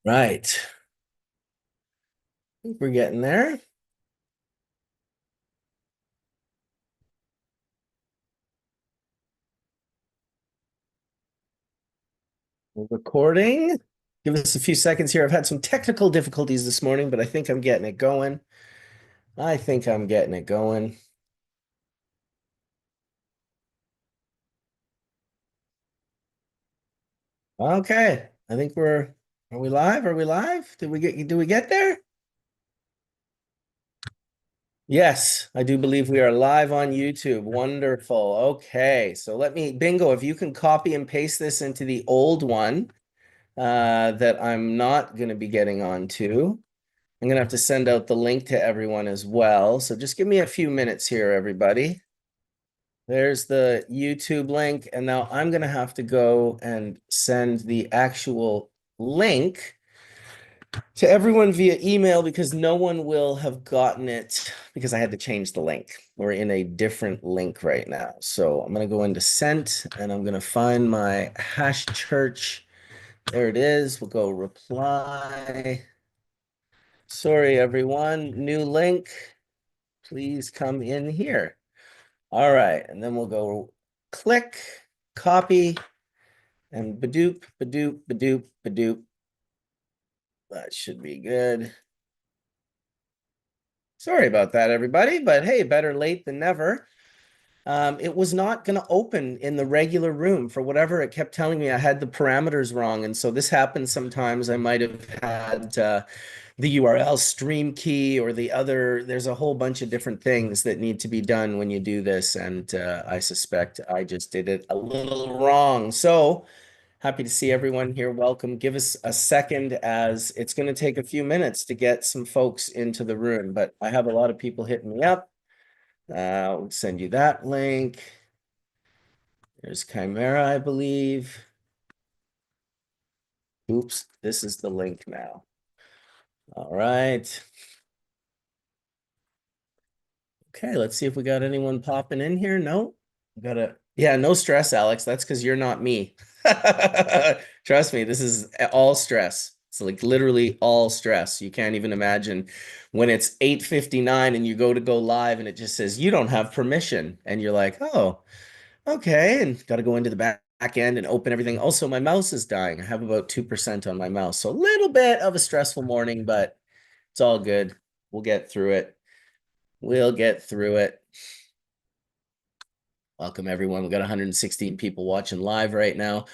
Right. I think we're getting there. We're recording. Give us a few seconds here. I've had some technical difficulties this morning, but I think I'm getting it going. I think I'm getting it going. Okay. I think are we live? Are we live? Did we get there? Yes, I do believe we are live on YouTube. Wonderful. Okay. So Bingo, if you can copy and paste this into the old one that I'm not going to be getting onto. I'm going to have to send out the link to everyone as well. So just give me a few minutes here, everybody. There's the YouTube link. And now I'm going to have to go and send the actual link to everyone via email because no one will have gotten it because I had to change the link. We're in a different link right now. So I'm going to go into sent and I'm going to find my hash church. There it is. We'll go reply. Sorry, everyone. New link. Please come in here. All right. And then we'll go click, copy, and badoop, badoop, badoop, badoop. That should be good. Sorry about that, everybody, but hey, better late than never. It was not going to open in the regular room for whatever it kept telling me I had the parameters wrong. And so this happens sometimes. I might have had the URL stream key or the other. There's a whole bunch of different things that need to be done when you do this. And I suspect I just did it a little wrong. So happy to see everyone here. Welcome. Give us a second as it's going to take a few minutes to get some folks into the room, but I have a lot of people hitting me up. We'll send you that link. There's Chimera, I believe. Oops, this is the link now. All right. Okay, let's see if we got anyone popping in here. No, yeah, no stress, Alex. That's because you're not me. Trust me, this is all stress. It's like literally all stress. You can't even imagine when it's 8:59 and you go live and it just says you don't have permission. And you're like, oh, okay. And got to go into the back end and open everything. Also, my mouse is dying. I have about 2% on my mouse. So a little bit of a stressful morning, but it's all good. We'll get through it. We'll get through it. Welcome, everyone. We got 116 people watching live right now.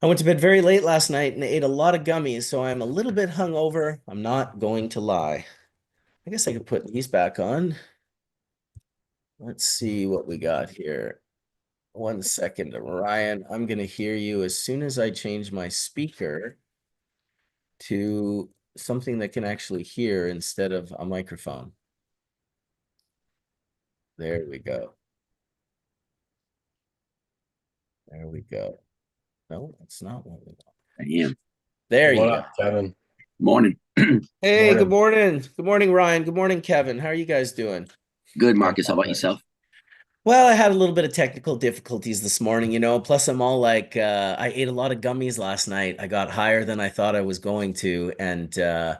I went to bed very late last night and ate a lot of gummies, so I'm a little bit hungover. I'm not going to lie. I guess I could put these back on. Let's see what we got here. 1 second, Ryan. I'm going to hear you as soon as I change my speaker to something that can actually hear instead of a microphone. There we go. There we go. No, that's not what we want. I am. There What you go. up, Kevin? Morning. Hey, good Morning. morning. Good morning, Ryan. Good morning, Kevin. How are you guys doing? Good, Oh, Marcus. How about thanks. yourself? Well, I had a little bit of technical difficulties this morning, plus I'm all like, I ate a lot of gummies last night. I got higher than I thought I was going to. And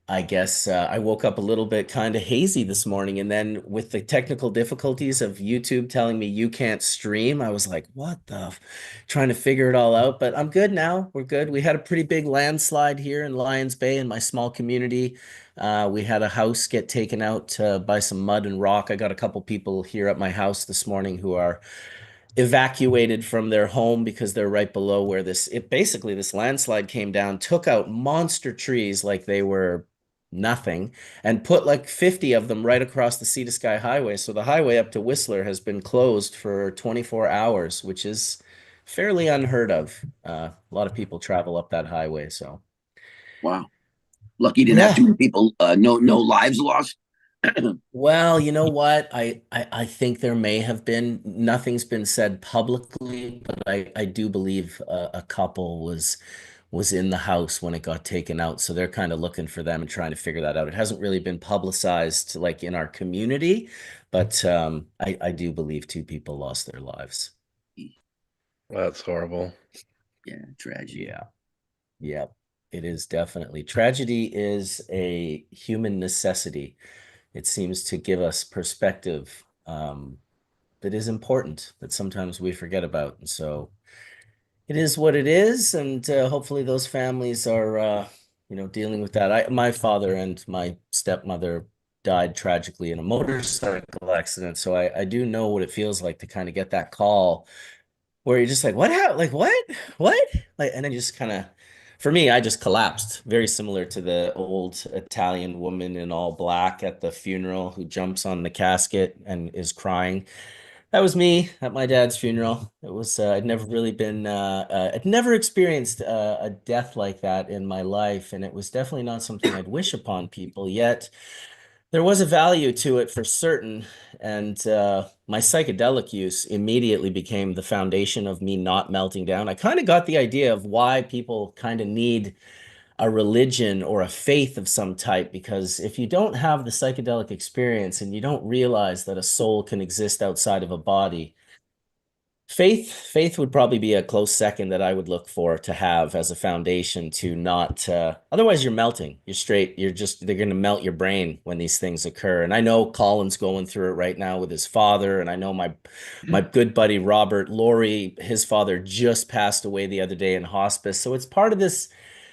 I guess I woke up a little bit kind of hazy this morning. And then with the technical difficulties of YouTube telling me you can't stream, I was like, what the trying to figure it all out. But I'm good now. We're good. We had a pretty big landslide here in Lions Bay in my small community. We had a house get taken out by some mud and rock. I got a couple people here at my house this morning who are evacuated from their home because they're right below where this landslide came down, took out monster trees like they were nothing, and put like 50 of them right across the Sea to Sky Highway. So the highway up to Whistler has been closed for 24 hours, which is fairly unheard of. A lot of people travel up that highway, so Wow. Lucky you didn't have too yeah. many people. No lives lost. Well, you know what? I think there may have been, nothing's been said publicly, but I do believe a couple was in the house when it got taken out. So they're kind of looking for them and trying to figure that out. It hasn't really been publicized like in our community, but I do believe two people lost their lives. That's horrible. Yeah, tragedy. Yeah. Yeah. It is definitely. Tragedy is a human necessity. It seems to give us perspective that is important that sometimes we forget about. And so it is what it is, and hopefully those families are, dealing with that. My father and my stepmother died tragically in a motorcycle accident, so I do know what it feels like to kind of get that call where you're just like, what happened? Like, what? Like, and then you just kind of, for me, I just collapsed. Very similar to the old Italian woman in all black at the funeral who jumps on the casket and is crying. That was me at my dad's funeral. It was, I'd never really been, I'd never experienced a death like that in my life. And it was definitely not something I'd wish upon people. Yet there was a value to it for certain. And my psychedelic use immediately became the foundation of me not melting down. I kind of got the idea of why people kind of need a religion or a faith of some type, because if you don't have the psychedelic experience and you don't realize that a soul can exist outside of a body, faith would probably be a close second that I would look for to have as a foundation to not otherwise you're melting. You're straight, they're going to melt your brain when these things occur. And I know Colin's going through it right now with his father, and I know my good buddy Robert Laurie, his father just passed away the other day in hospice. So it's part of this,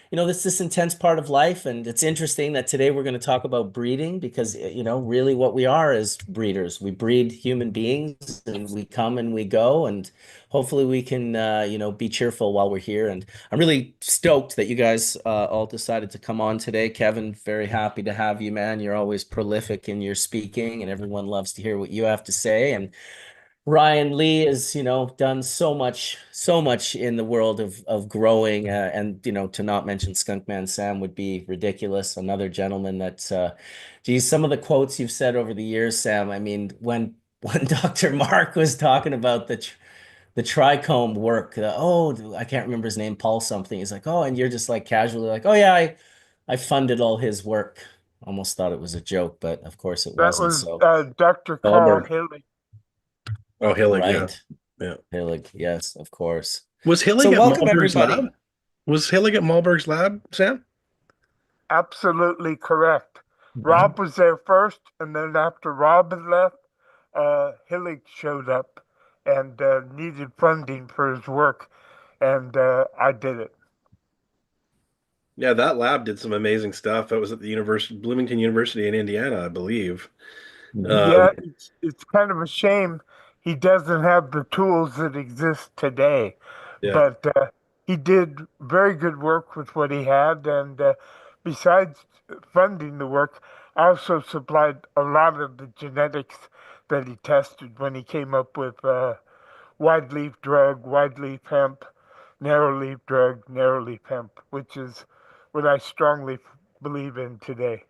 this intense part of life. And it's interesting that today we're going to talk about breeding because, really what we are is breeders. We breed human beings and we come and we go. And hopefully we can, be cheerful while we're here. And I'm really stoked that you guys all decided to come on today. Kevin, very happy to have you, man. You're always prolific in your speaking and everyone loves to hear what you have to say. And Ryan Lee has, done so much in the world of growing, and to not mention Skunkman Sam would be ridiculous. Another gentleman that, geez, some of the quotes you've said over the years, Sam. I mean, when when Dr. Mark was talking about the trichome work, I can't remember his name, Paul something. He's like, oh, and you're just like casually like, oh yeah, I funded all his work. Almost thought it was a joke, but of course it That wasn't. was So, Dr. Carl Wahlberg. Haley. Oh, Hillig, yeah. right. Yeah. Hillig, yes, of course. Was So Hillig at welcome Malberg's everybody. lab? Was Hillig at Malberg's lab, Sam? Absolutely correct. Yeah. Rob was there first, and then after Rob had left, Hillig showed up and needed funding for his work, and I did it. Yeah, that lab did some amazing stuff. That was at the University, Bloomington University in Indiana, I believe. Yeah, it's kind of a shame he doesn't have the tools that exist today, Yeah. but he did very good work with what he had, and besides funding the work, I also supplied a lot of the genetics that he tested when he came up with wide leaf drug, wide leaf hemp, narrow leaf drug, narrow leaf hemp, which is what I strongly believe in today.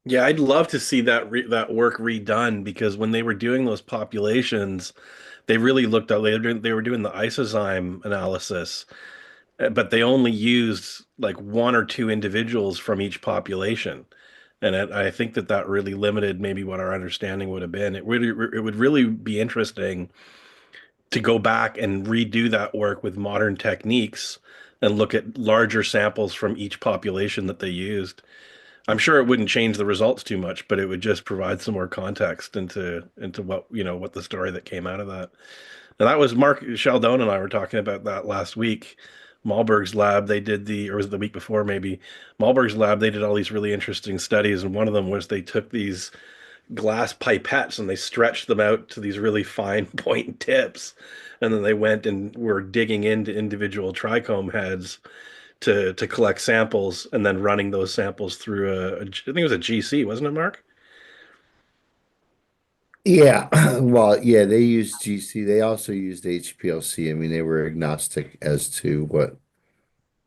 Yeah, I'd love to see that work redone because when they were doing those populations, they really looked at they were doing the isozyme analysis, but they only used like one or two individuals from each population. And I think that really limited maybe what our understanding would have been. It would really be interesting to go back and redo that work with modern techniques and look at larger samples from each population that they used. I'm sure it wouldn't change the results too much, but it would just provide some more context into what the story that came out of that. And that was Mark Sheldon and I were talking about that last week. Malberg's lab, they did or was it the week before maybe? Malberg's lab, they did all these really interesting studies, and one of them was they took these glass pipettes and they stretched them out to these really fine point tips, and then they went and were digging into individual trichome heads to collect samples, and then running those samples through I think it was a GC, wasn't it, Mark? Yeah, well, yeah, they used GC. They also used HPLC. I mean, they were agnostic as to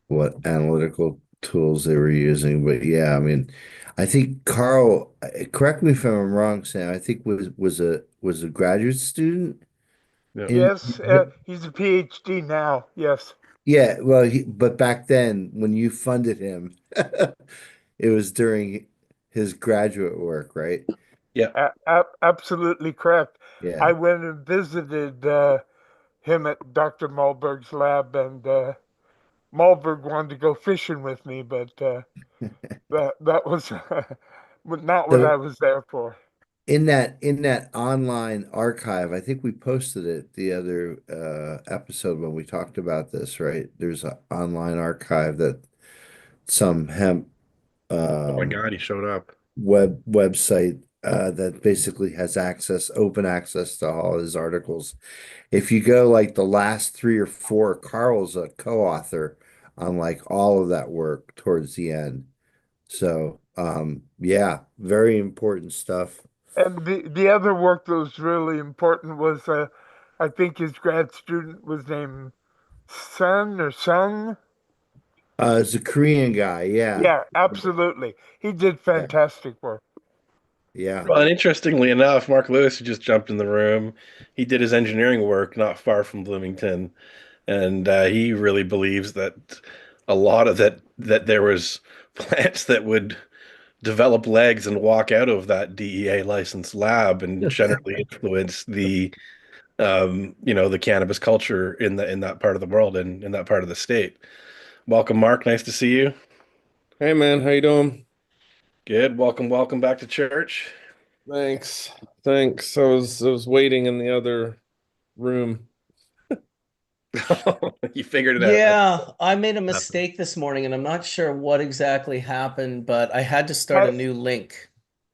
what analytical tools they were using. But yeah, I mean, I think Carl, correct me if I'm wrong, Sam, I think was a graduate student Yeah. in Yes, he's a PhD now. Yes. yeah, well, but back then when you funded him, it was during his graduate work, right? Yeah. Absolutely correct. I Yeah. went and visited him at Dr. Malberg's lab, and Malberg wanted to go fishing with me, but that was not what I So was there for. in that online archive, I think we posted it the other episode when we talked about this, right? There's an online archive that some hemp Oh my um, God, he showed up. website that basically has open access to all his articles. If you go like the last three or four, Carl's a co-author on like all of that work towards the end. So, yeah, very important stuff. And the other work that was really important was I think his grad student was named Sun or Sung. It's a Korean guy. Yeah. Yeah, absolutely. He did Yeah. fantastic work. Yeah. Well, and interestingly enough, Mark Lewis, who just jumped in the room, he did his engineering work not far from Bloomington, and he really believes that a lot of that there was plants that would develop legs and walk out of that DEA licensed lab and generally influence the cannabis culture in that part of the world and in that part of the state. Welcome, Mark. Nice to see you. Hey man, how you doing? Good. Welcome back to church. Thanks. Thanks. I was waiting in the other room. You figured it out. Yeah, I made a mistake this morning and I'm not sure what exactly happened, but I had to start a My, new link.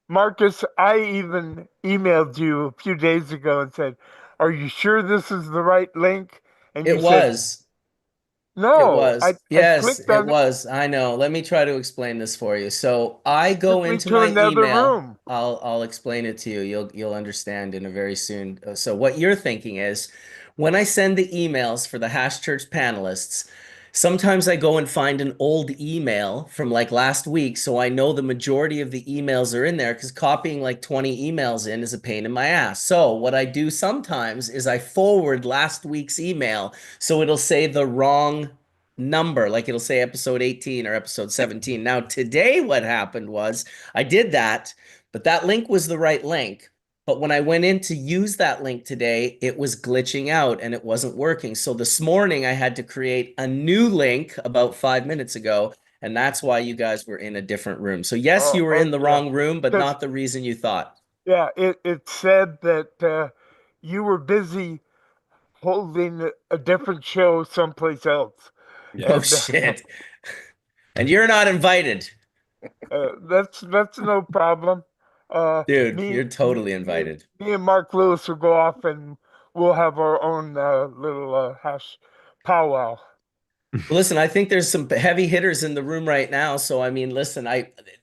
Marcus, I even emailed you a few days ago and said, "Are you sure this is the right link?" And you It said, was. It "No." was. I Yes, clicked it on it, was. I know. Let me try to explain this for you. So I go took me into to my another email. room. I'll explain it to you. You'll understand in a very soon. So what you're thinking is when I send the emails for the Hash Church panelists, sometimes I go and find an old email from like last week, so I know the majority of the emails are in there because copying like 20 emails in is a pain in my ass. So what I do sometimes is I forward last week's email so it'll say the wrong number, like it'll say episode 18 or episode 17. Now, today, what happened was I did that, but that link was the right link. But when I went in to use that link today, it was glitching out and it wasn't working. So this morning, I had to create a new link about 5 minutes ago. And that's why you guys were in a different room. So, yes, Oh, you were in the okay. wrong room, but Because not the reason you thought. yeah, it said that you were busy holding a different show someplace else, Yeah. Oh, and shit. And you're not invited. that's no problem. Dude, you're totally invited. Me and Mark Lewis will go off and we'll have our own little hash powwow. Well, listen, I think there's some heavy hitters in the room right now. So, I mean, listen,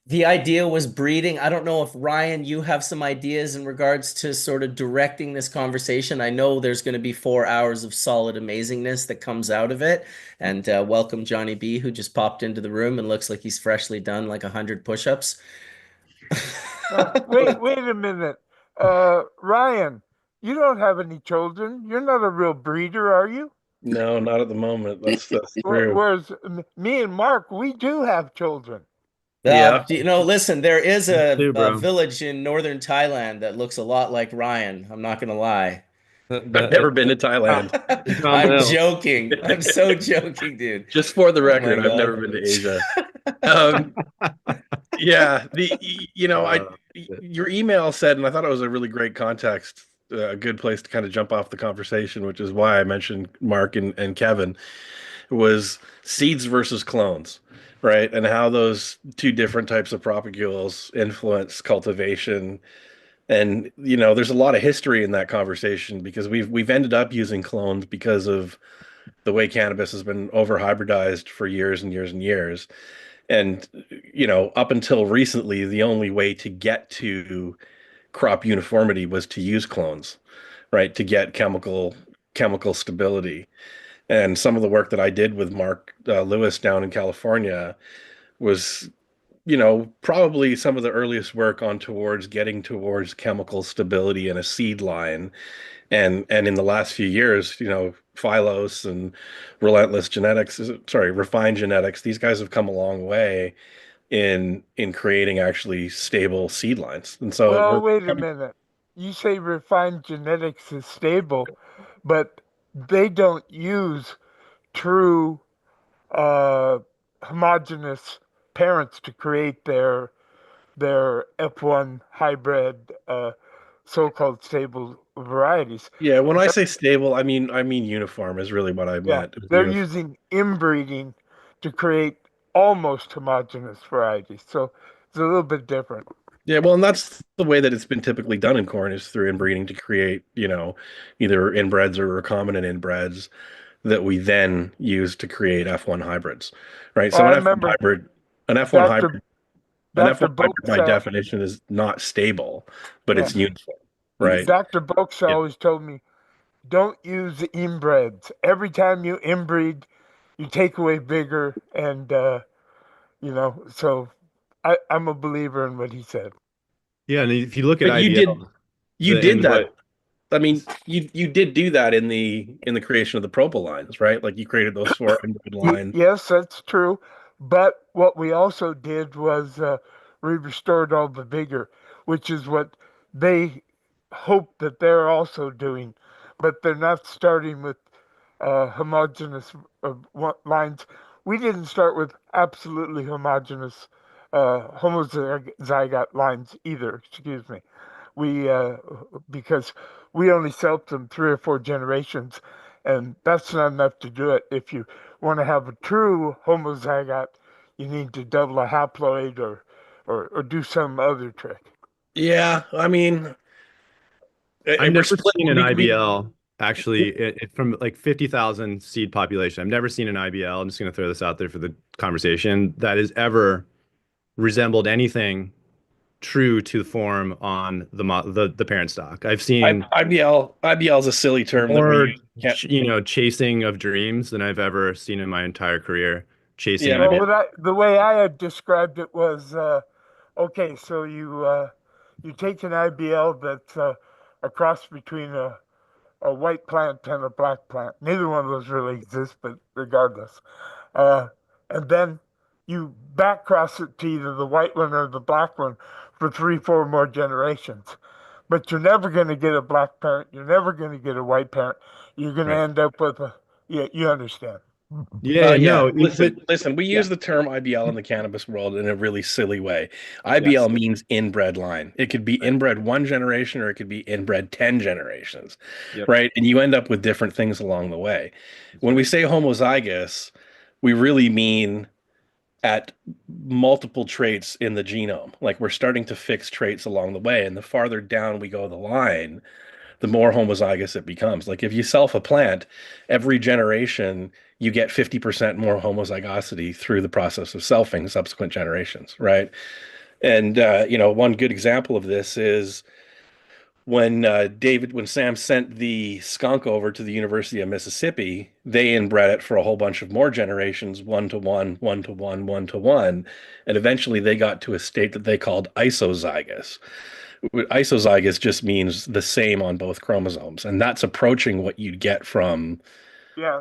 the idea was breeding. I don't know if Ryan, you have some ideas in regards to sort of directing this conversation. I know there's going to be 4 hours of solid amazingness that comes out of it. And welcome Johnny B, who just popped into the room and looks like he's freshly done like 100 push-ups. Wait a minute, Ryan. You don't have any children. You're not a real breeder, are you? No, not at the moment. That's true. Whereas me and Mark, we do have children. Yeah. Listen, there is Too, a bro. village in northern Thailand that looks a lot like Ryan. I'm not gonna lie. I've never been to Thailand. Tom I'm Hill. joking. I'm so joking, dude. Just for the Oh my record, I've never God. been to Asia. Um, yeah, I Shit. your email said, and I thought it was a really great context, a good place to kind of jump off the conversation, which is why I mentioned Mark and Kevin, was seeds versus clones, right? And how those two different types of propagules influence cultivation. And there's a lot of history in that conversation because we've ended up using clones because of the way cannabis has been over hybridized for years and years and years. And, up until recently, the only way to get to crop uniformity was to use clones, right? To get chemical stability. And some of the work that I did with Mark Lewis down in California was, probably some of the earliest work on towards getting towards chemical stability in a seed line. And in the last few years, Phylos and Refined Genetics, these guys have come a long way in creating actually stable seed lines. And so Well, we're wait a minute. You say refined genetics is stable, but they don't use true uh, homogeneous parents to create their F1 hybrid so-called stable varieties. Yeah, when I say stable, I mean uniform is really what I Yeah, meant. It was they're uniform. using inbreeding to create almost homogeneous varieties. So it's a little bit different. Yeah, well, and that's the way that it's been typically done in corn is through inbreeding to create, either inbreds or recombinant inbreds that we then use to create F1 hybrids, right? Well, So I remember an F1 Dr. hybrid, an Dr. F1 hybrid Boakes, by definition is not stable, but yeah, it's uniform, right? Dr. Boakes Yeah. always told me, don't use inbreds. Every time you inbreed, you take away vigor, and so I'm a believer in what he said. Yeah, and if you look at But IBL, you did and that. what I mean, you did do that in the creation of the propyl lines, right? Like you created those four inbred lines. Yes, that's true. But what we also did was we restored all the vigor, which is what they hope that they're also doing. But they're not starting with homogeneous lines. We didn't start with absolutely homogeneous homozygote lines either. Excuse me. We because we only sold them 3 or 4 generations, and that's not enough to do it. If you want to have a true homozygote, you need to double a haploid or do some other trick. Yeah, I mean, I've we're never split. seen an IBL actually from like 50,000 seed population. I've never seen an IBL. I'm just going to throw this out there for the conversation that has ever resembled anything true to form on the parent stock. I've seen IBL is a silly term that we more, use. Can't, chasing of dreams than I've ever seen in my entire career. Chasing yeah, an Well, IBL. the way I had described it was okay. So you take an IBL that's a cross between a white plant and a black plant. Neither one of those really exists, but regardless. Uh, and then you back cross it to either the white one or the black one for 3, 4 more generations. But you're never going to get a black parent. You're never going to get a white parent. You're going to Right. end up with a, yeah, you understand. Yeah, yeah. no, but Listen. We yeah, use the term IBL in the cannabis world in a really silly way. yes. IBL means inbred line. It could be Right. inbred one generation or it could be inbred 10 generations, Yep. right? And you end up with different things along the way. That's When we right. say homozygous, we really mean at multiple traits in the genome. Like we're starting to fix traits along the way. And the farther down we go the line, the more homozygous it becomes. Like if you self a plant, every generation you get 50% more homozygosity through the process of selfing subsequent generations, right? And one good example of this is when Sam sent the skunk over to the University of Mississippi, they inbred it for a whole bunch of more generations, 1 to 1, 1 to 1, 1 to 1, and eventually they got to a state that they called isozygous. Isozygous just means the same on both chromosomes, and that's approaching what you'd get from Yeah,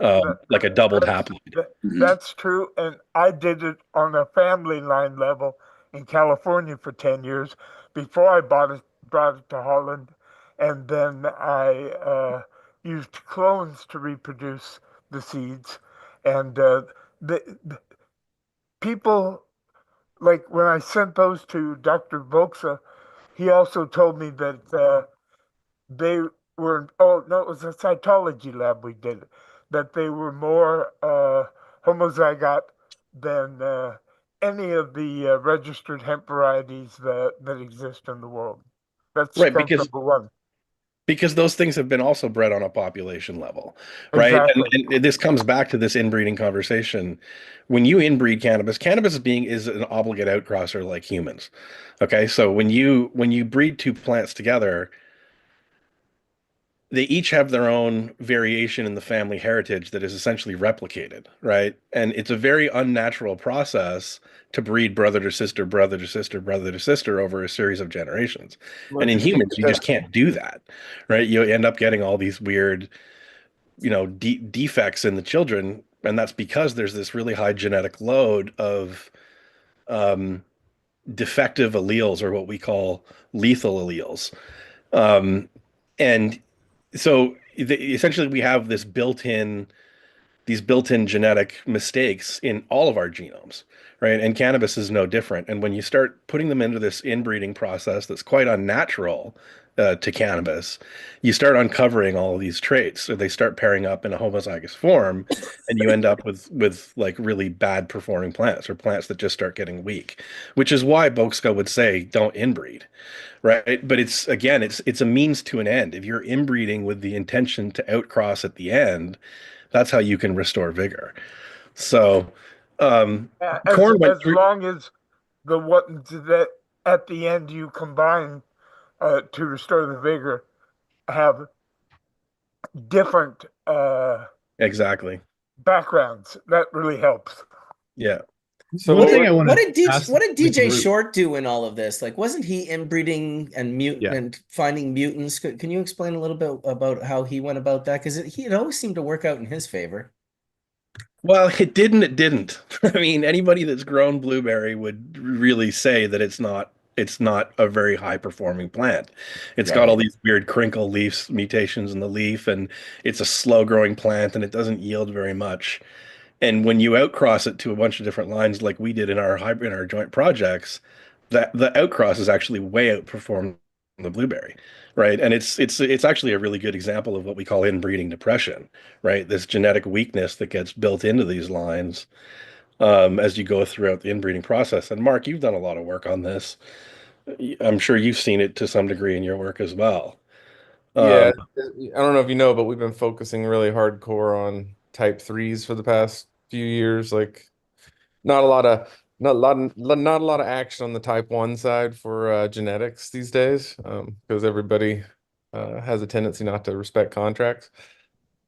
like a doubled that's haploid. Mhm. that's true. And I did it on a family line level in California for 10 years before I brought it to Holland. And then I used clones to reproduce the seeds. And the people, like when I sent those to Dr. Voxa, he also told me that they were, oh no, it was a cytology lab we did it, that they were more homozygote than any of the registered hemp varieties that exist in the world. That's Right, skunk number one. because those things have been also bred on a population level, right? And, Exactly. and this comes back to this inbreeding conversation. When you inbreed cannabis, is an obligate outcrosser like humans. Okay, so when you breed two plants together, they each have their own variation in the family heritage that is essentially replicated, right? And it's a very unnatural process to breed brother to sister, brother to sister, brother to sister over a series of generations. And in humans, you just can't do that, right? You end up getting all these weird, defects in the children, and that's because there's this really high genetic load of um, defective alleles, or what we call lethal alleles. Um, and so essentially we have these built-in genetic mistakes in all of our genomes, right? And cannabis is no different. And when you start putting them into this inbreeding process that's quite unnatural to cannabis, you start uncovering all of these traits. So they start pairing up in a homozygous form, and you end up with like really bad performing plants or plants that just start getting weak, which is why Boxka would say don't inbreed, right? But it's again, it's a means to an end. If you're inbreeding with the intention to outcross at the end, that's how you can restore vigor. So, As Corn went as through. long as the ones that at the end you combine to restore the vigor have different Exactly. backgrounds, that really helps. Yeah. So What One thing did I want what to did DJ ask what did the DJ group. Short do in all of this? Like, wasn't he inbreeding and mutant Yeah. and finding mutants? Can you explain a little bit about how he went about that? Because it always seemed to work out in his favor. Well, it didn't. It didn't. I mean, anybody that's grown blueberry would really say that it's not a very high performing plant. It's got all Right. these weird crinkle leaves mutations in the leaf, and it's a slow growing plant, and it doesn't yield very much. And when you outcross it to a bunch of different lines, like we did in our hybrid, in our joint projects, that the outcross is actually way outperformed the blueberry, right? And it's actually a really good example of what we call inbreeding depression, right? This genetic weakness that gets built into these lines as you go throughout the inbreeding process. And Mark, you've done a lot of work on this. I'm sure you've seen it to some degree in your work as well. yeah, Um, I don't know if you know, but we've been focusing really hardcore on type threes for the past few years. Like not a lot of not a lot of action on the type one side for genetics these days, because everybody has a tendency not to respect contracts.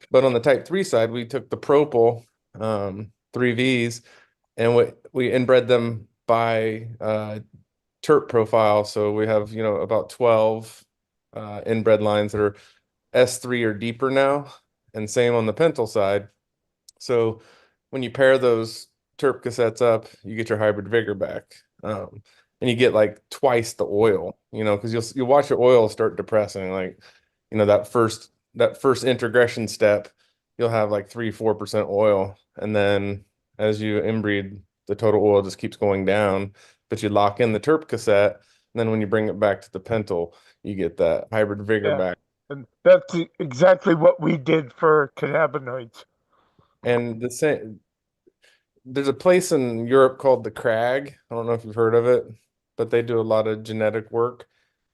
But on the type three side, we took the propel 3Vs and we inbred them by terp profile. So we have, about 12 inbred lines that are S3 or deeper now, and same on the pentyl side. So when you pair those terp cassettes up, you get your hybrid vigor back. And you get like twice the oil, because you'll watch your oil start depressing. Like, that first integration step, you'll have like 3-4% oil. And then as you inbreed, the total oil just keeps going down. But you lock in the terp cassette, and then when you bring it back to the pentyl, you get that hybrid vigor Yeah, back. and that's exactly what we did for cannabinoids. And the same, there's a place in Europe called the Crag. I don't know if you've heard of it, but they do a lot of genetic work.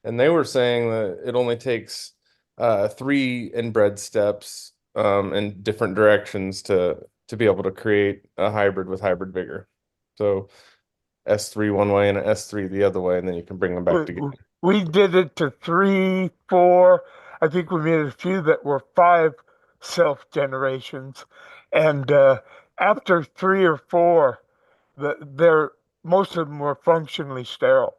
And they were saying that it only takes three inbred steps in different directions to be able to create a hybrid with hybrid vigor. So S3 one way and an S3 the other way, and then you can bring them back We, together. we did it to 3, 4. I think we made a few that were 5 self generations, and after 3 or 4, they're most of them were functionally sterile.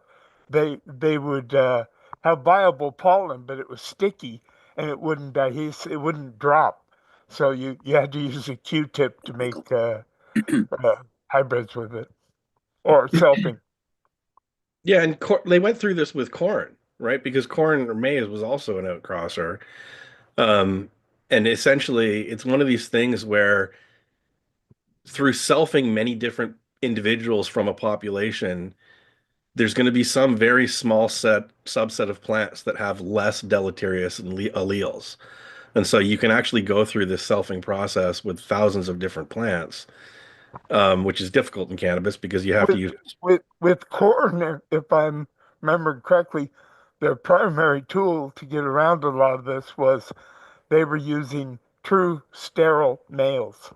They would have viable pollen, but it was sticky and it wouldn't adhese, it wouldn't drop. So you had to use a Q-tip to make uh, hybrids with it or selfing. yeah, and they went through this with corn, right? Because corn or maize was also an outcrosser. Um, and essentially, it's one of these things where through selfing many different individuals from a population, there's going to be some very small subset of plants that have less deleterious alleles. And so you can actually go through this selfing process with thousands of different plants, which is difficult in cannabis because you have to with use. with corn, if I'm remembered correctly, their primary tool to get around a lot of this was they were using true sterile males.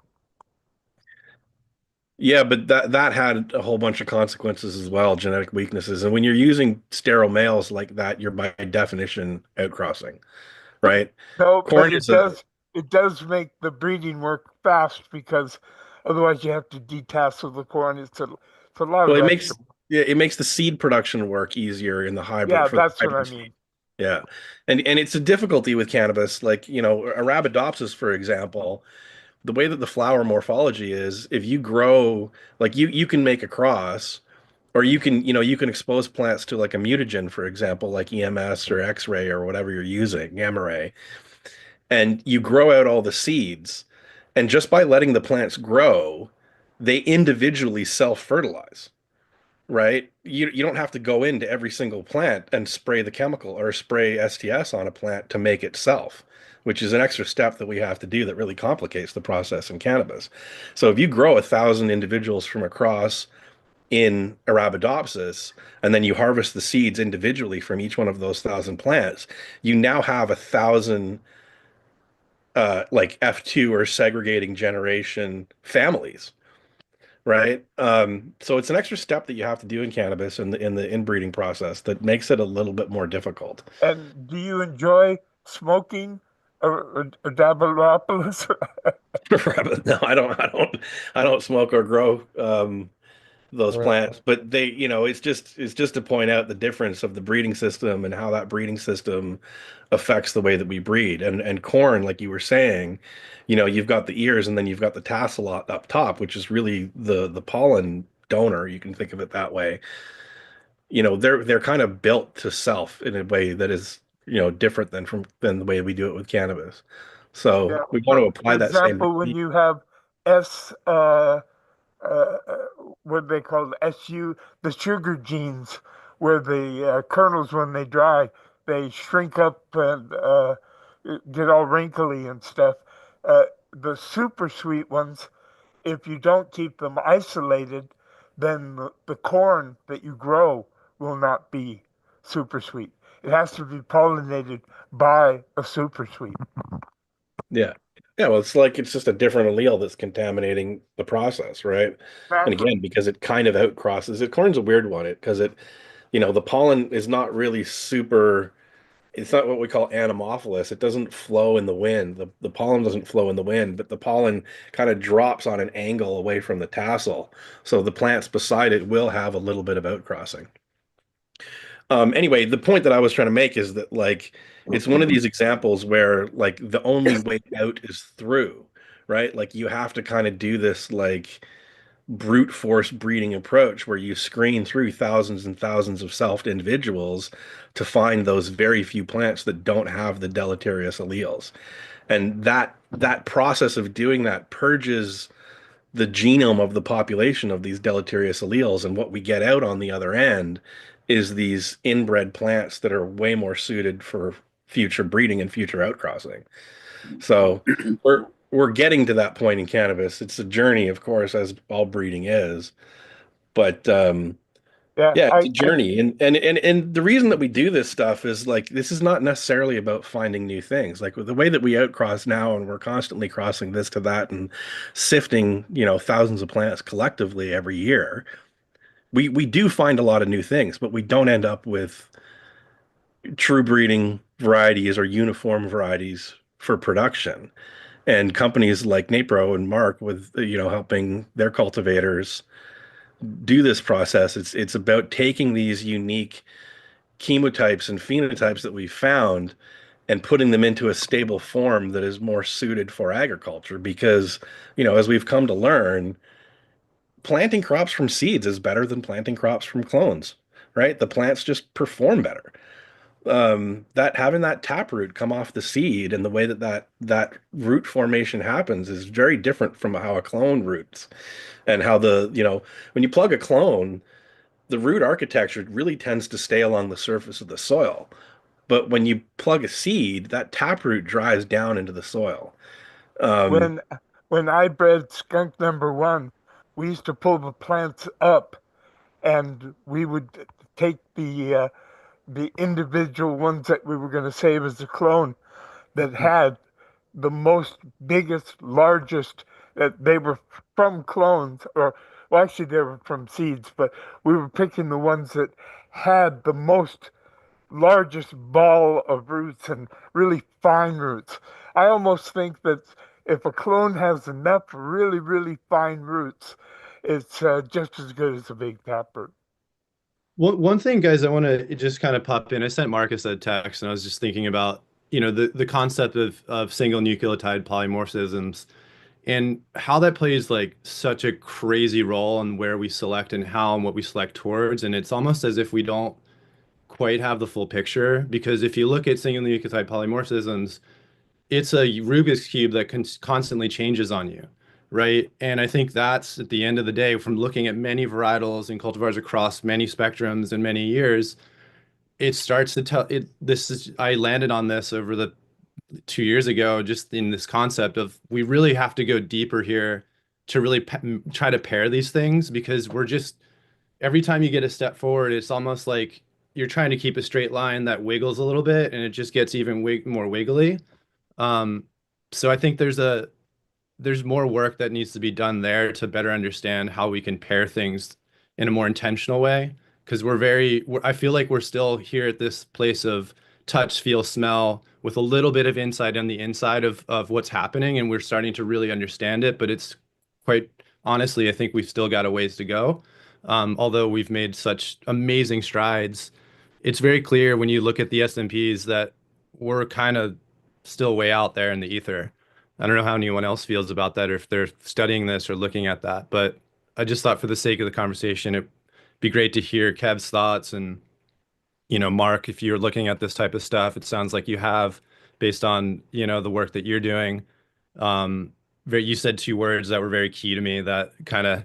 Yeah, but that had a whole bunch of consequences as well, genetic weaknesses. And when you're using sterile males like that, you're by definition outcrossing, right? No, Corn but it is a does make the breeding work fast because otherwise you have to detassel the corn. It's a lot well, of it extra. makes yeah, it makes the seed production work easier in the hybrid Yeah, for the that's what I hybrid. mean. Yeah. And it's a difficulty with cannabis, like, Arabidopsis, for example, the way that the flower morphology is, if you grow, like you can make a cross, or you can expose plants to like a mutagen, for example, like EMS or X-ray or whatever you're using, gamma ray, and you grow out all the seeds. And just by letting the plants grow, they individually self-fertilize, right? You don't have to go into every single plant and spray the chemical or spray STS on a plant to make it self, which is an extra step that we have to do that really complicates the process in cannabis. So if you grow 1,000 individuals from a cross in Arabidopsis, and then you harvest the seeds individually from each one of those 1,000 plants, you now have 1,000 like F2 or segregating generation families, right? So it's an extra step that you have to do in cannabis in the inbreeding process that makes it a little bit more difficult. And do you enjoy smoking a Dabbleopolis? No, I don't smoke or grow those Right. plants, but they, it's just to point out the difference of the breeding system and how that breeding system affects the way that we breed. And corn, like you were saying, you've got the ears and then you've got the tassel up top, which is really the pollen donor. You can think of it that way. They're kind of built to self in a way that is, different than the way we do it with cannabis. So Yeah, we want to for apply that same. example, when you have S, uh, what they call SU, the sugar genes, where the kernels, when they dry, they shrink up and get all wrinkly and stuff. Uh, the super sweet ones, if you don't keep them isolated, then the corn that you grow will not be super sweet. It has to be pollinated by a super sweet. Yeah. Yeah, well, it's just a different allele that's contaminating the process, right? And Exactly. again, because it kind of outcrosses it. Corn's a weird one, because the pollen is not really super, it's not what we call anemophilous. It doesn't flow in the wind. The pollen doesn't flow in the wind, but the pollen kind of drops on an angle away from the tassel. So the plants beside it will have a little bit of outcrossing. Anyway, the point that I was trying to make is that, like, it's one of these examples where, like, the only way out is through, right? Like, you have to kind of do this, like, brute force breeding approach where you screen through thousands and thousands of self individuals to find those very few plants that don't have the deleterious alleles. And that process of doing that purges the genome of the population of these deleterious alleles, and what we get out on the other end is these inbred plants that are way more suited for future breeding and future outcrossing. So we're getting to that point in cannabis. It's a journey, of course, as all breeding is, but Yeah, yeah, it's a journey. And the reason that we do this stuff is, like, this is not necessarily about finding new things. Like, with the way that we outcross now, and we're constantly crossing this to that and sifting, thousands of plants collectively every year, we do find a lot of new things, but we don't end up with true breeding varieties or uniform varieties for production. And companies like Napro and Mark, with, helping their cultivators do this process, it's about taking these unique chemotypes and phenotypes that we found and putting them into a stable form that is more suited for agriculture. Because, as we've come to learn, planting crops from seeds is better than planting crops from clones, right? The plants just perform better. That having that taproot come off the seed and the way that root formation happens is very different from how a clone roots, and how when you plug a clone, the root architecture really tends to stay along the surface of the soil. But when you plug a seed, that taproot dries down into the soil. Um, when when I bred skunk number one, we used to pull the plants up, and we would take the individual ones that we were going to save as a clone that had the most biggest, largest, that they were from clones, or well, actually they were from seeds, but we were picking the ones that had the most largest ball of roots and really fine roots. I almost think that if a clone has enough really, really fine roots, it's just as good as a big taproot. One thing, guys, I want to just kind of pop in. I sent Marcus a text, and I was just thinking about, the concept of single nucleotide polymorphisms and how that plays like such a crazy role in where we select and how and what we select towards. And it's almost as if we don't quite have the full picture, because if you look at single nucleotide polymorphisms, it's a Rubik's cube that constantly changes on you, right? And I think that's at the end of the day, from looking at many varietals and cultivars across many spectrums and many years, it starts to tell it. This is I landed on this over the 2 years ago, just in this concept of we really have to go deeper here to really try to pair these things, because we're just every time you get a step forward, it's almost like you're trying to keep a straight line that wiggles a little bit, and it just gets even more wiggly. Um, so I think there's more work that needs to be done there to better understand how we can pair things in a more intentional way. Because I feel like we're still here at this place of touch, feel, smell, with a little bit of insight on the inside of what's happening, and we're starting to really understand it. But it's quite honestly, I think we've still got a ways to go. Although we've made such amazing strides, it's very clear when you look at the S&Ps that we're kind of still way out there in the ether. I don't know how anyone else feels about that, or if they're studying this or looking at that, but I just thought for the sake of the conversation, it'd be great to hear Kev's thoughts. And, Mark, if you're looking at this type of stuff, it sounds like you have, based on, the work that you're doing. You said two words that were very key to me that kind of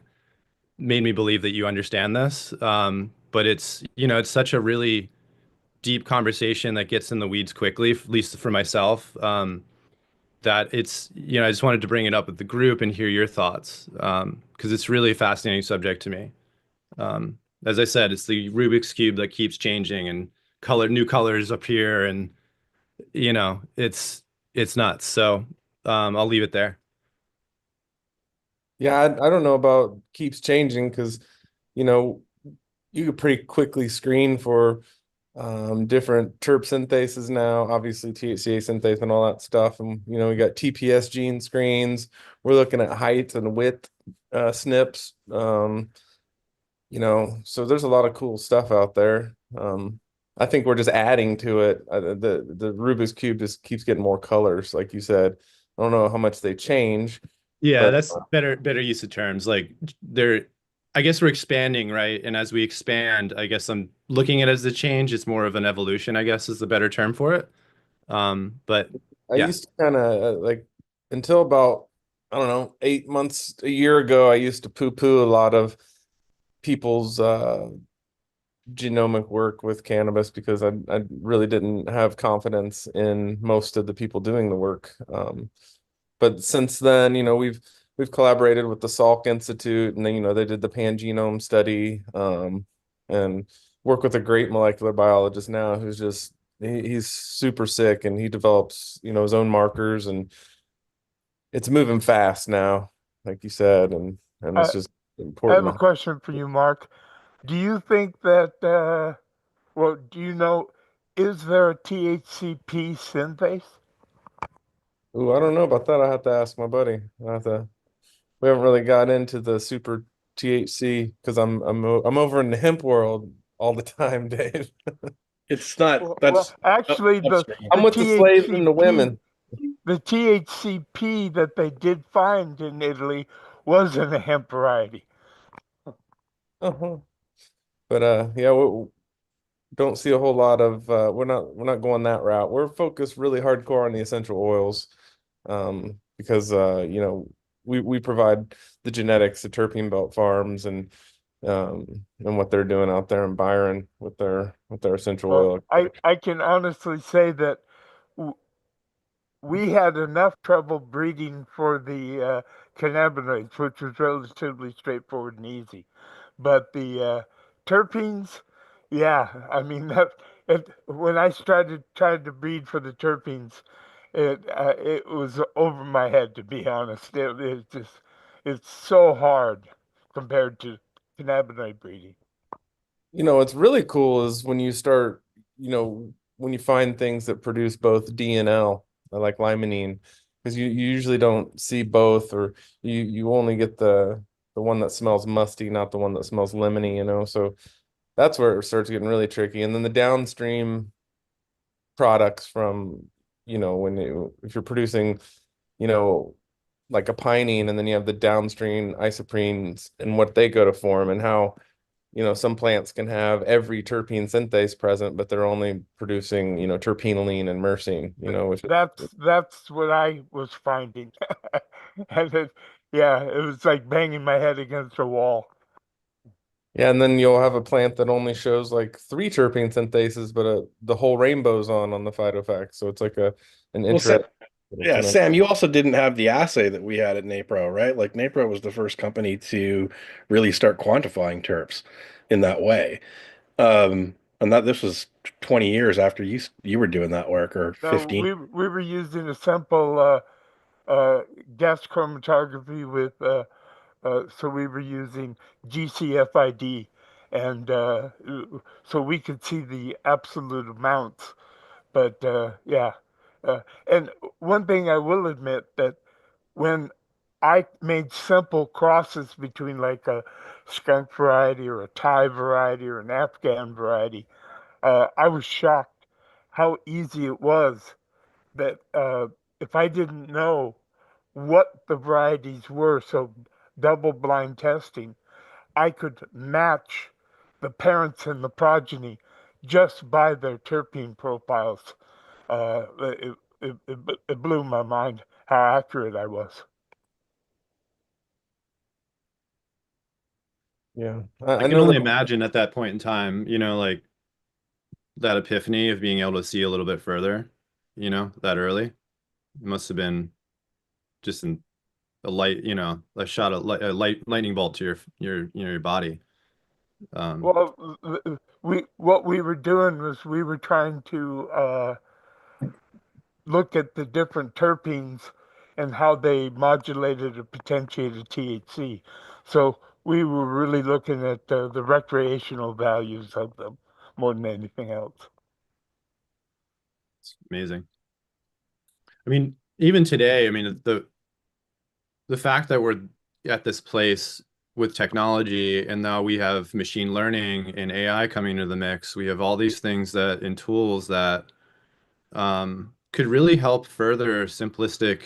made me believe that you understand this. But it's such a really deep conversation that gets in the weeds quickly, at least for myself. That I just wanted to bring it up with the group and hear your thoughts, because it's really a fascinating subject to me. As I said, it's the Rubik's Cube that keeps changing, and new colors appear, and it's nuts. So I'll leave it there. Yeah, I don't know about keeps changing, because you could pretty quickly screen for different terp synthases now, obviously THCA synthase and all that stuff. And we got TPS gene screens. We're looking at height and width SNPs. So there's a lot of cool stuff out there. I think we're just adding to it. The Rubik's Cube just keeps getting more colors, like you said. I don't know how much they change. Yeah, But that's better use of terms. Like I guess we're expanding, right? And as we expand, I guess I'm looking at it as a change. It's more of an evolution, I guess, is the better term for it. But I yeah. used to kind of until about, I don't know, 8 months, a year ago, I used to poo-poo a lot of people's genomic work with cannabis, because I really didn't have confidence in most of the people doing the work. But since then, we've collaborated with the Salk Institute, and then they did the pangenome study, and work with a great molecular biologist now who's just he's super sick, and he develops his own markers, and it's moving fast now, like you said, and it's just I have important. a question for you, Mark. Do you think that, do you know, is there a THCP synthase? Ooh, I don't know about that. I have to ask my buddy. We haven't really got into the super THC, because I'm over in the hemp world all the time, Dave. It's not. Well, actually, that's I'm with the slaves and the women. the THCP that they did find in Italy was in a hemp variety. Uh-huh. But yeah, we don't see a whole lot of we're not going that route. We're focused really hardcore on the essential oils, because we provide the genetics to terpene belt farms, and what they're doing out there in Byron with their essential oil. I can honestly say that we had enough trouble breeding for the cannabinoids, which was relatively straightforward and easy. But the terpenes, yeah, I mean when I tried to breed for the terpenes, it was over my head, to be honest. It's so hard compared to cannabinoid breeding. What's really cool is when you start, when you find things that produce both D and L, like limonene, because you usually don't see both, or you only get the one that smells musty, not the one that smells lemony, so that's where it starts getting really tricky. And then the downstream products from, if you're producing, like a pinene, and then you have the downstream isoprenes and what they go to form, and how some plants can have every terpene synthase present, but they're only producing, terpenylene and myrcene, which That's what I was finding. And yeah, it was like banging my head against a wall. yeah, and then you'll have a plant that only shows like 3 terpene synthases, but the whole rainbow's on the phytofact. So it's like an Well, interesting. yeah, Sam, you also didn't have the assay that we had at NAPRO, right? Like NAPRO was the first company to really start quantifying terps in that way. And that this was 20 years after you were doing that work, or No, 15. we were using a simple gas chromatography with so we were using GCFID, and so we could see the absolute amounts. But yeah, and one thing I will admit that when I made simple crosses between like a skunk variety or a Thai variety or an Afghan variety, I was shocked how easy it was that if I didn't know what the varieties were, so double blind testing, I could match the parents and the progeny just by their terpene profiles. It blew my mind how accurate I was. Yeah, I I can know only that. imagine at that point in time, like that epiphany of being able to see a little bit further, that early. It must have been just a light, a shot of light, a lightning bolt to your body. Well, what we were doing was we were trying to look at the different terpenes and how they modulated or potentiated THC. So we were really looking at the recreational values of them more than anything else. It's amazing. I mean, even today, I mean, the fact that we're at this place with technology and now we have machine learning and AI coming into the mix, we have all these things that and tools that could really help further simplistic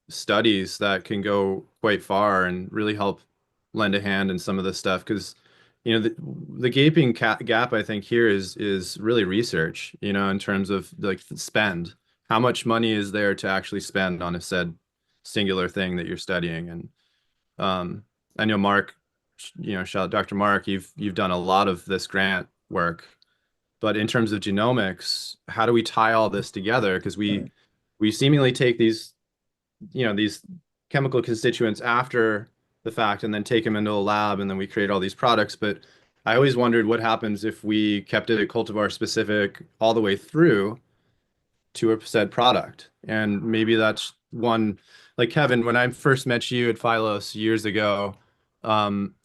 studies that can go quite far and really help lend a hand in some of this stuff. Because the gaping gap I think here is really research, in terms of like spend. How much money is there to actually spend on a said singular thing that you're studying? And I know Mark, shout out Dr. Mark, you've done a lot of this grant work, but in terms of genomics, how do we tie all this together? Because we seemingly take these chemical constituents after the fact and then take them into a lab and then we create all these products. But I always wondered what happens if we kept it cultivar specific all the way through to a said product. And maybe that's one, like Kevin, when I first met you at Phylos years ago,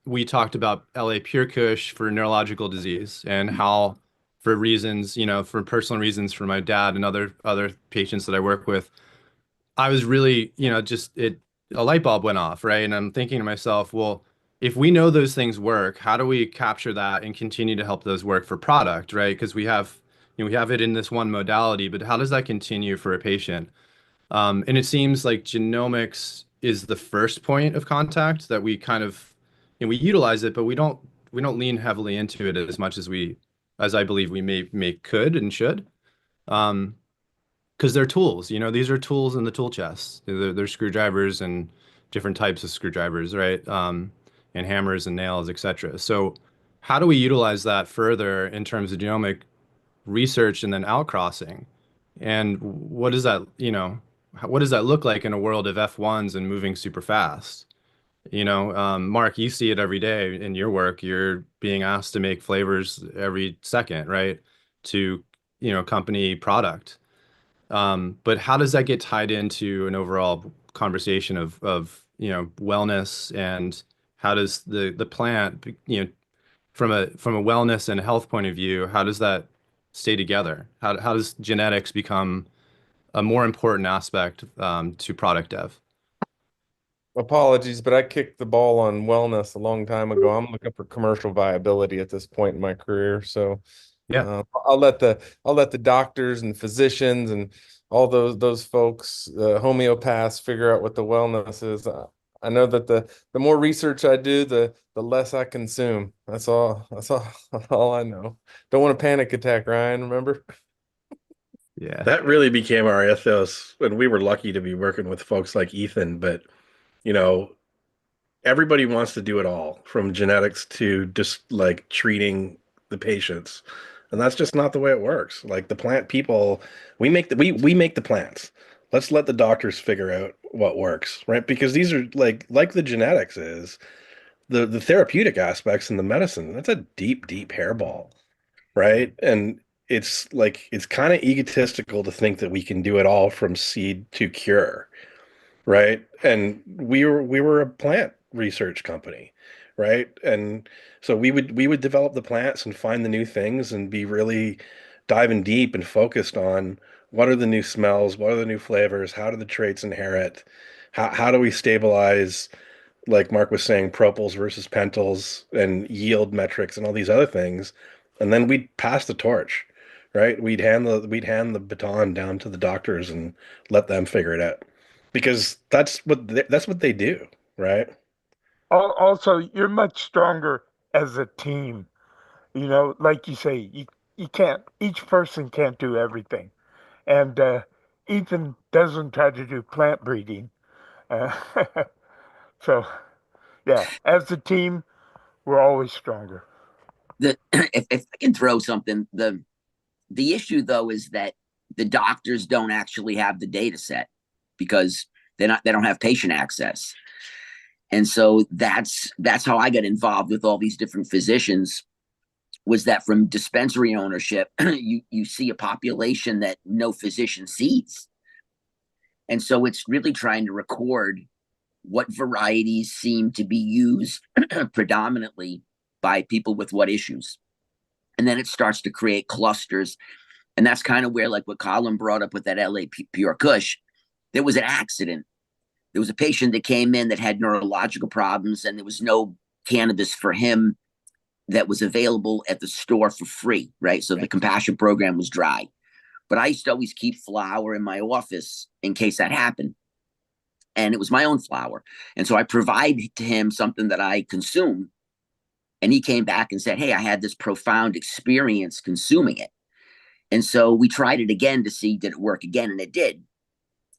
we talked about LA Pure Kush for neurological disease and how, for reasons, for personal reasons for my dad and other patients that I work with, I was really, a light bulb went off, right? And I'm thinking to myself, well, if we know those things work, how do we capture that and continue to help those work for product, right? Because we have it in this one modality, but how does that continue for a patient? And it seems like genomics is the first point of contact that we kind of, we utilize it, but we don't lean heavily into it as much as I believe we may could and should. Because they're tools, these are tools in the tool chest. They're screwdrivers and different types of screwdrivers, right? And hammers and nails, etc. So how do we utilize that further in terms of genomic research and then outcrossing? And what does that, what does that look like in a world of F1s and moving super fast? Mark, you see it every day in your work. You're being asked to make flavors every second, right? To, company product. But how does that get tied into an overall conversation of wellness, and how does the plant, from a wellness and health point of view, how does that stay together? How does genetics become a more important aspect to product dev? Apologies, but I kicked the ball on wellness a long time ago. I'm looking for commercial viability at this point in my career. So Yeah. I'll let the doctors and physicians and all those folks, homeopaths, figure out what the wellness is. I know that the more research I do, the less I consume. That's all. That's all. All I know. Don't want a panic attack, Ryan. Remember? Yeah. That really became our ethos, and we were lucky to be working with folks like Ethan. But you know, everybody wants to do it all, from genetics to just like treating the patients, and that's just not the way it works. Like the plant people, we make the plants. Let's let the doctors figure out what works, right? Because these are like the genetics is the therapeutic aspects in the medicine. That's a deep hairball, right? And it's kind of egotistical to think that we can do it all from seed to cure, right? And we were a plant research company, right? And so we would develop the plants and find the new things and be really diving deep and focused on what are the new smells, what are the new flavors, how do the traits inherit, how do we stabilize, like Mark was saying, propels versus pentals and yield metrics and all these other things. And then we'd pass the torch, right? We'd hand the baton down to the doctors and let them figure it out. Because that's what they do, right? Also, you're much stronger as a team. You know, like you say, you can't, each person can't do everything. And Ethan doesn't try to do plant breeding. Uh, so, yeah, as a team, we're always stronger. If I can throw something, the issue though is that the doctors don't actually have the data set because they don't have patient access. And so that's how I got involved with all these different physicians, was that from dispensary ownership, you see a population that no physician sees. And so it's really trying to record what varieties seem to be used predominantly by people with what issues. And then it starts to create clusters. And that's kind of where, like what Colin brought up with that LA Pure Kush, there was an accident. There was a patient that came in that had neurological problems, and there was no cannabis for him that was available at the store for free, right? So the compassion program was dry. But I used to always keep flour in my office in case that happened. And it was my own flour. And so I provided to him something that I consume. And he came back and said, hey, I had this profound experience consuming it. And so we tried it again to see, did it work again? And it did.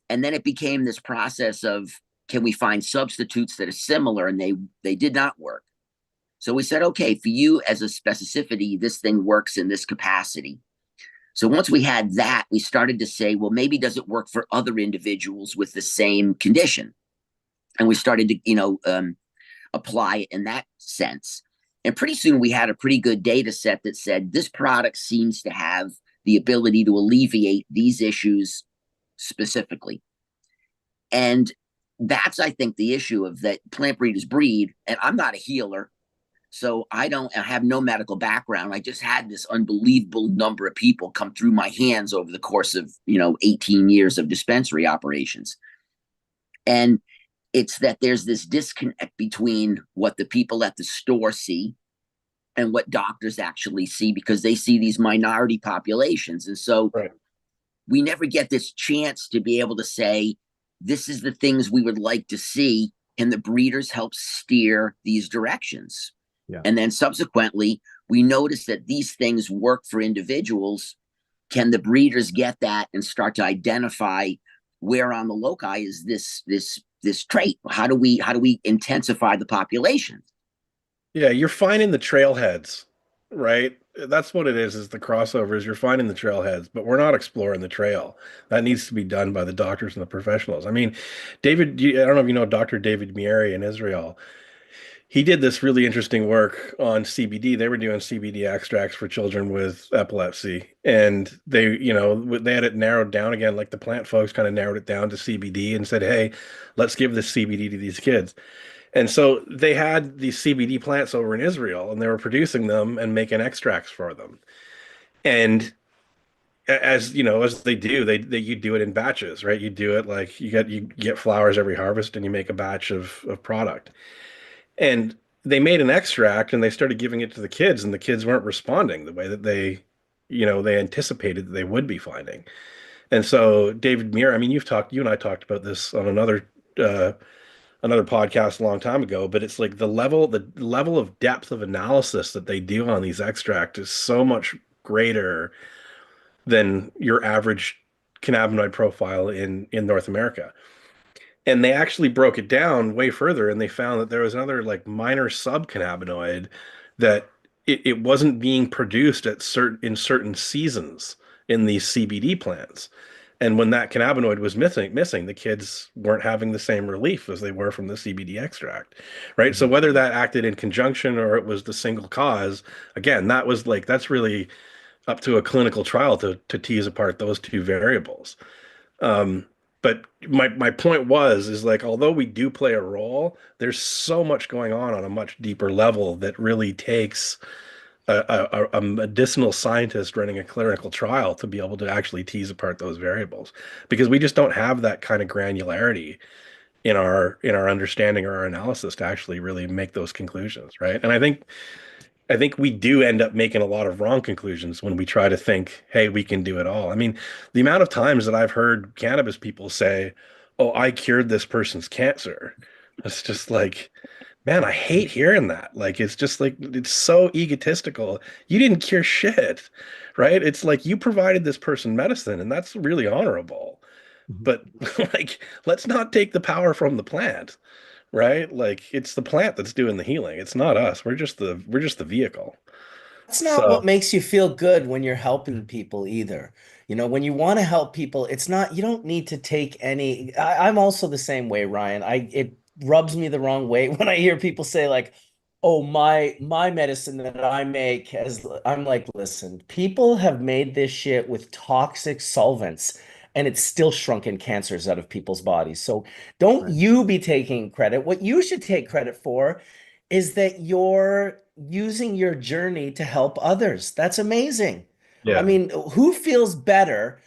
And then it became this process of, can we find substitutes that are similar? And they did not work. So we said, okay, for you as a specificity, this thing works in this capacity. So once we had that, we started to say, well, maybe does it work for other individuals with the same condition? And we started to, apply it in that sense. And pretty soon we had a pretty good data set that said this product seems to have the ability to alleviate these issues specifically. And that's, I think, the issue of that plant breeders breed. And I'm not a healer. So I have no medical background. I just had this unbelievable number of people come through my hands over the course of, 18 years of dispensary operations. And it's that there's this disconnect between what the people at the store see and what doctors actually see, because they see these minority populations. And so we never get this chance to be able to say, this is the things we would like to see. And the breeders help steer these directions. Yeah. And then subsequently, we notice that these things work for individuals. Can the breeders get that and start to identify where on the loci is this trait? How do we intensify the population? Yeah, you're finding the trailheads, right? That's what it is the crossovers. You're finding the trailheads, but we're not exploring the trail. That needs to be done by the doctors and the professionals. I mean, I don't know if you know Dr. David Mieri in Israel. He did this really interesting work on CBD. They were doing CBD extracts for children with epilepsy, and they had it narrowed down again. Like the plant folks kind of narrowed it down to CBD and said, "Hey, let's give this CBD to these kids." And so they had these CBD plants over in Israel, and they were producing them and making extracts for them. And as they do, you do it in batches, right? You do it like you get flowers every harvest, and you make a batch of product. And they made an extract and they started giving it to the kids, and the kids weren't responding the way that they anticipated that they would be finding. And so David Muir, I mean, you and I talked about this on another podcast a long time ago, but it's like the level of depth of analysis that they do on these extracts is so much greater than your average cannabinoid profile in North America. And they actually broke it down way further, and they found that there was another like minor subcannabinoid that it wasn't being produced at certain seasons in these CBD plants. And when that cannabinoid was missing, the kids weren't having the same relief as they were from the CBD extract, right? So whether that acted in conjunction or it was the single cause, again, that's really up to a clinical trial to tease apart those two variables. Um, but my point is like, although we do play a role, there's so much going on a much deeper level that really takes a medicinal scientist running a clinical trial to be able to actually tease apart those variables, because we just don't have that kind of granularity in our understanding or our analysis to actually really make those conclusions, right? And I think we do end up making a lot of wrong conclusions when we try to think, hey, we can do it all. I mean, the amount of times that I've heard cannabis people say, oh, I cured this person's cancer. It's just like, man, I hate hearing that. Like, it's just like, it's so egotistical. You didn't cure shit, right? It's like you provided this person medicine, and that's really honorable. But like, let's not take the power from the plant, right? Like, it's the plant that's doing the healing. It's not us. We're just the vehicle. That's not what So makes you feel good when you're helping people either. When you want to help people, it's not, you don't need to take any. I'm also the same way, Ryan. It rubs me the wrong way when I hear people say like, "Oh, my medicine that I make has," I'm like, "Listen, people have made this shit with toxic solvents and it's still shrunken cancers out of people's bodies. So don't Right. you be taking credit. What you should take credit for is that you're using your journey to help others. That's amazing. I yeah, mean, who feels better?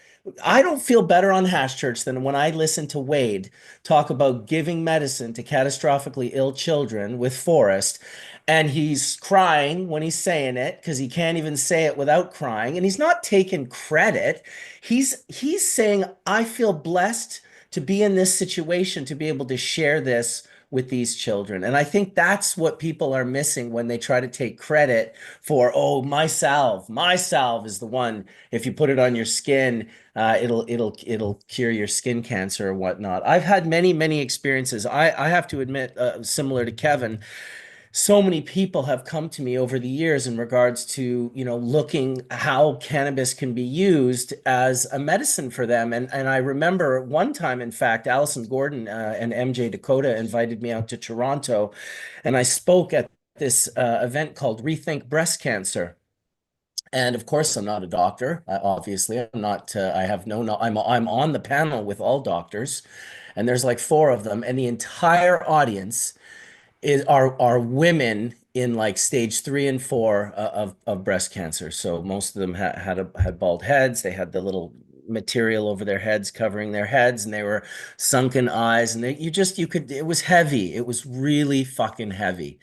I don't feel better on Hash Church than when I listen to Wade talk about giving medicine to catastrophically ill children with Forrest. And he's crying when he's saying it because he can't even say it without crying. And he's not taking credit. He's saying, I feel blessed to be in this situation, to be able to share this with these children. And I think that's what people are missing when they try to take credit for, oh, my salve is the one. If you put it on your skin, it'll cure your skin cancer or whatnot. I've had many experiences. I have to admit, similar to Kevin, so many people have come to me over the years in regards to, looking how cannabis can be used as a medicine for them. And I remember one time, in fact, Allison Gordon and MJ Dakota invited me out to Toronto, and I spoke at this event called Rethink Breast Cancer. And of course, I'm not a doctor. Obviously, I'm not. I have no. I'm on the panel with all doctors, and there's like four of them, and the entire audience are women in like stage 3 and 4 of breast cancer. So most of them had bald heads. They had the little material over their heads covering their heads, and they were sunken eyes, and you could, it was heavy. It was really fucking heavy.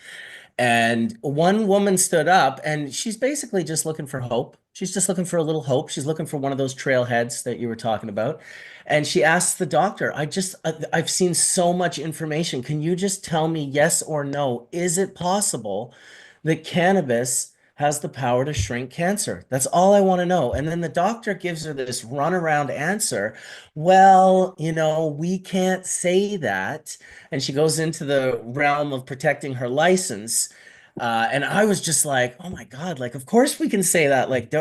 And one woman stood up and she's basically just looking for hope. She's just looking for a little hope. She's looking for one of those trailheads that you were talking about. And she asked the doctor, I've seen so much information. Can you just tell me yes or no? Is it possible that cannabis has the power to shrink cancer? That's all I want to know. And then the doctor gives her this runaround answer. Well, we can't say that. And she goes into the realm of protecting her license. And I was just like, oh my God, like, of course we can say that. Like,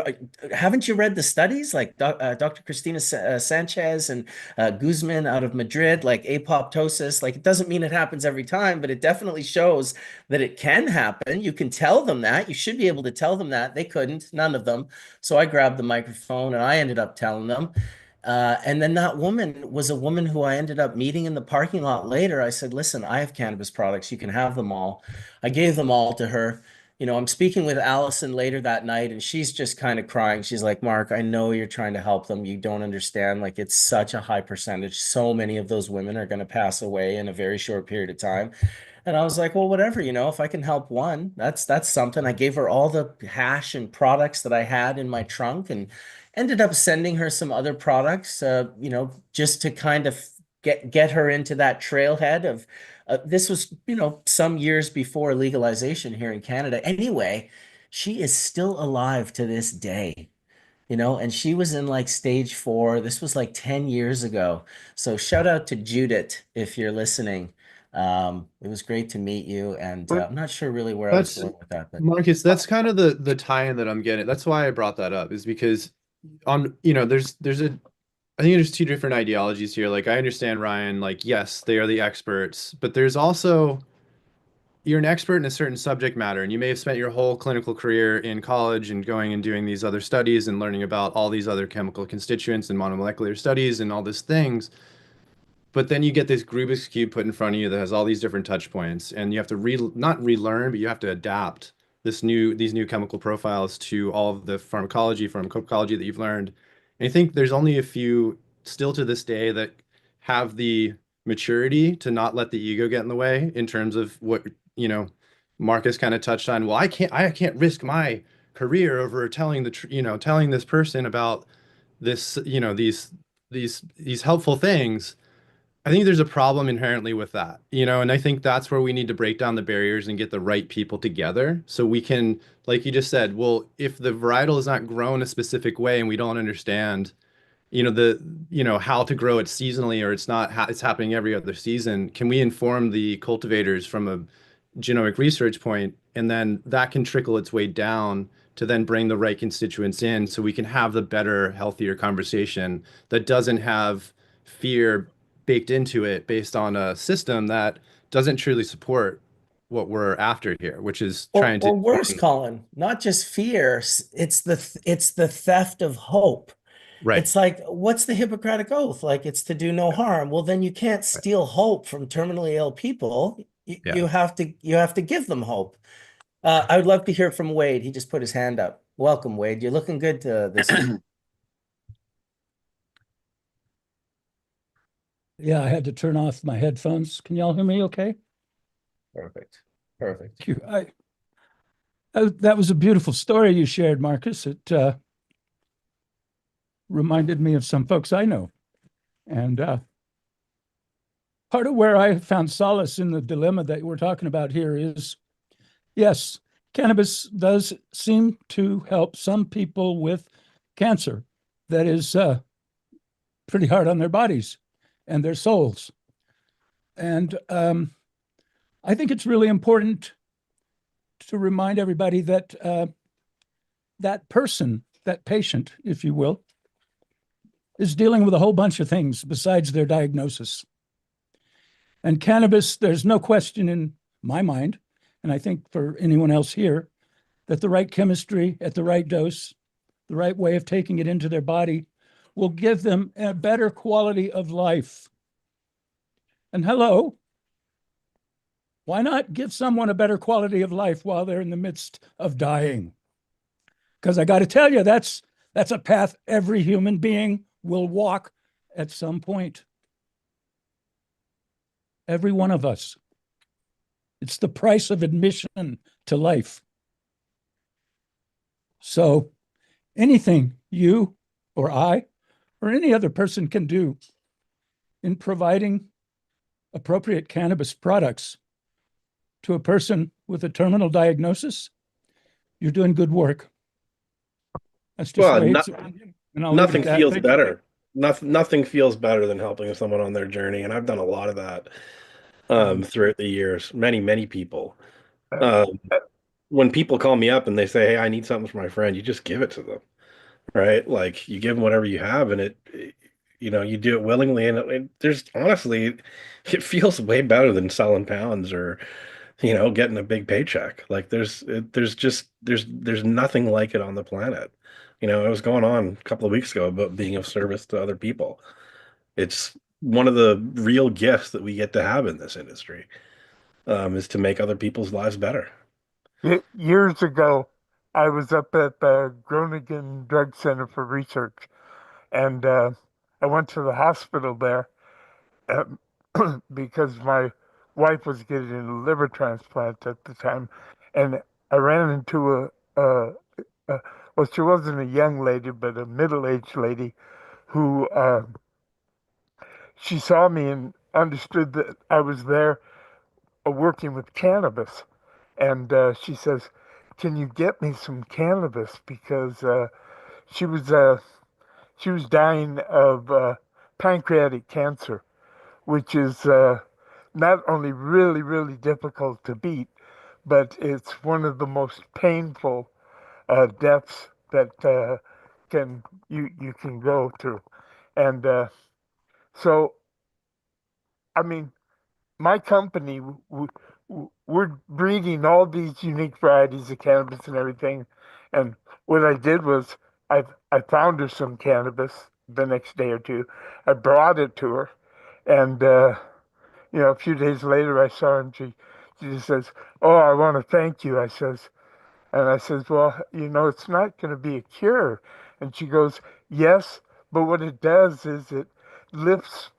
haven't you read the studies? Like Dr. Christina Sanchez and Guzman out of Madrid, like apoptosis, like it doesn't mean it happens every time, but it definitely shows that it can happen. You can tell them that. You should be able to tell them that. They couldn't, none of them. So I grabbed the microphone and I ended up telling them. And then that woman was a woman who I ended up meeting in the parking lot later. I said, listen, I have cannabis products. You can have them all. I gave them all to her. I'm speaking with Allison later that night, and she's just kind of crying. She's like, Mark, I know you're trying to help them. You don't understand. Like, it's such a high percentage. So many of those women are going to pass away in a very short period of time. And I was like, well, whatever, if I can help one, that's something. I gave her all the hash and products that I had in my trunk and ended up sending her some other products, just to kind of get her into that trailhead This was, some years before legalization here in Canada. Anyway, she is still alive to this day. And she was in like stage 4. This was like 10 years ago. So shout out to Judith if you're listening. It was great to meet you, and But I'm not sure really where I was That's going with that, but Marcus, that's kind of the tie-in that I'm getting. That's why I brought that up, is because I think there's two different ideologies here. Like I understand Ryan, like yes, they are the experts, but there's also you're an expert in a certain subject matter, and you may have spent your whole clinical career in college and going and doing these other studies and learning about all these other chemical constituents and monomolecular studies and all these things. But then you get this Rubik's Cube put in front of you that has all these different touch points, and you have to not relearn, but you have to adapt these new chemical profiles to all of the pharmacology that you've learned. And I think there's only a few still to this day that have the maturity to not let the ego get in the way in terms of what, Marcus kind of touched on. Well, I can't risk my career over telling this person about this, these helpful things. I think there's a problem inherently with that, and I think that's where we need to break down the barriers and get the right people together so we can, like you just said, well, if the varietal is not grown a specific way and we don't understand, how to grow it seasonally, or it's happening every other season, can we inform the cultivators from a genomic research point, and then that can trickle its way down to then bring the right constituents in so we can have the better, healthier conversation that doesn't have fear baked into it based on a system that doesn't truly support what we're after here, which is or trying to or worse, Colin, not just fear, it's the theft of hope. right. It's like, what's the Hippocratic Oath? Like, it's to do no harm. Well, then you can't steal hope from terminally ill people. You, Yeah. you have to give them hope. I would love to hear from Wade. He just put his hand up. Welcome, Wade. You're looking good this evening. Yeah, I had to turn off my headphones. Can y'all hear me okay? Perfect. Perfect. Thank you. That was a beautiful story you shared, Marcus. It reminded me of some folks I know. And part of where I found solace in the dilemma that we're talking about here is, yes, cannabis does seem to help some people with cancer that is pretty hard on their bodies and their souls. And I think it's really important to remind everybody that that person, that patient, if you will, is dealing with a whole bunch of things besides their diagnosis. And cannabis, there's no question in my mind, and I think for anyone else here, that the right chemistry at the right dose, the right way of taking it into their body will give them a better quality of life. And hello, why not give someone a better quality of life while they're in the midst of dying? Because I got to tell you, that's a path every human being will walk at some point. Every one of us. It's the price of admission to life. So anything you or I or any other person can do in providing appropriate cannabis products to a person with a terminal diagnosis, you're doing good work. That's just Well, Wade's opinion, and I'll leave it nothing at that. feels Thank you. better. Nothing feels better than helping someone on their journey, and I've done a lot of that throughout the years. Many people. uh, Um, when people call me up and they say, "Hey, I need something for my friend," you just give it to them, right? Like you give them whatever you have, and you do it willingly. And there's honestly, it feels way better than selling pounds or getting a big paycheck. Like there's nothing like it on the planet. It was going on a couple of weeks ago about being of service to other people. It's one of the real gifts that we get to have in this industry, is to make other people's lives better. years ago, I was up at the Groningen Drug Center for Research, and I went to the hospital there um, because my wife was getting a liver transplant at the time, and I ran into a well, she wasn't a young lady, but a middle-aged lady who she saw me and understood that I was there working with cannabis, and she says, "Can you get me some cannabis?" Because she was uh, she was dying of pancreatic cancer, which is not only really, really difficult to beat, but it's one of the most painful deaths that can you can go through. And so, I mean, my company, we're breeding all these unique varieties of cannabis and everything. And what I did was I found her some cannabis the next day or two. I brought it to her, and a few days later I saw her, and she just says, "Oh, I want to thank you." I says, "Well, it's not going to be a cure." And she goes, "Yes, but what it does is it lifts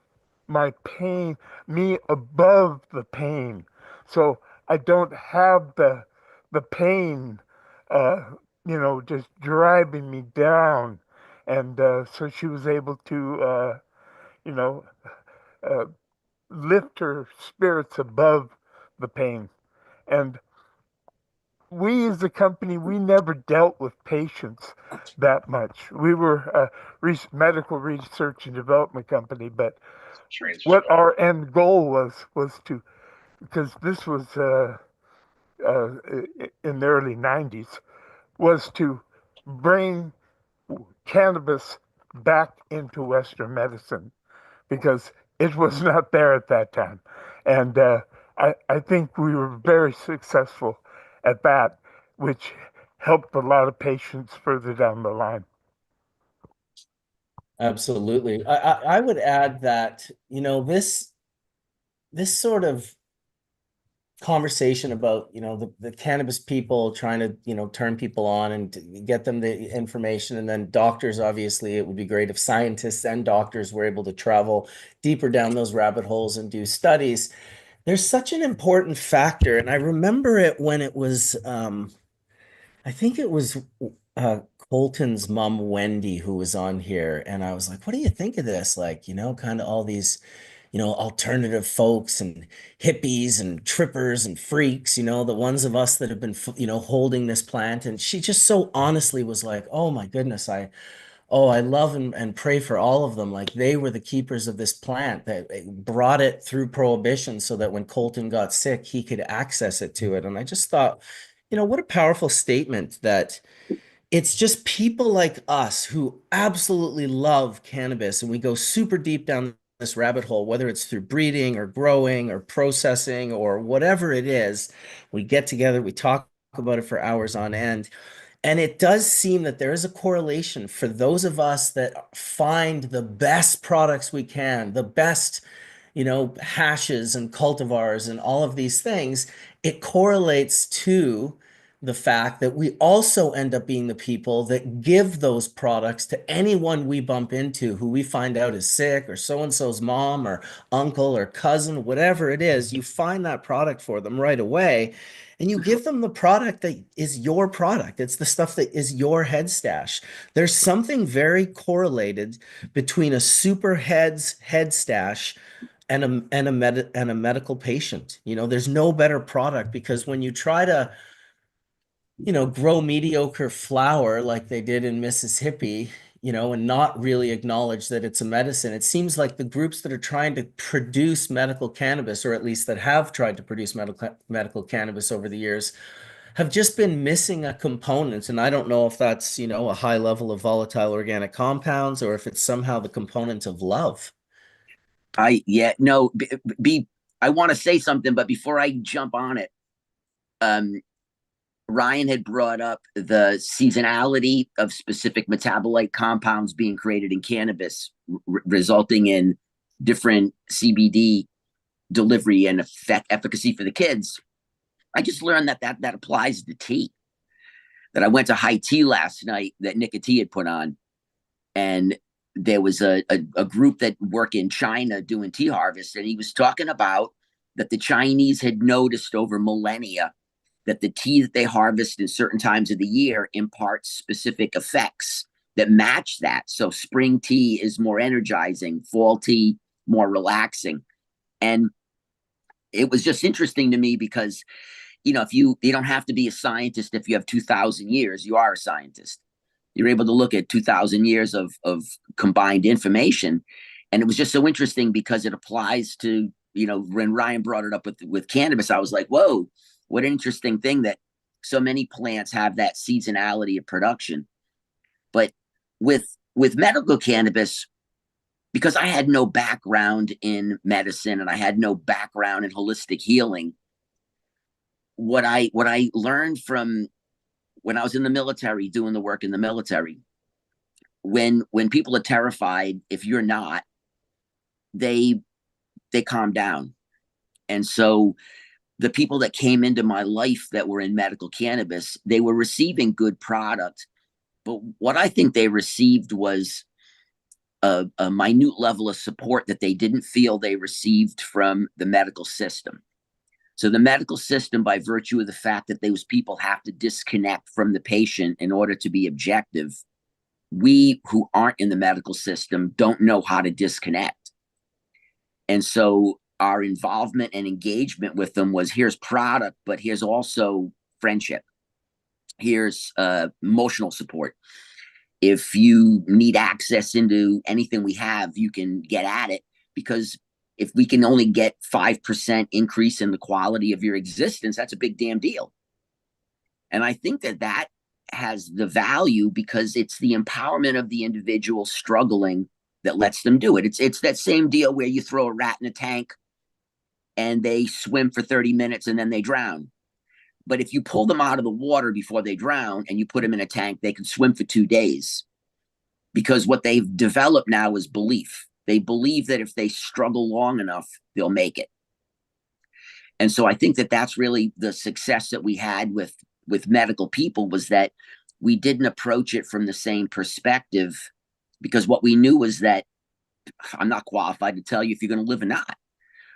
my pain, me above the pain. So I don't have the pain, just driving me down." And so she was able to, you know, uh, lift her spirits above the pain. And we as a company, we never dealt with patients that much. We were a medical research and development company, but what our end goal was to, because this was uh, in the early 90s, was to bring cannabis back into Western medicine because it was not there at that time. And I think we were very successful at that, which helped a lot of patients further down the line. Absolutely. I would add that, this sort of conversation about, the cannabis people trying to, turn people on and to get them the information. And then doctors, obviously, it would be great if scientists and doctors were able to travel deeper down those rabbit holes and do studies. There's such an important factor. And I remember it when it was, I think it was uh, Colton's mom, Wendy, who was on here. And I was like, what do you think of this? Like, kind of all these, alternative folks and hippies and trippers and freaks, the ones of us that have been, holding this plant. And she just so honestly was like, oh my goodness, I love and pray for all of them. Like they were the keepers of this plant that brought it through prohibition so that when Colton got sick, he could access it to it. And I just thought, what a powerful statement that it's just people like us who absolutely love cannabis and we go super deep down this rabbit hole, whether it's through breeding or growing or processing or whatever it is. We get together, we talk about it for hours on end. And it does seem that there is a correlation for those of us that find the best products we can, the best, hashes and cultivars and all of these things. It correlates to the fact that we also end up being the people that give those products to anyone we bump into who we find out is sick or so-and-so's mom or uncle or cousin, whatever it is, you find that product for them right away. And you give them the product that is your product. It's the stuff that is your head stash. There's something very correlated between a super head's head stash and a medical patient. There's no better product because when you try to, grow mediocre flower like they did in Mississippi, and not really acknowledge that it's a medicine. It seems like the groups that are trying to produce medical cannabis, or at least that have tried to produce medical cannabis over the years, have just been missing a component. And I don't know if that's, a high level of volatile organic compounds or if it's somehow the component of love. I want to say something, but before I jump on it, Ryan had brought up the seasonality of specific metabolite compounds being created in cannabis, resulting in different CBD delivery and efficacy for the kids. I just learned that applies to tea. That I went to high tea last night that Nick T had put on, and there was a group that work in China doing tea harvest, and he was talking about that the Chinese had noticed over millennia that the tea that they harvest in certain times of the year imparts specific effects that match that. So spring tea is more energizing, fall tea more relaxing. And it was just interesting to me because, if you don't have to be a scientist. If you have 2,000 years, you are a scientist. You're able to look at 2,000 years of combined information. And it was just so interesting because it applies to, when Ryan brought it up with cannabis, I was like, whoa, what an interesting thing that so many plants have that seasonality of production. But with medical cannabis, because I had no background in medicine and I had no background in holistic healing, what I learned from when I was in the military, doing the work in the military, when people are terrified, if you're not, they calm down. And so the people that came into my life that were in medical cannabis, they were receiving good product. But what I think they received was a minute level of support that they didn't feel they received from the medical system. So the medical system, by virtue of the fact that those people have to disconnect from the patient in order to be objective, we who aren't in the medical system don't know how to disconnect. And so our involvement and engagement with them was, here's product, but here's also friendship. Here's emotional support. If you need access into anything we have, you can get at it, because if we can only get 5% increase in the quality of your existence, that's a big damn deal. And I think that has the value because it's the empowerment of the individual struggling that lets them do it. It's that same deal where you throw a rat in a tank and they swim for 30 minutes and then they drown. But if you pull them out of the water before they drown and you put them in a tank, they can swim for 2 days, because what they've developed now is belief. They believe that if they struggle long enough, they'll make it. And so I think that that's really the success that we had with medical people, was that we didn't approach it from the same perspective, because what we knew was that I'm not qualified to tell you if you're going to live or not.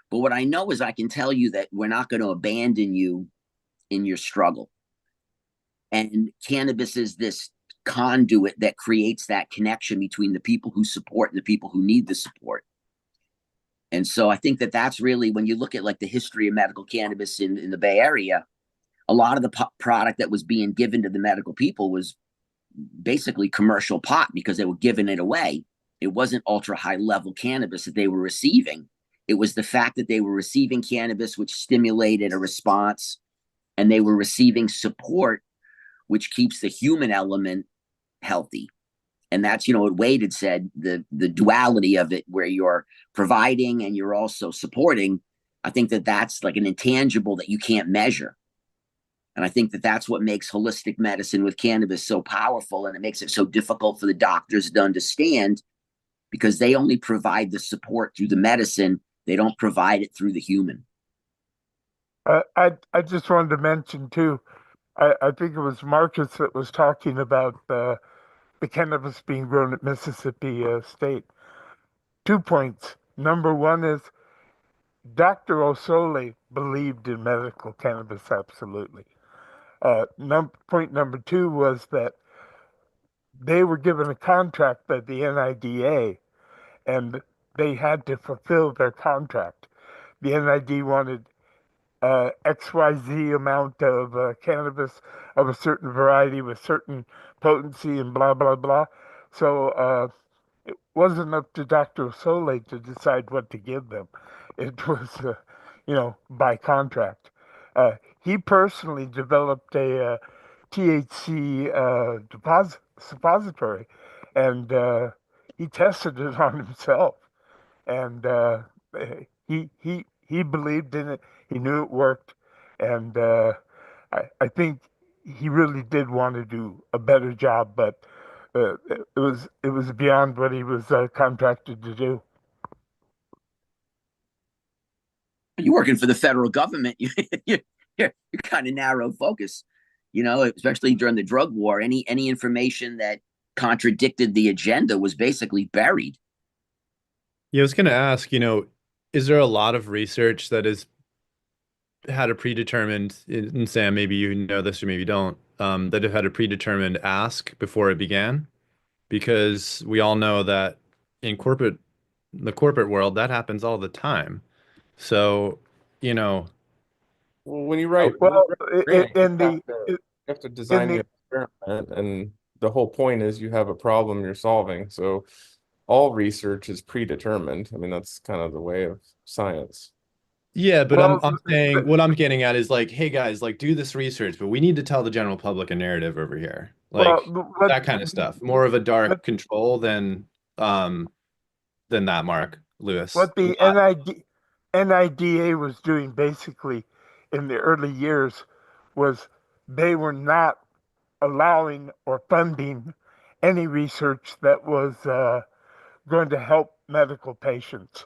But what I know is I can tell you that we're not going to abandon you in your struggle. And cannabis is this conduit that creates that connection between the people who support and the people who need the support. And so I think that that's really, when you look at like the history of medical cannabis in the Bay Area, a lot of the product that was being given to the medical people was basically commercial pot, because they were giving it away. It wasn't ultra high level cannabis that they were receiving. It was the fact that they were receiving cannabis, which stimulated a response, and they were receiving support, which keeps the human element healthy. And that's, what Wade had said, the duality of it, where you're providing and you're also supporting. I think that that's like an intangible that you can't measure. And I think that that's what makes holistic medicine with cannabis so powerful, and it makes it so difficult for the doctors to understand, because they only provide the support through the medicine. They don't provide it through the human. I just wanted to mention too, I think it was Marcus that was talking about the cannabis being grown at Mississippi State. 2 points. Number one is Dr. Osole believed in medical cannabis, absolutely. Point number two was that they were given a contract by the NIDA, and they had to fulfill their contract. The NID wanted XYZ amount of cannabis of a certain variety with certain potency and blah, blah, blah. So it wasn't up to Dr. Sole to decide what to give them. It was, by contract. He personally developed a THC suppository, and he tested it on himself, and he believed in it. He knew it worked, and I think he really did want to do a better job, but it was beyond what he was contracted to do. You're working for the federal government. You're kind of narrow focus, especially during the drug war. Any information that contradicted the agenda was basically buried. Yeah, I was going to ask, is there a lot of research that has had a predetermined, and Sam, maybe you know this or maybe you don't, that have had a predetermined ask before it began? Because we all know that in the corporate world, that happens all the time. So you know, Well, when you write, Well, grant, in the you have to in design the the experiment, and the whole point is you have a problem you're solving. So all research is predetermined. I mean, that's kind of the way of science. yeah, but well, I'm saying what I'm getting at is like, hey guys, like do this research, but we need to tell the general public a narrative over here. well, Like that kind of stuff. More of a dark control um than that, Mark Lewis. what the Not NIDA was doing basically in the early years was they were not allowing or funding any research that was going to help medical patients.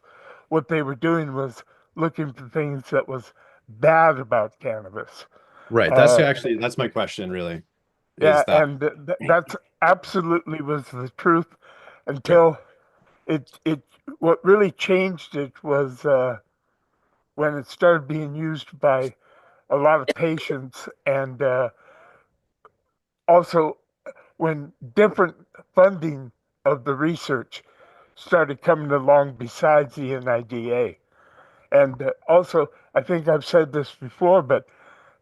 What they were doing was looking for things that was bad about cannabis. right. Uh, That's my question really, yeah, is that and that's absolutely was the truth okay. until it what really changed it was when it started being used by a lot of patients and also when different funding of the research started coming along besides the NIDA. And also, I think I've said this before, but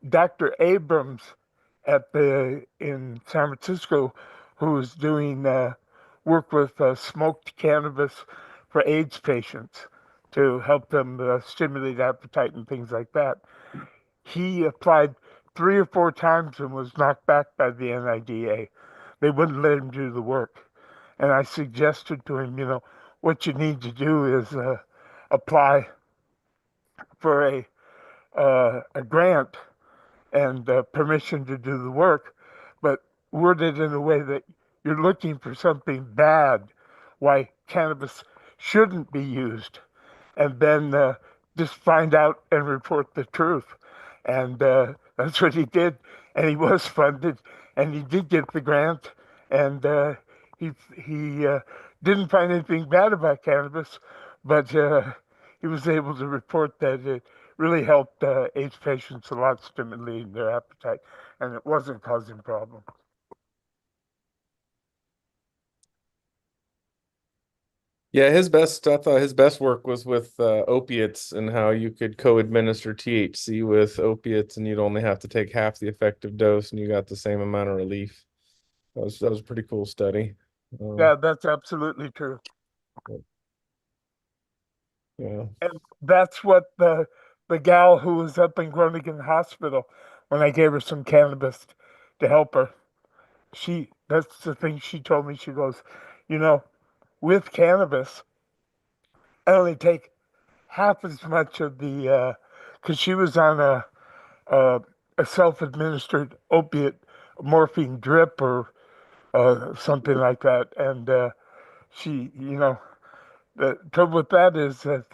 Dr. Abrams at the in San Francisco, who was doing work with smoked cannabis for AIDS patients to help them stimulate appetite and things like that. He applied 3 or 4 times and was knocked back by the NIDA. They wouldn't let him do the work. And I suggested to him, what you need to do is apply for a grant and permission to do the work, but worded in a way that you're looking for something bad, why cannabis shouldn't be used, and then just find out and report the truth. And that's what he did. And he was funded, and he did get the grant, and he didn't find anything bad about cannabis, but he was able to report that it really helped AIDS patients a lot, stimulating their appetite, and it wasn't causing problems. Yeah, I thought his best work was with opiates and how you could co-administer THC with opiates and you'd only have to take half the effective dose and you got the same amount of relief. That was a pretty cool study. Yeah, that's absolutely true. Yeah. And that's what the gal who was up in Groningen Hospital when I gave her some cannabis to help her. That's the thing she told me. She goes, with cannabis, I only take half as much of the because she was on a, a self-administered opiate morphine drip or something like that, and she, the trouble with that is that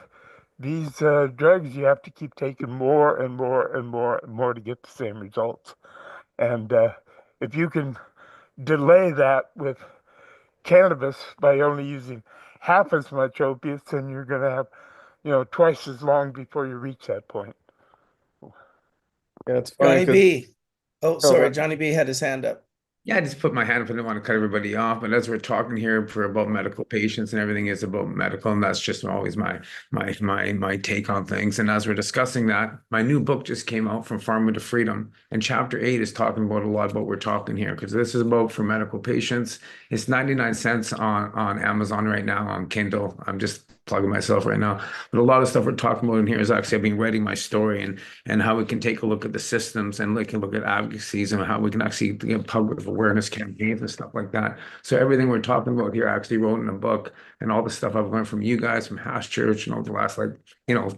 these drugs you have to keep taking more and more and more and more to get the same results. And if you can delay that with cannabis by only using half as much opiates, then you're going to have, twice as long before you reach that point. Yeah, it's funny Johnny because B. Oh, sorry, Johnny B had his hand up. Yeah, I just put my hand up. I didn't want to cut everybody off, but as we're talking here for about medical patients and everything is about medical, and that's just always my take on things. And as we're discussing that, my new book just came out from Pharma to Freedom, and chapter 8 is talking about a lot about what we're talking here because this is about for medical patients. It's 99 cents on Amazon right now on Kindle. I'm just plugging myself right now, but a lot of stuff we're talking about in here is actually I've been writing my story and how we can take a look at the systems and look at advocacies and how we can actually public awareness campaigns and stuff like that. So everything we're talking about here I actually wrote in a book, and all the stuff I've learned from you guys from House Church and over the last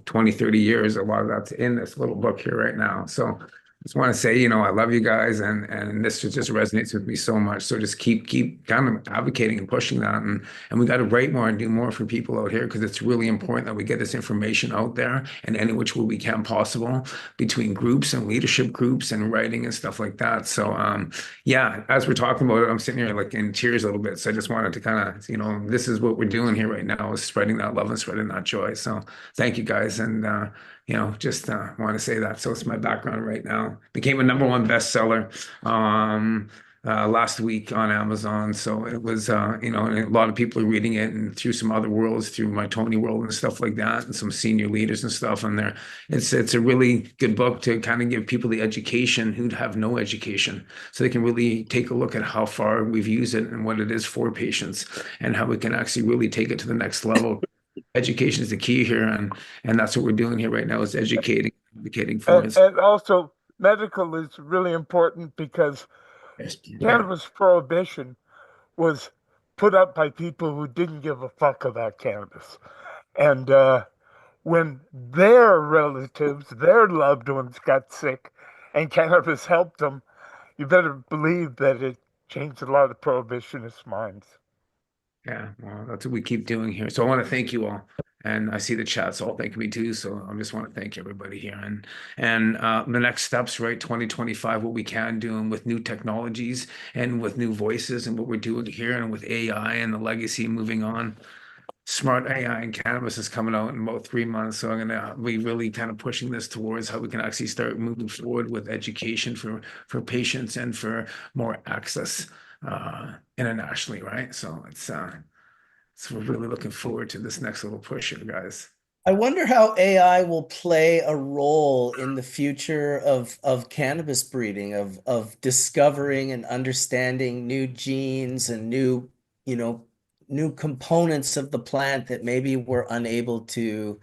20, 30 years, a lot of that's in this little book here right now. So I just want to say, I love you guys, and this just resonates with me so much. So just keep kind of advocating and pushing that, and we got to write more and do more for people out here because it's really important that we get this information out there in any which way we can possible between groups and leadership groups and writing and stuff like that. So yeah, as we're talking about it, I'm sitting here like in tears a little bit. So I just wanted to kind of, this is what we're doing here right now is spreading that love and spreading that joy. So thank you guys, and just want to say that. So it's my background right now. Became a #1 bestseller. last week on Amazon. So it was, you know, and a lot of people are reading it, and through some other worlds, through my Tony world and stuff like that, and some senior leaders and stuff in there. It's a really good book to kind of give people the education who'd have no education, so they can really take a look at how far we've used it and what it is for patients, and how we can actually really take it to the next level. Education is the key here, and that's what we're doing here right now, is educating, advocating for it. And also, medical is really important because cannabis prohibition was put up by people who didn't give a fuck about cannabis. And when their relatives, their loved ones got sick and cannabis helped them, you better believe that it changed a lot of prohibitionists' minds. Yeah, well, that's what we keep doing here. So I want to thank you all. And I see the chat's all thanking me too. So I just want to thank everybody here. And the next steps, right? 2025, what we can do, and with new technologies and with new voices and what we're doing here, and with AI and the legacy moving on. Smart AI and cannabis is coming out in about 3 months. So I'm gonna be really kind of pushing this towards how we can actually start moving forward with education for patients and for more access internationally, right? So it's we're really looking forward to this next little push here, guys. I wonder how AI will play a role in the future of cannabis breeding, of discovering and understanding new genes and new, you know, new components of the plant that maybe we're unable to,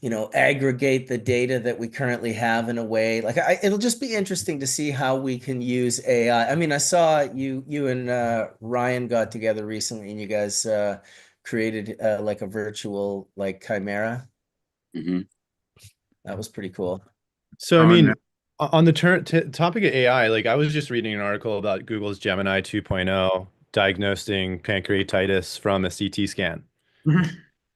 you know, aggregate the data that we currently have in a way. Like it'll just be interesting to see how we can use AI. I mean, I saw you and Ryan got together recently, and you guys created like a virtual like chimera. Mhm. That was pretty cool. So, I Oh, mean, on the topic of AI, like I was just reading an article about Google's Gemini 2.0 diagnosing pancreatitis from a CT scan. Mhm.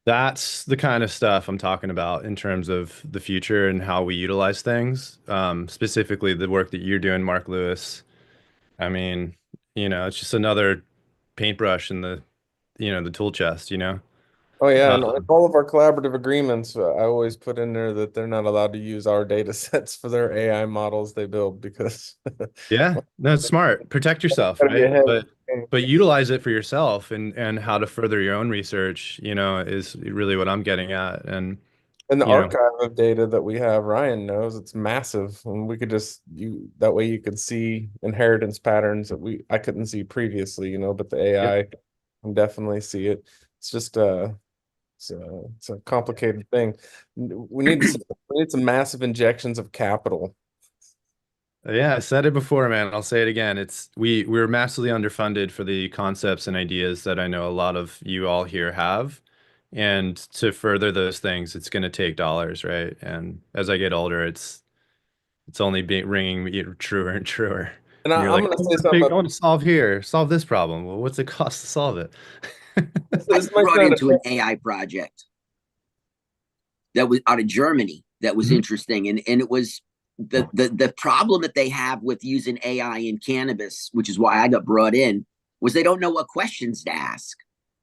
That's the kind of stuff I'm talking about in terms of the future and how we utilize things. Specifically the work that you're doing, Mark Lewis. I mean, you know, it's just another paintbrush in the, you know, the tool chest, you know? Oh yeah, and Um, all of our collaborative agreements, I always put in there that they're not allowed to use our data sets for their AI models they build because yeah, no, it's smart. Protect yourself, gotta be right? ahead of But the game. but utilize it for yourself and how to further your own research, you know, is really what I'm getting at. And, And the you know, archive of data that we have, Ryan knows it's massive, and we could just you that way you could see inheritance patterns that I couldn't see previously, you know, but the yep. AI can definitely see it. It's just it's a complicated thing. We need some massive injections of capital. Yeah, I said it before, man. I'll say it again. We're massively underfunded for the concepts and ideas that I know a lot of you all here have. And to further those things, it's going to take dollars, right? And as I get older, it's only being ringing me truer and truer. And And you're I'm like, gonna oh, say something. I want to solve here, solve this problem. Well, what's it cost to solve it? I This got might brought sound into an AI project that was out of Germany that was Mhm. interesting, and it was the problem that they have with using AI in cannabis, which is why I got brought in, was they don't know what questions to ask.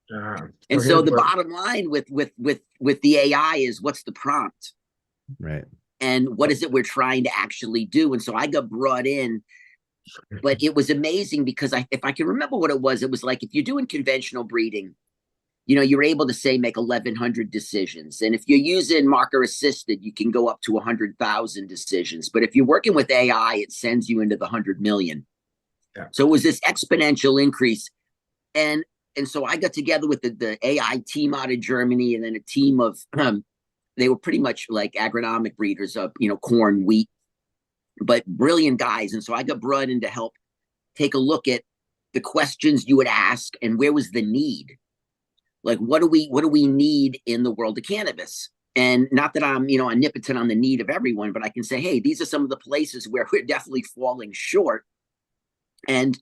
And so here's the what bottom line with the AI is, what's the prompt Right. and what is it we're trying to actually do? And so I got brought in, but it was amazing because if I can remember what it was like, if you're doing conventional breeding, you know, you're able to say make 1,100 decisions. And if you're using marker assisted, you can go up to 100,000 decisions. But if you're working with AI, it sends you into the 100 million. Yeah. So it was this exponential increase. And so I got together with the AI team out of Germany, and then a team of, they were pretty much like agronomic breeders of, you know, corn, wheat, but brilliant guys. And so I got brought in to help take a look at the questions you would ask and where was the need. Like, what do we need in the world of cannabis? And not that I'm, you know, omnipotent on the need of everyone, but I can say, hey, these are some of the places where we're definitely falling short. And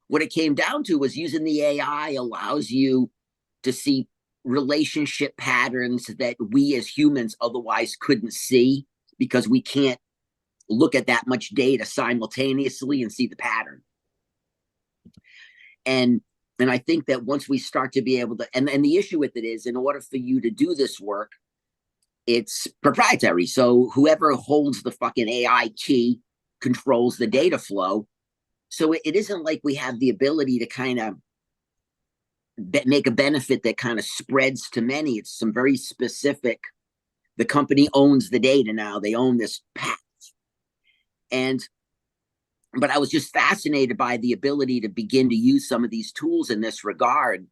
what it came down to was using the AI allows you to see relationship patterns that we as humans otherwise couldn't see, because we can't look at that much data simultaneously and see the pattern. And I think that once we start to be able to, and the issue with it is, in order for you to do this work, it's proprietary. So whoever holds the fucking AI key controls the data flow. So it isn't like we have the ability to kind of make a benefit that kind of spreads to many. It's some very specific. The company owns the data now. They own this path. But I was just fascinated by the ability to begin to use some of these tools in this regard.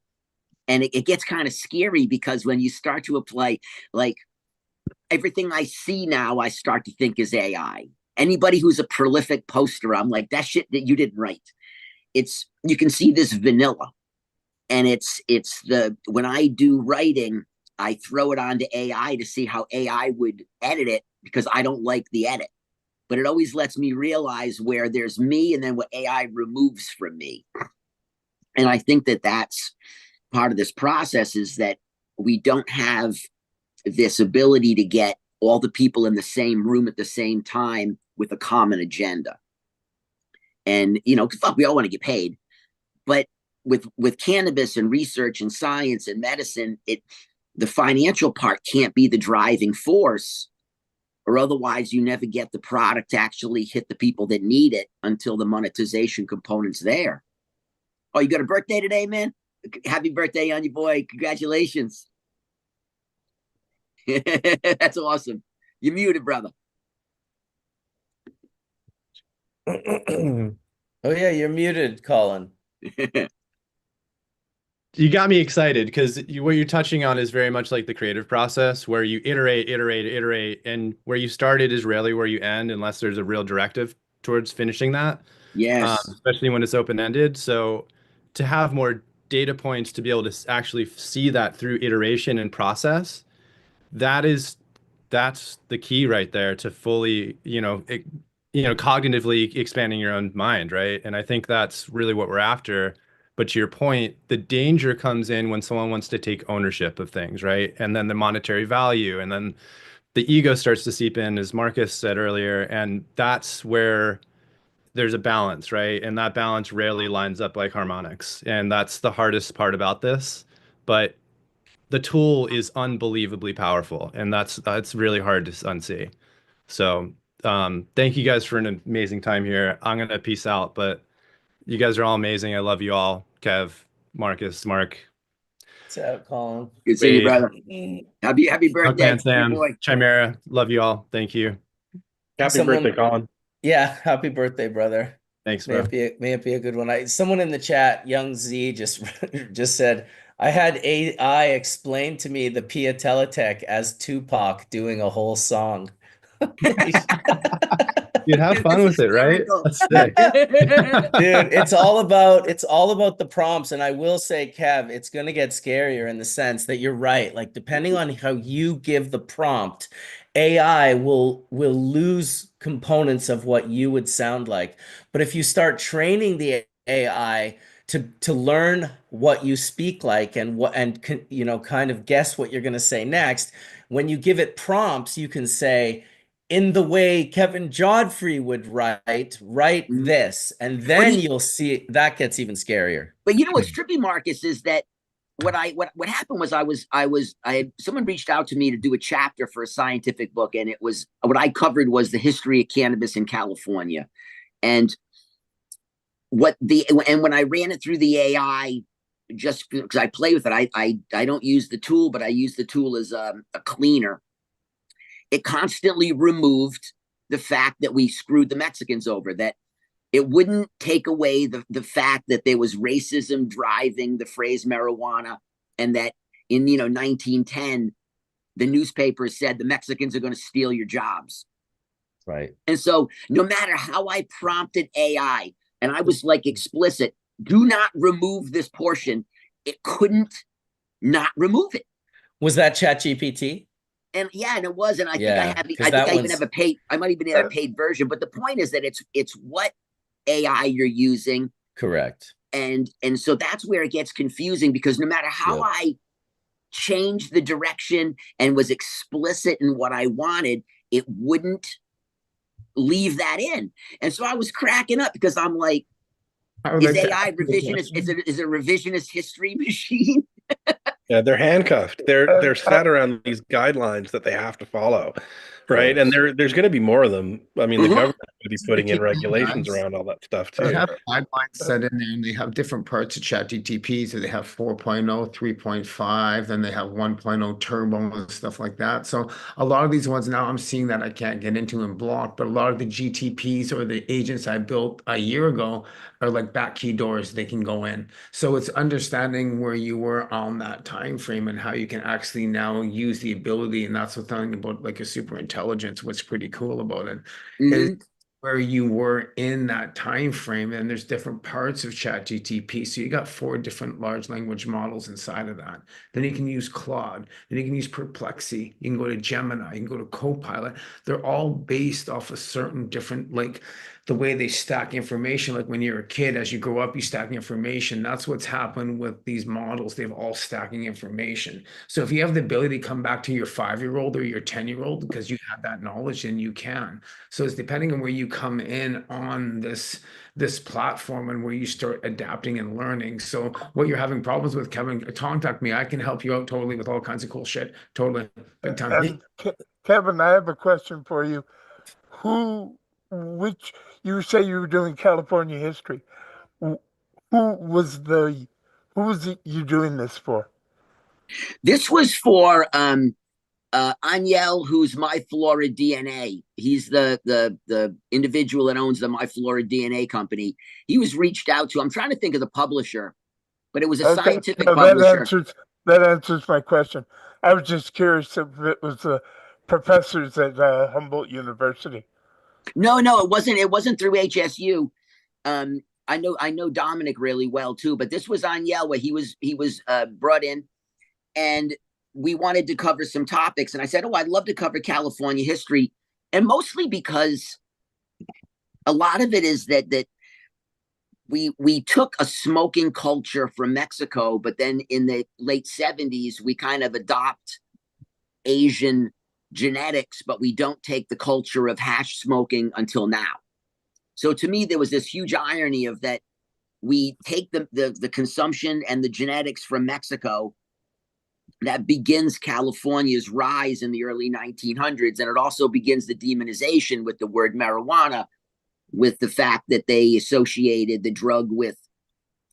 And it gets kind of scary because when you start to apply, like everything I see now, I start to think is AI. Anybody who's a prolific poster, I'm like, that shit that you didn't write. You can see this vanilla. And when I do writing, I throw it onto AI to see how AI would edit it because I don't like the edit. But it always lets me realize where there's me and then what AI removes from me. And I think that that's part of this process, is that we don't have this ability to get all the people in the same room at the same time with a common agenda. And, fuck, we all want to get paid. But with cannabis and research and science and medicine, the financial part can't be the driving force, or otherwise you never get the product to actually hit the people that need it until the monetization component's there. Oh, you got a birthday today, man? Happy birthday on you, boy. Congratulations. That's awesome. You're muted, brother. Oh yeah, you're muted, Colin. You got me excited because what you're touching on is very much like the creative process where you iterate, and where you started is rarely where you end unless there's a real directive towards finishing that. Yes. Especially when it's open-ended. So to have more data points to be able to actually see that through iteration and process, that's the key right there to fully, cognitively expanding your own mind, right? And I think that's really what we're after. But to your point, the danger comes in when someone wants to take ownership of things, right? And then the monetary value, and then the ego starts to seep in, as Marcus said earlier, and that's where there's a balance, right? And that balance rarely lines up like harmonics. And that's the hardest part about this. But the tool is unbelievably powerful, and that's really hard to unsee. So thank you guys for an amazing time here. I'm gonna peace out, but you guys are all amazing. I love you all. Kev, Marcus, Mark. What's up, Colin? Good seeing you, Wade, brother. Happy birthday, Huckman, Sam, boy. Chimera. Love you all. Thank you. Happy birthday, Colin. Yeah, happy birthday, brother. Thanks, May bro. it be a good one. Someone in the chat, Young Z, just said, I had AI explain to me the Pia Teletech as Tupac doing a whole song. Dude, have fun with it, right? That's sick. Dude, it's all about the prompts. And I will say, Kev, it's gonna get scarier in the sense that you're right. Like, depending on how you give the prompt, AI will lose components of what you would sound like. But if you start training the AI to learn what you speak like and kind of guess what you're going to say next, when you give it prompts, you can say, in the way Kevin Godfrey would write this, and then you'll see that gets even scarier. But what's trippy, Marcus, is that what happened was someone reached out to me to do a chapter for a scientific book, and it was what I covered was the history of cannabis in California, and when I ran it through the AI, just because I play with it, I don't use the tool, but I use the tool as a cleaner. It constantly removed the fact that we screwed the Mexicans over, that it wouldn't take away the fact that there was racism driving the phrase marijuana, and that in 1910 the newspapers said the Mexicans are going to steal your jobs. Right. And so no matter how I prompted AI, and I was like explicit, do not remove this portion, it couldn't not remove it. Was that ChatGPT? And yeah, and it was, and I think I even have a paid. I might even have a paid version. But the point is that it's what AI you're using. Correct. And so that's where it gets confusing, because no matter how I changed the direction and was explicit in what I wanted, it wouldn't leave that in. And so I was cracking up, because I'm like, is AI revisionist? Is it a revisionist history machine? Yeah, they're handcuffed. They're set around these guidelines that they have to follow. Right. And there's going to be more of them. I mean, the Mhm. government's going to be putting in Keep in regulations mind, around all that stuff they too. have guidelines set in there and they have different parts of ChatGTP. So they have 4.0, 3.5, then they have 1.0 turbo and stuff like that. So a lot of these ones now I'm seeing that I can't get into and block, but a lot of the GTPs or the agents I built a year ago are like back key doors they can go in. So it's understanding where you were on that time frame and how you can actually now use the ability. And that's the thing about like a super intelligence, what's pretty cool about it is Mhm. where you were in that time frame, and there's different parts of ChatGTP. So you got 4 different large language models inside of that. Then you can use Claude, then you can use Perplexity, you can go to Gemini, you can go to Copilot. They're all based off a certain different, like the way they stack information. Like when you're a kid, as you grow up, you stack information. That's what's happened with these models. They've all stacking information. So if you have the ability to come back to your 5-year-old or your 10-year-old because you have that knowledge, then you can. So it's depending on where you come in on this platform and where you start adapting and learning. So what you're having problems with, Kevin, contact me. I can help you out totally with all kinds of cool shit. Totally. Big time. And Kevin, I have a question for you. Which you say you were doing California history. Who was you doing this for? This was for Aniel, who's My Flora DNA. He's the individual that owns the My Flora DNA company. He was reached out to. I'm trying to think of the publisher, but it was a scientific No, publisher. that answers my question. I was just curious if it was the professors at Humboldt University. No, it wasn't. It wasn't through HSU. I know Dominic really well too, but this was Aniel where he was brought in, and we wanted to cover some topics. And I said, "Oh, I'd love to cover California history," and mostly because a lot of it is that we took a smoking culture from Mexico, but then in the late 70s, we kind of adopt Asian genetics, but we don't take the culture of hash smoking until now. So to me, there was this huge irony of that we take the consumption and the genetics from Mexico that begins California's rise in the early 1900s. And it also begins the demonization with the word marijuana, with the fact that they associated the drug with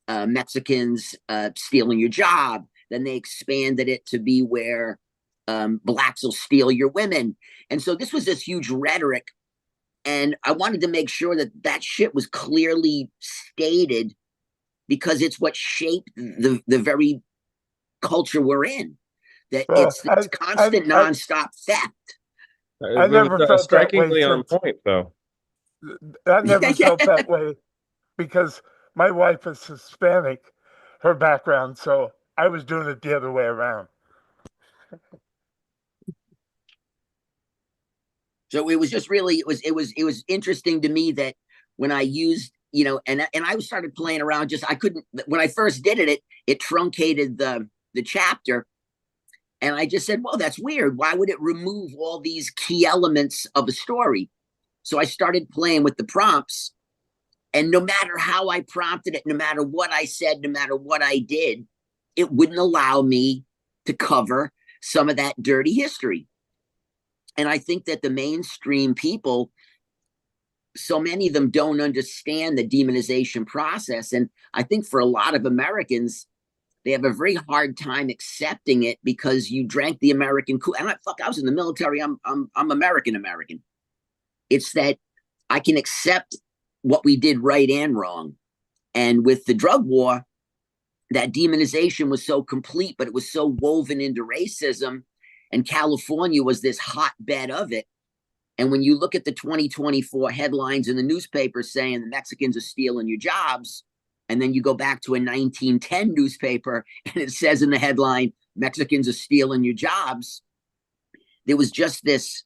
Mexicans stealing your job. Then they expanded it to be where blacks will steal your women. And so this was this huge rhetoric. And I wanted to make sure that that shit was clearly stated because it's what shaped the very culture we're in. That it's this constant nonstop theft. I never felt strikingly that way on point, though. I never felt that way because my wife is Hispanic, her background, so I was doing it the other way around. So it was just really it was interesting to me that when I used and I started playing around, just I couldn't, when I first did it truncated the chapter, and I just said, well, that's weird, why would it remove all these key elements of a story? So I started playing with the prompts, and no matter how I prompted it, no matter what I said, no matter what I did, it wouldn't allow me to cover some of that dirty history. And I think that the mainstream people, so many of them don't understand the demonization process. And I think for a lot of Americans, they have a very hard time accepting it because you drank the American Kool. And I was in the military. I'm American. It's that I can accept what we did right and wrong. And with the drug war, that demonization was so complete, but it was so woven into racism. And California was this hotbed of it. And when you look at the 2024 headlines in the newspaper saying the Mexicans are stealing your jobs, and then you go back to a 1910 newspaper and it says in the headline, Mexicans are stealing your jobs, there was just this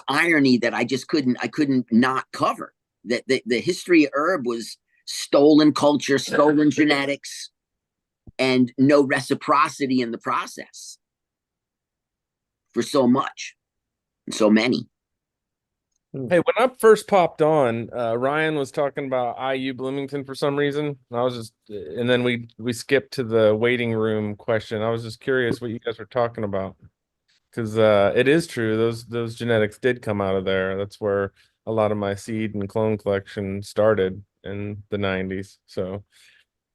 irony that I couldn't not cover. That the history of herb was stolen culture, stolen genetics, and no reciprocity in the process for so much and so many. Hey, when I first popped on, Ryan was talking about IU Bloomington for some reason. And then we skipped to the waiting room question. I was just curious what you guys were talking about. because it is true. Those genetics did come out of there. That's where a lot of my seed and clone collection started in the 90s. So,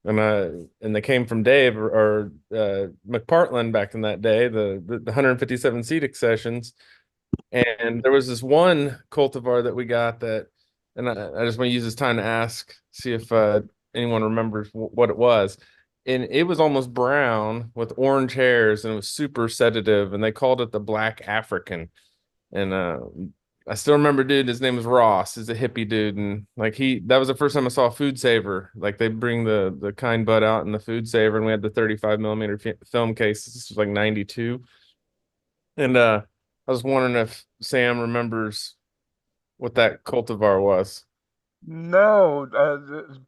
and they came from Dave or McPartland back in that day, the 157 seed accessions. And there was this one cultivar that we got that, and I just want to use this time to ask, see if anyone remembers what it was. And it was almost brown with orange hairs, and it was super sedative, and they called it the Black African. And I still remember, dude, his name was Ross. He's a hippie dude, and like that was the first time I saw a food saver. Like they bring the kind bud out in the food saver, and we had the 35 millimeter film case. This was like 92. And I was wondering if Sam remembers what that cultivar was. No,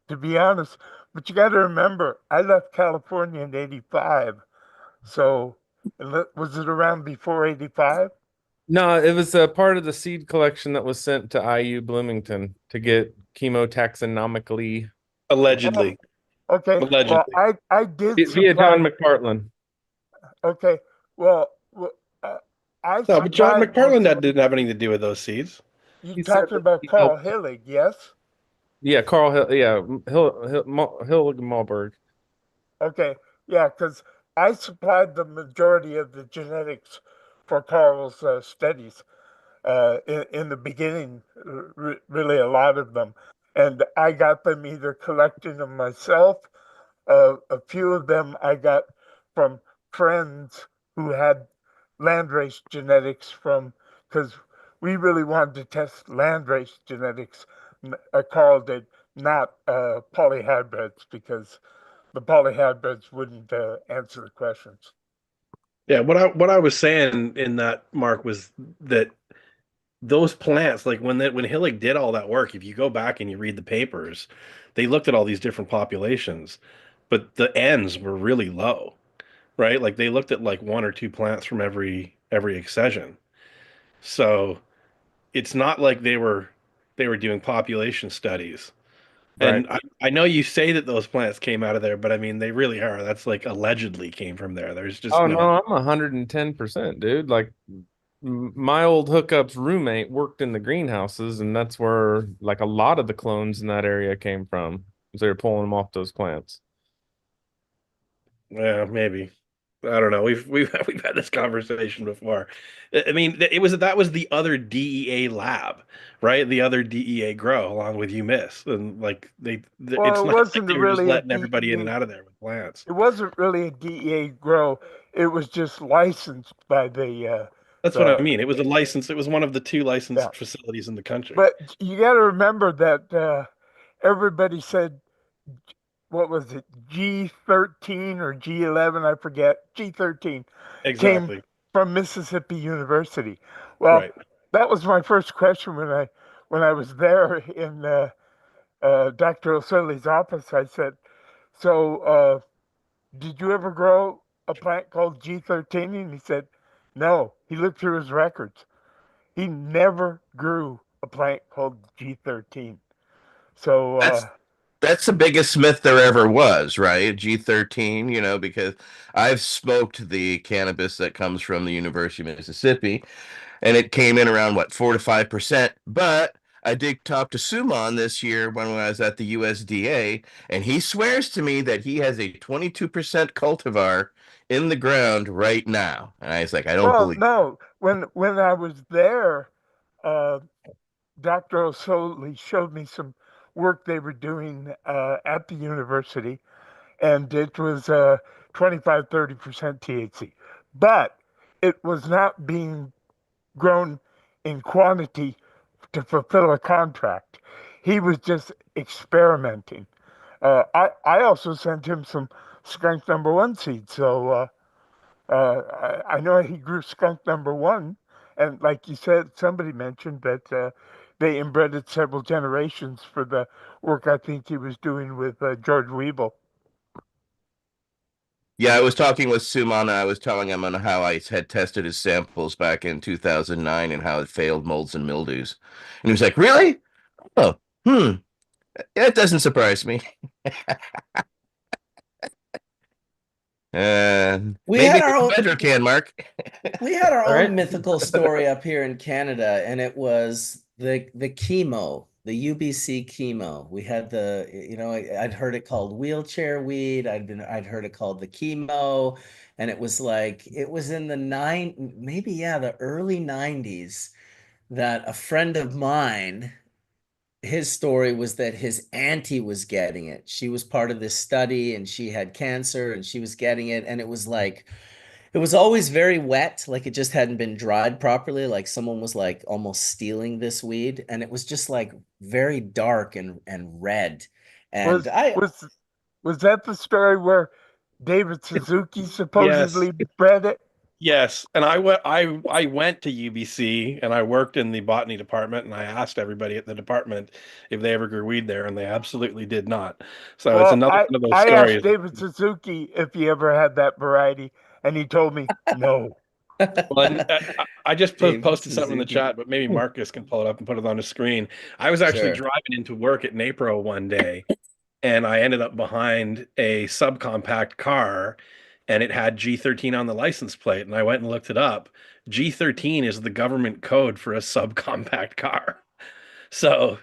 to be honest, but you got to remember, I left California in '85. So, was it around before '85? No, it was a part of the seed collection that was sent to IU Bloomington to get chemotaxonomically Allegedly. Okay. Well, Allegedly. I did via John supply. McPartland. Okay. Well, I No, but John supplied McPartland that didn't have anything to do with those seeds. You He said talking that about he Carl helped. Hillig, yes? Yeah, Carl Hill. Yeah, Hill Malberg. Okay. Yeah, because I supplied the majority of the genetics for Carl's studies in the beginning, really a lot of them. And I got them either collecting them myself. A few of them I got from friends who had landrace genetics because we really wanted to test landrace genetics. Carl did, not polyhybrids, because the polyhybrids wouldn't answer the questions. Yeah, what I was saying in that, Mark, was that those plants, like when Hillig did all that work, if you go back and you read the papers, they looked at all these different populations, but the ends were really low, right? Like they looked at like one or two plants from every accession. So it's not like they were doing population studies. Right. And I know you say that those plants came out of there, but I mean they really are. That's like allegedly came from there. There's just Oh no. no, I'm 110%, dude. Like my old hookup's roommate worked in the greenhouses, and that's where like a lot of the clones in that area came from. They were pulling them off those plants. Yeah, maybe. I don't know. We've had this conversation before. I mean, that was the other DEA lab, right? The other DEA grow along with UMISS, and like Well, it's it not like wasn't they were just really a letting everybody in and DEA. out of there with plants. It wasn't really a DEA grow. It was just licensed by That's what I the mean. It was a license. It was one of the two yeah. licensed facilities in the country. But you got to remember that everybody said, what was it, G13 or G11? I forget. G13 came Exactly. from Mississippi University. Well, Right. that was my first question when I was there in Dr. O'Sully's office. I said, "So, did you ever grow a plant called G13?" And he said, "No." He looked through his records. He never grew a plant called G13. So, That's the biggest myth there ever was, right? G13, because I've smoked the cannabis that comes from the University of Mississippi, and it came in around what, 4 to 5%. But I did talk to Suman this year when I was at the USDA, and he swears to me that he has a 22% cultivar in the ground right now. And I was like, I don't well, believe. no. When I was there, uh, Dr. O'Sully showed me some work they were doing at the university, and it was 25, 30% THC. But it was not being grown in quantity to fulfill a contract. He was just experimenting. I also sent him some skunk number one seeds. So I know he grew skunk number one. And like you said, somebody mentioned that they inbred several generations for the work I think he was doing with George Weeble. Yeah, I was talking with Suman, and I was telling him on how I had tested his samples back in 2009 and how it failed molds and mildews. And he was like, really? Oh, hmm. Yeah, it doesn't surprise me. We Maybe had our own Bedro can, Mark. we had our All own right. mythical story up here in Canada, and it was the chemo, the UBC chemo. We had I'd heard it called wheelchair weed. I'd heard it called the chemo, and it was like it was in the early 90s that a friend of mine, his story was that his auntie was getting it. She was part of this study and she had cancer and she was getting it. And it was like, it was always very wet, like it just hadn't been dried properly. Like someone was like almost stealing this weed. And it was just like very dark and red. And Was was was that the story where David Suzuki Yes. supposedly bred it? Yes, and I went to UBC and I worked in the botany department and I asked everybody at the department if they ever grew weed there and they absolutely did not. So it's Well, another I one of those I asked stories. David Suzuki if he ever had that variety, and he told me no. Well, and I just David posted something in the Suzuki. chat, but maybe Marcus can pull it up and put it on the screen. I was actually Sure. driving into work at NAPRO one day and I ended up behind a subcompact car and it had G13 on the license plate. And I went and looked it up. G13 is the government code for a subcompact car. So,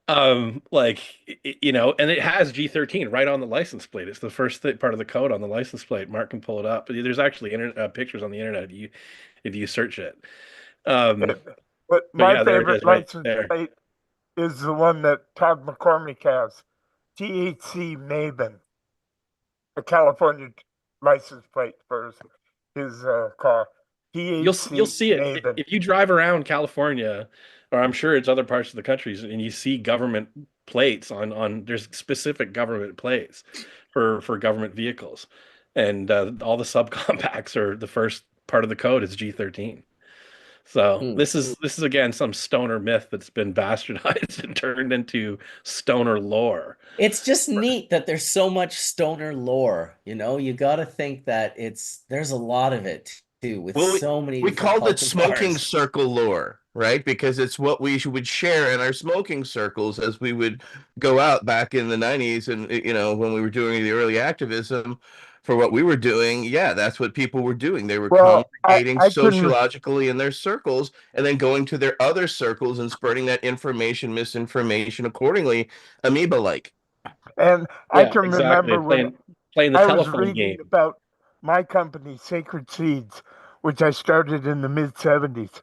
and it has G13 right on the license plate. It's the first part of the code on the license plate. Mark can pull it up. There's actually pictures on the internet if you search it. But But my yeah, there it favorite is right license there. plate is the one that Todd McCormick has, THC Maven, a California license plate for his car. You'll THC see it Maven. if you drive around California, or I'm sure it's other parts of the countries, and you see government plates on there's specific government plates for government vehicles, and all the subcompacts are the first part of the code is G13. So Hmm. this is again some stoner myth that's been bastardized and turned into stoner lore. It's just neat that there's so much stoner lore, you got to think that there's a lot of it too, with Well, so many we different called it smoking cultivars. circle lore, right? Because it's what we would share in our smoking circles as we would go out back in the 90s and, when we were doing the early activism for what we were doing. Yeah, that's what people were doing. They were Well, congregating I can, sociologically in their circles and then going to their other circles and spreading that information, misinformation accordingly, amoeba-like. and I Yeah, can exactly. remember when Playing the I was telephone reading game. about my company, Sacred Seeds, which I started in the mid 70s,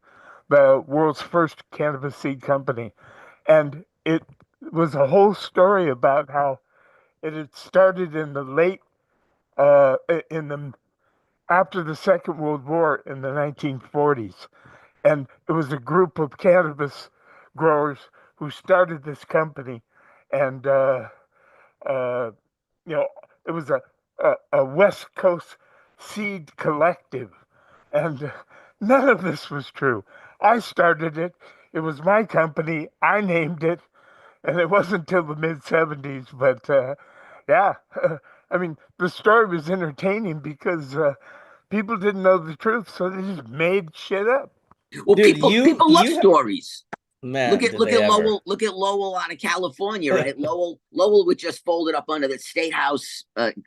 the world's first cannabis seed company. And it was a whole story about how it had started in the late, in the after the Second World War in the 1940s. And it was a group of cannabis growers who started this company. And uh, you know, it was a West Coast seed collective, and none of this was true. I started it. It was my company. I named it, and it wasn't until the mid '70s. But yeah, I mean, the story was entertaining because people didn't know the truth, so they just made shit up. Well, Dude, people love stories. man, do Look they at ever. Look at Lowell out of California, right? Lowell was just folded up under the State House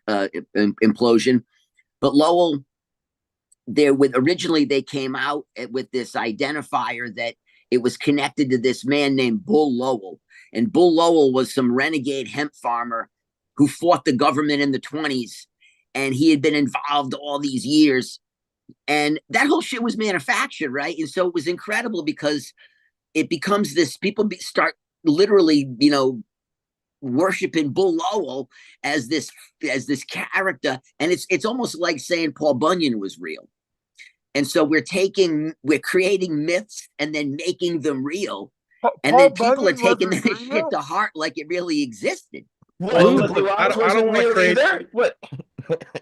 implosion, but Lowell, originally they came out with this identifier that it was connected to this man named Bull Lowell, and Bull Lowell was some renegade hemp farmer who fought the government in the 20s, and he had been involved all these years, and that whole shit was manufactured, right? And so it was incredible because it becomes this, people start literally, worshiping Bull Lowell as this character, and it's almost like saying Paul Bunyan was real. And so we're creating myths and then making them real, and then people are taking that shit to heart like it really existed. What? The Listen, Blue I Eyes don't wasn't want to real create. either? What?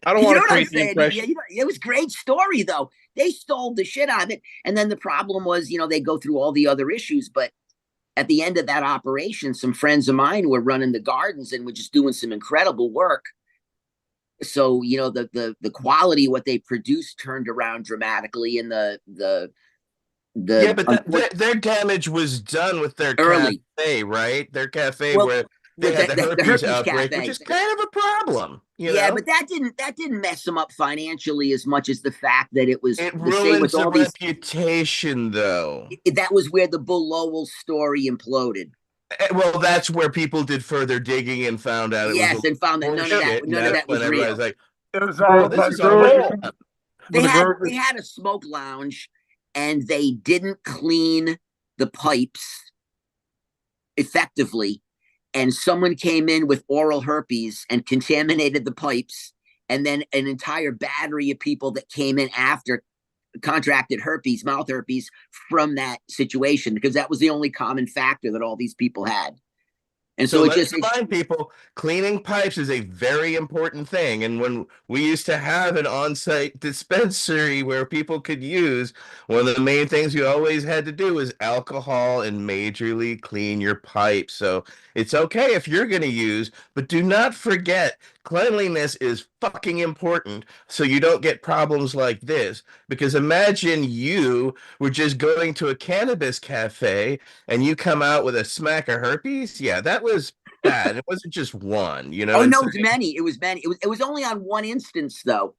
I don't You want know to what I'm create the saying? impression. It was a great story, though. They stole the shit out of it. And then the problem was, they go through all the other issues. But at the end of that operation, some friends of mine were running the gardens and were just doing some incredible work. So, the quality of what they produced turned around dramatically. And Yeah, but their damage was done with their early. cafe, right? Their cafe Well, where they had the herpes herpes outbreak, cafe. which is kind of a problem. Yeah, know? but that didn't mess them up financially as much as the fact that it was It the same with ruins the all these. reputation, though. That was where the Bull Lowell story imploded. Well, that's where people did further digging and found out it was Yes, and found that none of that was when real. everybody's like, It was oh, all this is a diversion. whole. They had a smoke lounge, and they didn't clean the pipes effectively, and someone came in with oral herpes and contaminated the pipes, and then an entire battery of people that came in after contracted herpes, mouth herpes, from that situation, because that was the only common factor that all these people had. And so, let's remind people, cleaning pipes is a very important thing. And when we used to have an on-site dispensary where people could use, one of the main things you always had to do was alcohol and majorly clean your pipes. So it's okay if you're going to use, but do not forget, cleanliness is fucking important so you don't get problems like this. Because imagine you were just going to a cannabis cafe and you come out with a smack of herpes. Yeah, that was bad. It wasn't just one, you know. Oh no, it was many. It was many. It was only on one instance though.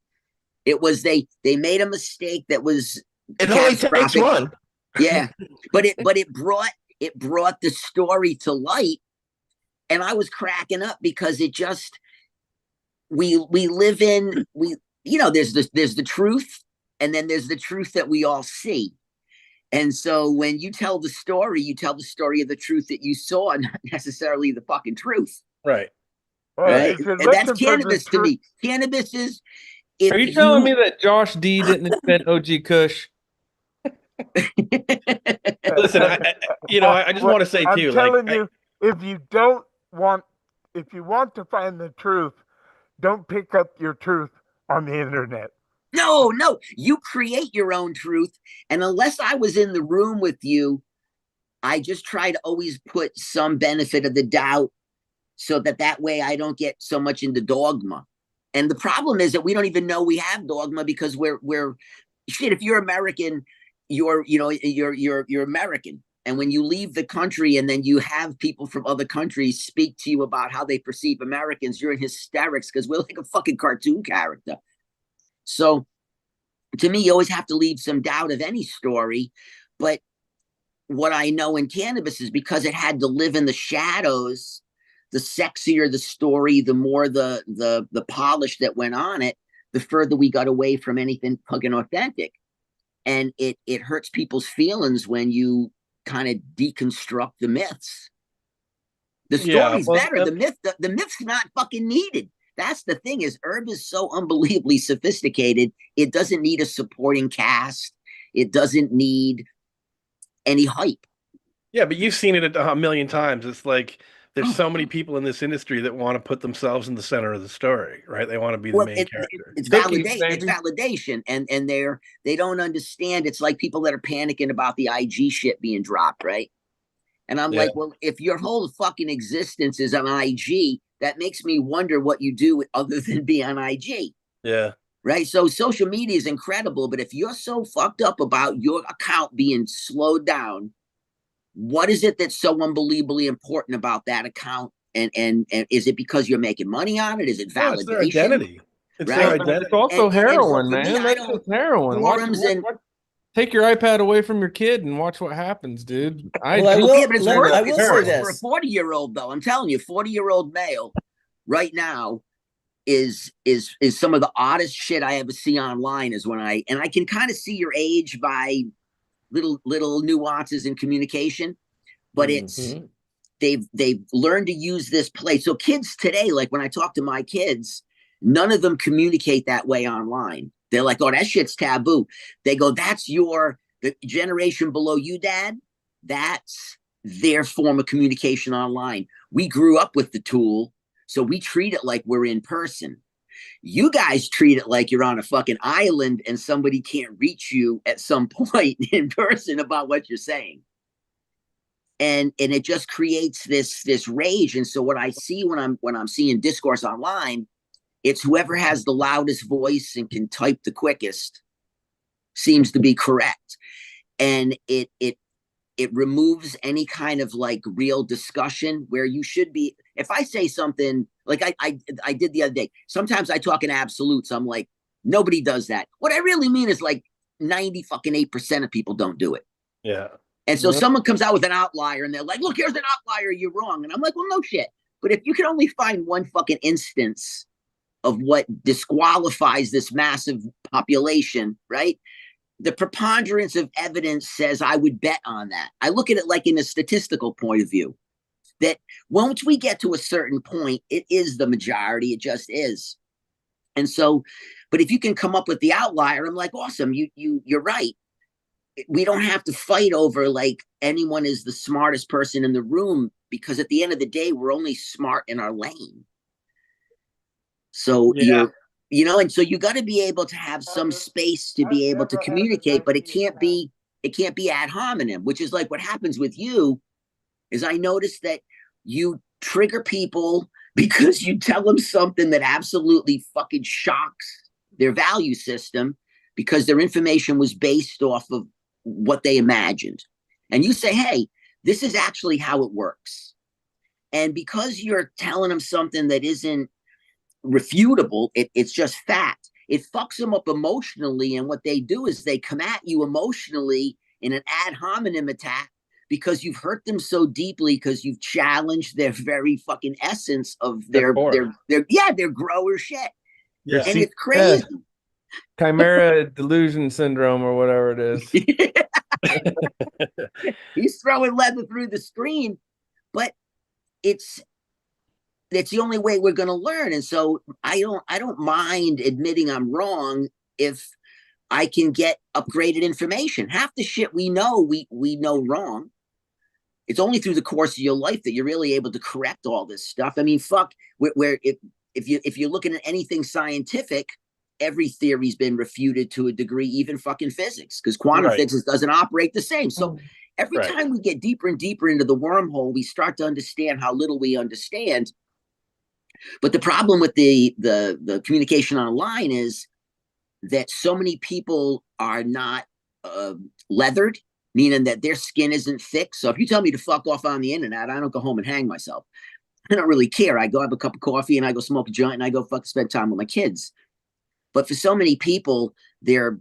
It was they made a mistake that was it only takes one. Yeah, but it brought the story to light, and I was cracking up because it just we live in there's the truth, and then there's the truth that we all see. And so when you tell the story of the truth that you saw, not necessarily the fucking truth. Right. Right. And that's cannabis to me. Cannabis is. Are you telling me that Josh D didn't invent OG Kush? Listen, I just want to say I'm too, telling you, if you want to find the truth, don't pick up your truth on the internet. No, you create your own truth. And unless I was in the room with you, I just try to always put some benefit of the doubt so that way I don't get so much into dogma. And the problem is that we don't even know we have dogma because we're shit. If you're American, you're American. And when you leave the country and then you have people from other countries speak to you about how they perceive Americans, you're in hysterics because we're like a fucking cartoon character. So to me, you always have to leave some doubt of any story. But what I know in cannabis is because it had to live in the shadows, the sexier the story, the more the polish that went on it, the further we got away from anything fucking authentic. And it hurts people's feelings when you kind of deconstruct the myths. The story's better. The myth's not fucking needed. That's the thing is herb is so unbelievably sophisticated. It doesn't need a supporting cast. It doesn't need any hype. Yeah, but you've seen it a million times. It's like there's so many people in this industry that want to put themselves in the center of the story, right? They want to be the main character. It's validation, and they don't understand. It's like people that are panicking about the IG shit being dropped, right? And I'm like, well, if your whole fucking existence is on IG, that makes me wonder what you do other than be on IG. Yeah. Right. So social media is incredible, but if you're so fucked up about your account being slowed down, what is it that's so unbelievably important about that account? And is it because you're making money on it? Is it validation? It's their identity. It's right? their identity. It's also heroin, me, man. That's just heroin. Take your iPad away from your kid and watch what happens, dude. I will say this. For a 40-year-old, though, I'm telling you, 40-year-old male right now is some of the oddest shit I ever see online is when I can kind of see your age by little nuances in communication, but it's they've learned to use this play. So kids today, like when I talk to my kids, none of them communicate that way online. They're like, oh, that shit's taboo. They go, that's the generation below you, Dad. That's their form of communication online. We grew up with the tool, so we treat it like we're in person. You guys treat it like you're on a fucking island and somebody can't reach you at some point in person about what you're saying. And it just creates this rage. And so what I see when I'm seeing discourse online, it's whoever has the loudest voice and can type the quickest seems to be correct. And it removes any kind of like real discussion where you should be. if I say something like I did the other day, sometimes I talk in absolutes. I'm like, nobody does that. What I really mean is like 98% of people don't do it. Yeah. And so someone comes out with an outlier and they're like, look, here's an outlier, you're wrong. And I'm like, well, no shit. But if you can only find one fucking instance of what disqualifies this massive population, right? The preponderance of evidence says I would bet on that. I look at it like in a statistical point of view, that once we get to a certain point, it is the majority. It just is. And so, but if you can come up with the outlier, I'm like, awesome, you're right. We don't have to fight over like anyone is the smartest person in the room, because at the end of the day, we're only smart in our lane. So and so you got to be able to have some space to be able to communicate, but it can't be ad hominem, which is like what happens with you. Is I noticed that you trigger people because you tell them something that absolutely fucking shocks their value system, because their information was based off of what they imagined. And you say, hey, this is actually how it works. And because you're telling them something that isn't refutable, it's just fact. It fucks them up emotionally. And what they do is they come at you emotionally in an ad hominem attack, because you've hurt them so deeply, because you've challenged their very fucking essence of their grower shit. Yeah. And it's crazy. Chimera delusion syndrome or whatever it is. He's throwing leather through the screen, but it's the only way we're going to learn. And so I don't mind admitting I'm wrong if I can get upgraded information. Half the shit we know wrong. It's only through the course of your life that you're really able to correct all this stuff. I mean, fuck, if you're looking at anything scientific, every theory's been refuted to a degree, even fucking physics, because quantum physics doesn't operate the same. So every time we get deeper and deeper into the wormhole, we start to understand how little we understand. But the problem with the communication online is that so many people are not leathered, meaning that their skin isn't thick. So if you tell me to fuck off on the internet, I don't go home and hang myself. I don't really care. I go have a cup of coffee and I go smoke a joint and I go fuck spend time with my kids. But for so many people, they're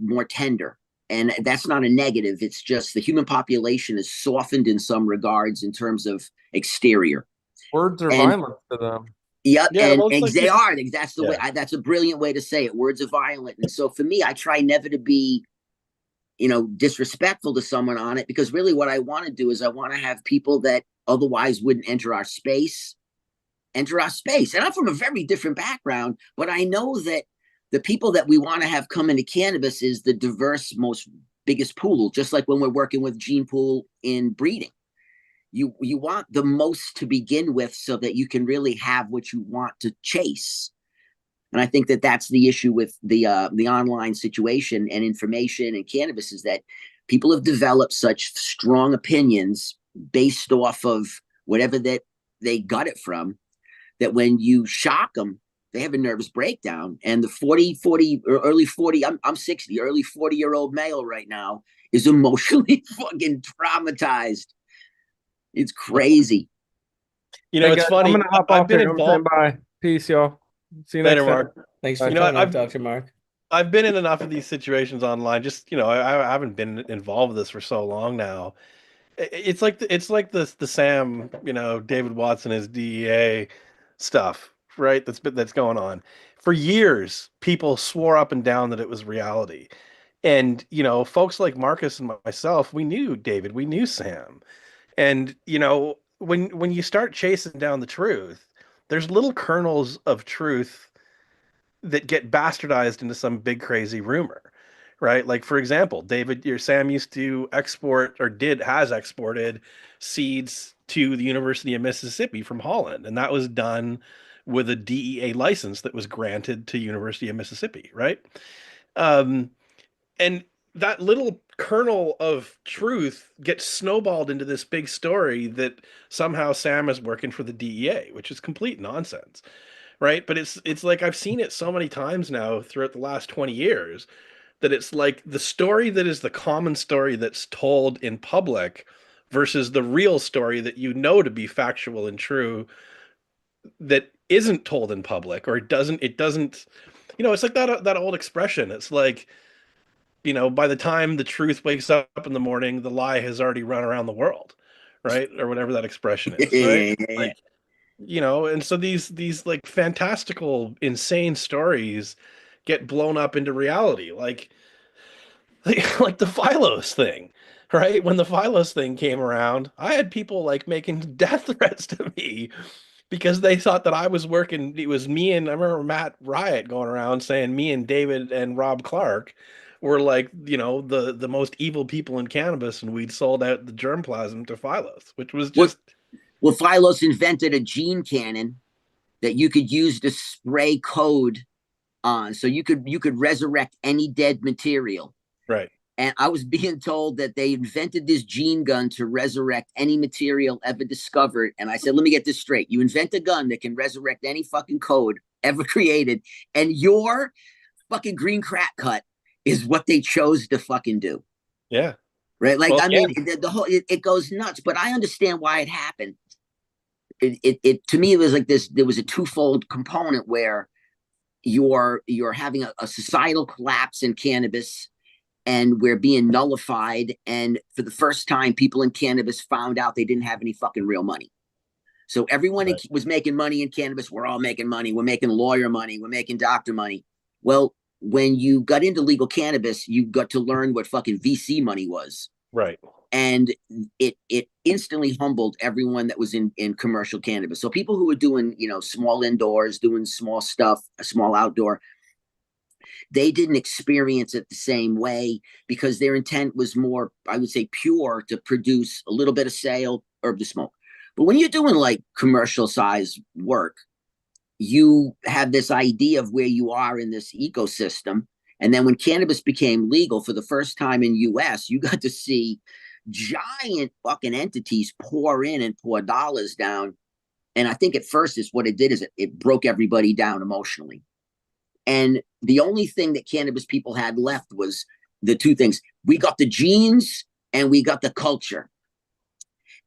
more tender. And that's not a negative. It's just the human population is softened in some regards in terms of exterior. Words are violent to them. Yep, Yeah, and well, it's like they you- are. That's the way. That's a brilliant way to say it. Words are violent, and so for me, I try never to be, disrespectful to someone on it, because really, what I want to do is I want to have people that otherwise wouldn't enter our space. And I'm from a very different background, but I know that the people that we want to have come into cannabis is the diverse, most biggest pool. Just like when we're working with gene pool in breeding. You want the most to begin with so that you can really have what you want to chase. And I think that that's the issue with the online situation and information and cannabis, is that people have developed such strong opinions based off of whatever that they got it from, that when you shock them, they have a nervous breakdown. And the 40 or early 40, I'm 60, early 40-year-old male right now is emotionally fucking traumatized. It's crazy. It's guys, funny. I'm gonna hop I've off been here. I'm saying involved. bye. Peace, y'all. See you Later, next time. Mark. Thanks for You know, coming up, I've Dr. Mark. I've been in enough of these situations online. Just I haven't been involved with this for so long now. It's like the Sam, David Watson, his DEA stuff, right? That's going on. For years, people swore up and down that it was reality. And, folks like Marcus and myself, we knew David, we knew Sam. And, when you start chasing down the truth, there's little kernels of truth that get bastardized into some big crazy rumor, right? Like, for example, David, your Sam used to export, or has exported seeds to the University of Mississippi from Holland, and that was done with a DEA license that was granted to University of Mississippi, right? And that little kernel of truth gets snowballed into this big story that somehow Sam is working for the DEA, which is complete nonsense, right? But it's like I've seen it so many times now throughout the last 20 years that it's like the story that is the common story that's told in public versus the real story that to be factual and true that isn't told in public, or it doesn't, it's like that old expression. It's like, by the time the truth wakes up in the morning, the lie has already run around the world, right? Or whatever that expression is, right? Yeah. Like, and so these like fantastical, insane stories get blown up into reality, like the Philos thing, right? When the Philos thing came around, I had people like making death threats to me because they thought that I was working. It was me, and I remember Matt Riot going around saying me and David and Rob Clark were like, the most evil people in cannabis, and we'd sold out the germplasm to Philos, which was just Well, Philos invented a gene cannon that you could use to spray code on, so you could resurrect any dead material. right. And I was being told that they invented this gene gun to resurrect any material ever discovered. And I said, let me get this straight. You invent a gun that can resurrect any fucking code ever created, and your fucking green crack cut is what they chose to fucking do. Yeah. Right. Like, Well, I mean, the whole, it goes nuts, but I understand why it happened. It to me, it was like this, there was a twofold component where you're having a societal collapse in cannabis, and we're being nullified. And for the first time, people in cannabis found out they didn't have any fucking real money. So everyone right. was making money in cannabis. We're all making money. We're making lawyer money. We're making doctor money. Well, when you got into legal cannabis, you got to learn what fucking VC money was. Right. And it instantly humbled everyone that was in commercial cannabis. So people who were doing, small indoors, doing small stuff, a small outdoor, they didn't experience it the same way because their intent was more, I would say, pure, to produce a little bit of sale, herb to smoke. But when you're doing like commercial size work, you have this idea of where you are in this ecosystem. And then when cannabis became legal for the first time in US, you got to see giant fucking entities pour in and pour dollars down. And I think at first is what it did is it broke everybody down emotionally. And the only thing that cannabis people had left was the two things. We got the genes and we got the culture.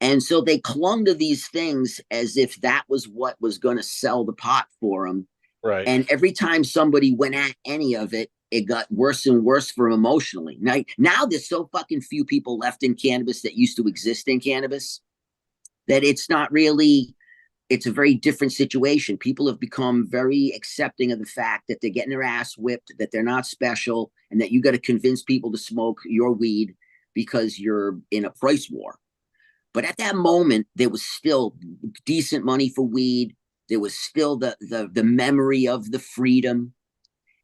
And so they clung to these things as if that was what was going to sell the pot for them. Right. And every time somebody went at any of it, it got worse and worse for them emotionally. Now there's so fucking few people left in cannabis that used to exist in cannabis that it's not really, it's a very different situation. People have become very accepting of the fact that they're getting their ass whipped, that they're not special, and that you got to convince people to smoke your weed because you're in a price war. But at that moment, there was still decent money for weed. There was still the memory of the freedom.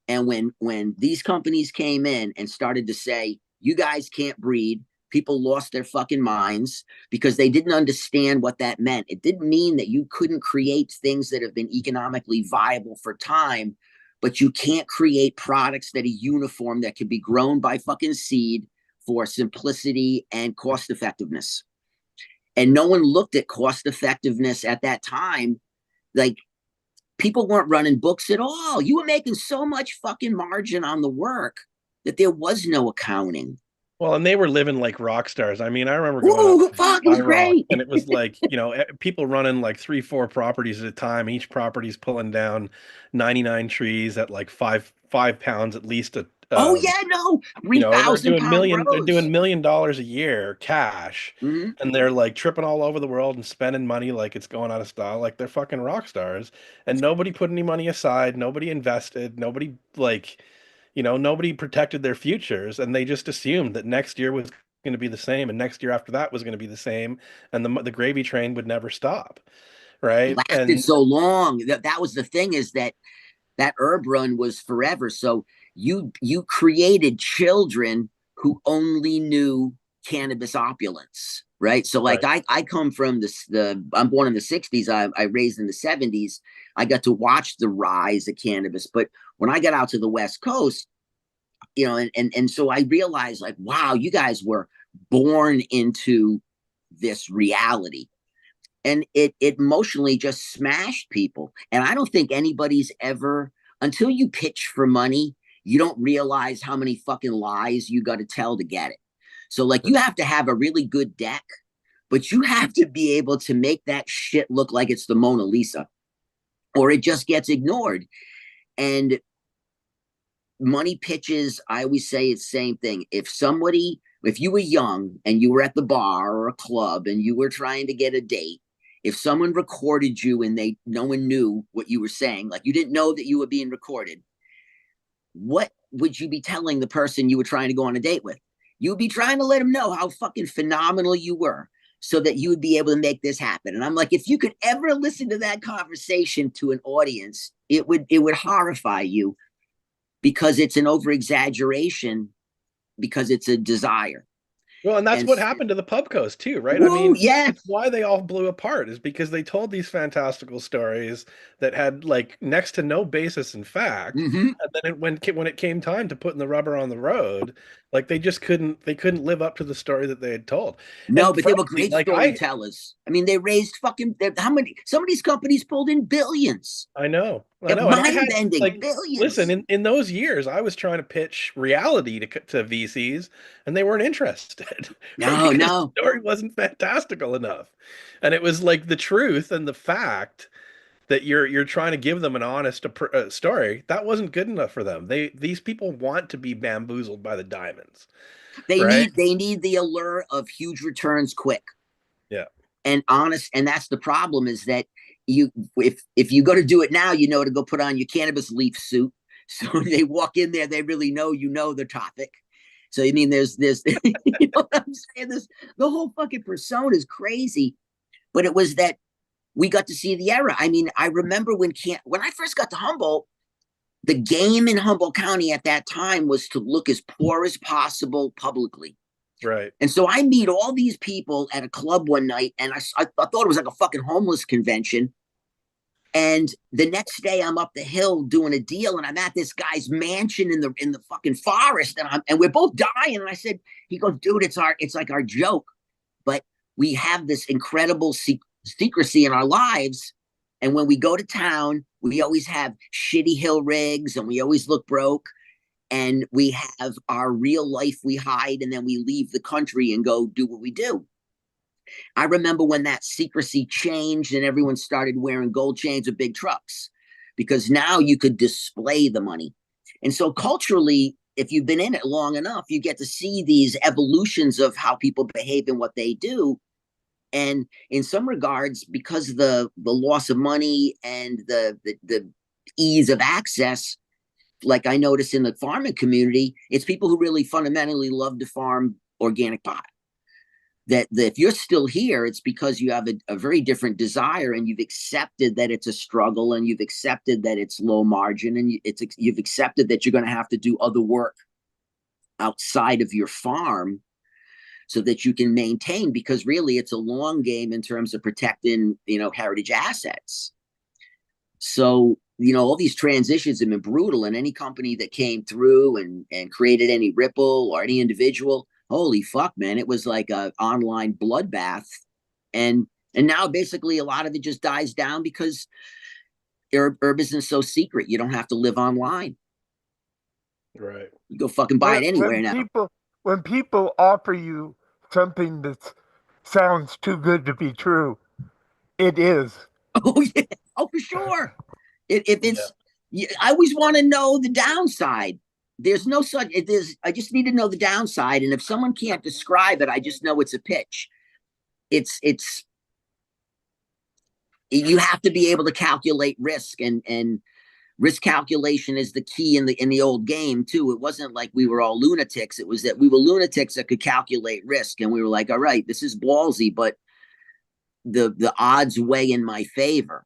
And when these companies came in and started to say, you guys can't breed, people lost their fucking minds because they didn't understand what that meant. It didn't mean that you couldn't create things that have been economically viable for time, but you can't create products that are uniform, that can be grown by fucking seed for simplicity and cost effectiveness. And no one looked at cost effectiveness at that time. Like, people weren't running books at all. You were making so much fucking margin on the work that there was no accounting. Well, and they were living like rock stars. I mean, I remember going up Fuck, it was great. and it was like, people running like 3-4 properties at a time. Each property's pulling down 99 trees at like 5 pounds at least. Oh yeah, no, They're doing £3,000 they're grows. doing $1 million a year cash, and they're like tripping all over the world and spending money like it's going out of style, like they're fucking rock stars. And nobody put any money aside, nobody invested, nobody nobody protected their futures, and they just assumed that next year was going to be the same, and next year after that was going to be the same, and the gravy train would never stop, right? It lasted so long. That was the thing, is that herb run was forever. So you created children who only knew cannabis opulence, right? So like Right. I come from I'm born in the 60s. I raised in the 70s. I got to watch the rise of cannabis. But when I got out to the West Coast, and so I realized, like, wow, you guys were born into this reality. And it emotionally just smashed people. And I don't think anybody's ever, until you pitch for money, you don't realize how many fucking lies you got to tell to get it. So like, you have to have a really good deck, but you have to be able to make that shit look like it's the Mona Lisa. or it just gets ignored. And money pitches, I always say it's the same thing. If you were young and you were at the bar or a club and you were trying to get a date, if someone recorded you and no one knew what you were saying, like you didn't know that you were being recorded, what would you be telling the person you were trying to go on a date with? You would be trying to let them know how fucking phenomenal you were so that you would be able to make this happen. And I'm like, if you could ever listen to that conversation to an audience, it would horrify you, because it's an over exaggeration, because it's a desire. Well, and that's And what happened to the Pubcos too, right? I Woo, mean, yeah. it's why they all blew apart, is because they told these fantastical stories that had like next to no basis in fact. Mhm. And then when it came time to putting the rubber on the road, like they couldn't live up to the story that they had told. No, And but they were frankly, great like storytellers. I mean, they raised some of these companies pulled in billions. I know. And And I had mind-bending like, billions. listen, in those years, I was trying to pitch reality to VCs, and they weren't interested. No, because no. the story wasn't fantastical enough, and it was like the truth and the fact that you're trying to give them an honest story that wasn't good enough for them. These people want to be bamboozled by the diamonds, right? They need the allure of huge returns quick. Yeah. And honest, and that's the problem, is that if you go to do it now, to go put on your cannabis leaf suit. So they walk in there, they really know the topic. So I mean, there's you know what I'm saying? The whole fucking persona is crazy. But it was that we got to see the era. I mean, I remember when I first got to Humboldt, the game in Humboldt County at that time was to look as poor as possible publicly. Right. And so I meet all these people at a club one night, and I thought it was like a fucking homeless convention. And the next day, I'm up the hill doing a deal, and I'm at this guy's mansion in the fucking forest, and we're both dying. And I said, he goes, dude, it's like our joke, but we have this incredible secrecy in our lives. And when we go to town, we always have shitty hill rigs, and we always look broke. And we have our real life we hide, and then we leave the country and go do what we do. I remember when that secrecy changed and everyone started wearing gold chains with big trucks, because now you could display the money. And so culturally, if you've been in it long enough, you get to see these evolutions of how people behave and what they do. And in some regards, because the loss of money and the ease of access, like I notice in the farming community, it's people who really fundamentally love to farm organic pot. That if you're still here, it's because you have a very different desire, and you've accepted that it's a struggle, and you've accepted that it's low margin, and you've accepted that you're going to have to do other work outside of your farm so that you can maintain, because really it's a long game in terms of protecting, heritage assets. So, all these transitions have been brutal, and any company that came through and created any ripple, or any individual, holy fuck, man, it was like a online bloodbath. And now basically a lot of it just dies down because herb isn't so secret. You don't have to live online. Right. You go fucking buy it anywhere now. When people offer you something that sounds too good to be true, it is. Oh yeah. Oh, for sure. If it's, I always want to know the downside. There's no such. I just need to know the downside, and if someone can't describe it, I just know it's a pitch. It's. You have to be able to calculate risk, and risk calculation is the key in the old game too. It wasn't like we were all lunatics. It was that we were lunatics that could calculate risk, and we were like, all right, this is ballsy, but the odds weigh in my favor.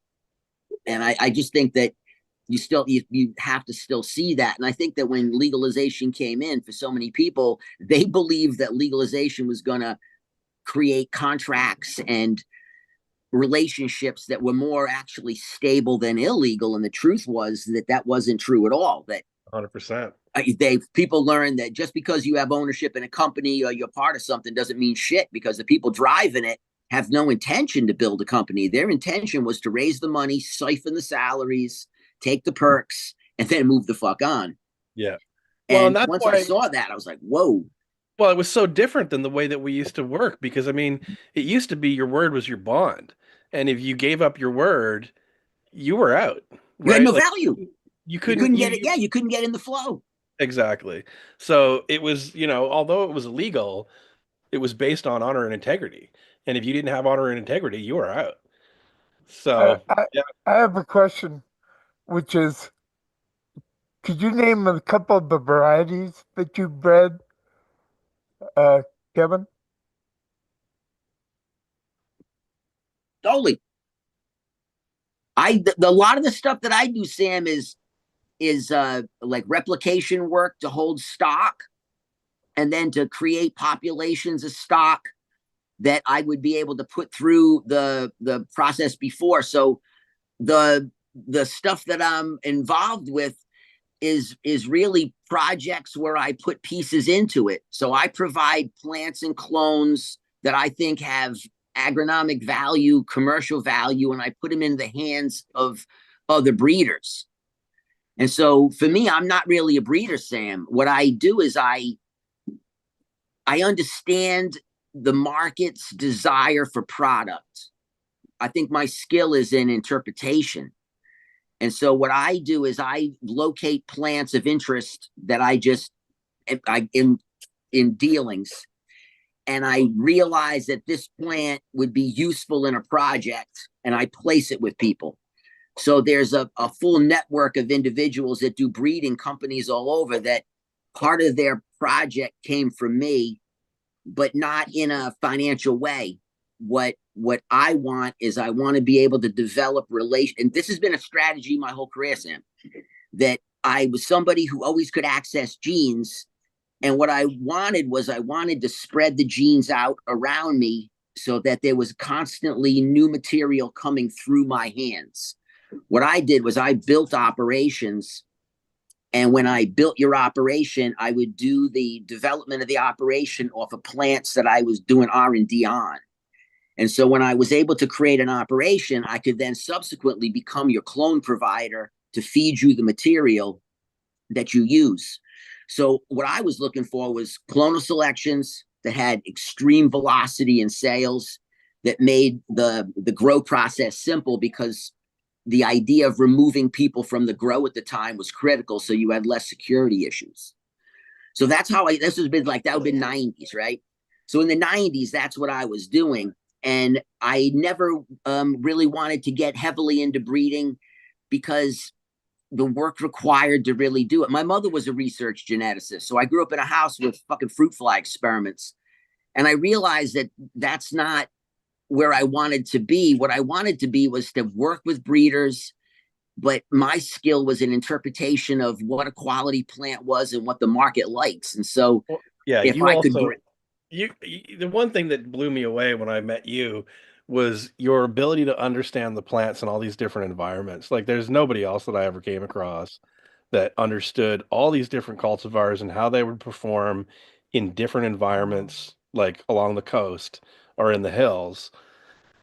And I just think that you have to still see that. And I think that when legalization came in, for so many people, they believed that legalization was going to create contracts and relationships that were more actually stable than illegal. And the truth was that wasn't true at all. That 100%. People learned that just because you have ownership in a company or you're part of something doesn't mean shit, because the people driving it have no intention to build a company. Their intention was to raise the money, siphon the salaries, take the perks, and then move the fuck on. Yeah. Well, and that's once I saw that, I was like, whoa. Well, it was so different than the way that we used to work, because I mean, it used to be your word was your bond. And if you gave up your word, you were out, You had right? no Like value. you You couldn't couldn't get it. Yeah, you couldn't get in the flow. exactly. So it was, although it was illegal, it was based on honor and integrity. And if you didn't have honor and integrity, you were out. I, So I, yeah, I have a question, which is, could you name a couple of the varieties that you bred, Kevin? Totally. A lot of the stuff that I do, Sam, is like replication work to hold stock and then to create populations of stock that I would be able to put through the process before. So the stuff that I'm involved with is really projects where I put pieces into it. So I provide plants and clones that I think have agronomic value, commercial value, and I put them in the hands of other breeders. And so for me, I'm not really a breeder, Sam. What I do is I understand the market's desire for product. I think my skill is in interpretation. And so what I do is I locate plants of interest that I in dealings, and I realize that this plant would be useful in a project, and I place it with people. So there's a full network of individuals that do breeding companies all over that part of their project came from me, but not in a financial way. What I want is I want to be able to develop relation. And this has been a strategy my whole career, Sam, that I was somebody who always could access genes. And what I wanted was I wanted to spread the genes out around me so that there was constantly new material coming through my hands. What I did was I built operations. And when I built your operation, I would do the development of the operation off of plants that I was doing R&D on. And so when I was able to create an operation, I could then subsequently become your clone provider to feed you the material that you use. So what I was looking for was clonal selections that had extreme velocity in sales, that made the grow process simple, because the idea of removing people from the grow at the time was critical, so you had less security issues. So that's how this has been like, that would be 90s, right? So in the 90s, that's what I was doing. And I never really wanted to get heavily into breeding because the work required to really do it. My mother was a research geneticist, so I grew up in a house with fucking fruit fly experiments. And I realized that that's not where I wanted to be. What I wanted to be was to work with breeders, but my skill was in interpretation of what a quality plant was and what the market likes. And so yeah, if you I could also the one thing that blew me away when I met you was your ability to understand the plants in all these different environments. Like there's nobody else that I ever came across that understood all these different cultivars and how they would perform in different environments, like along the coast or in the hills,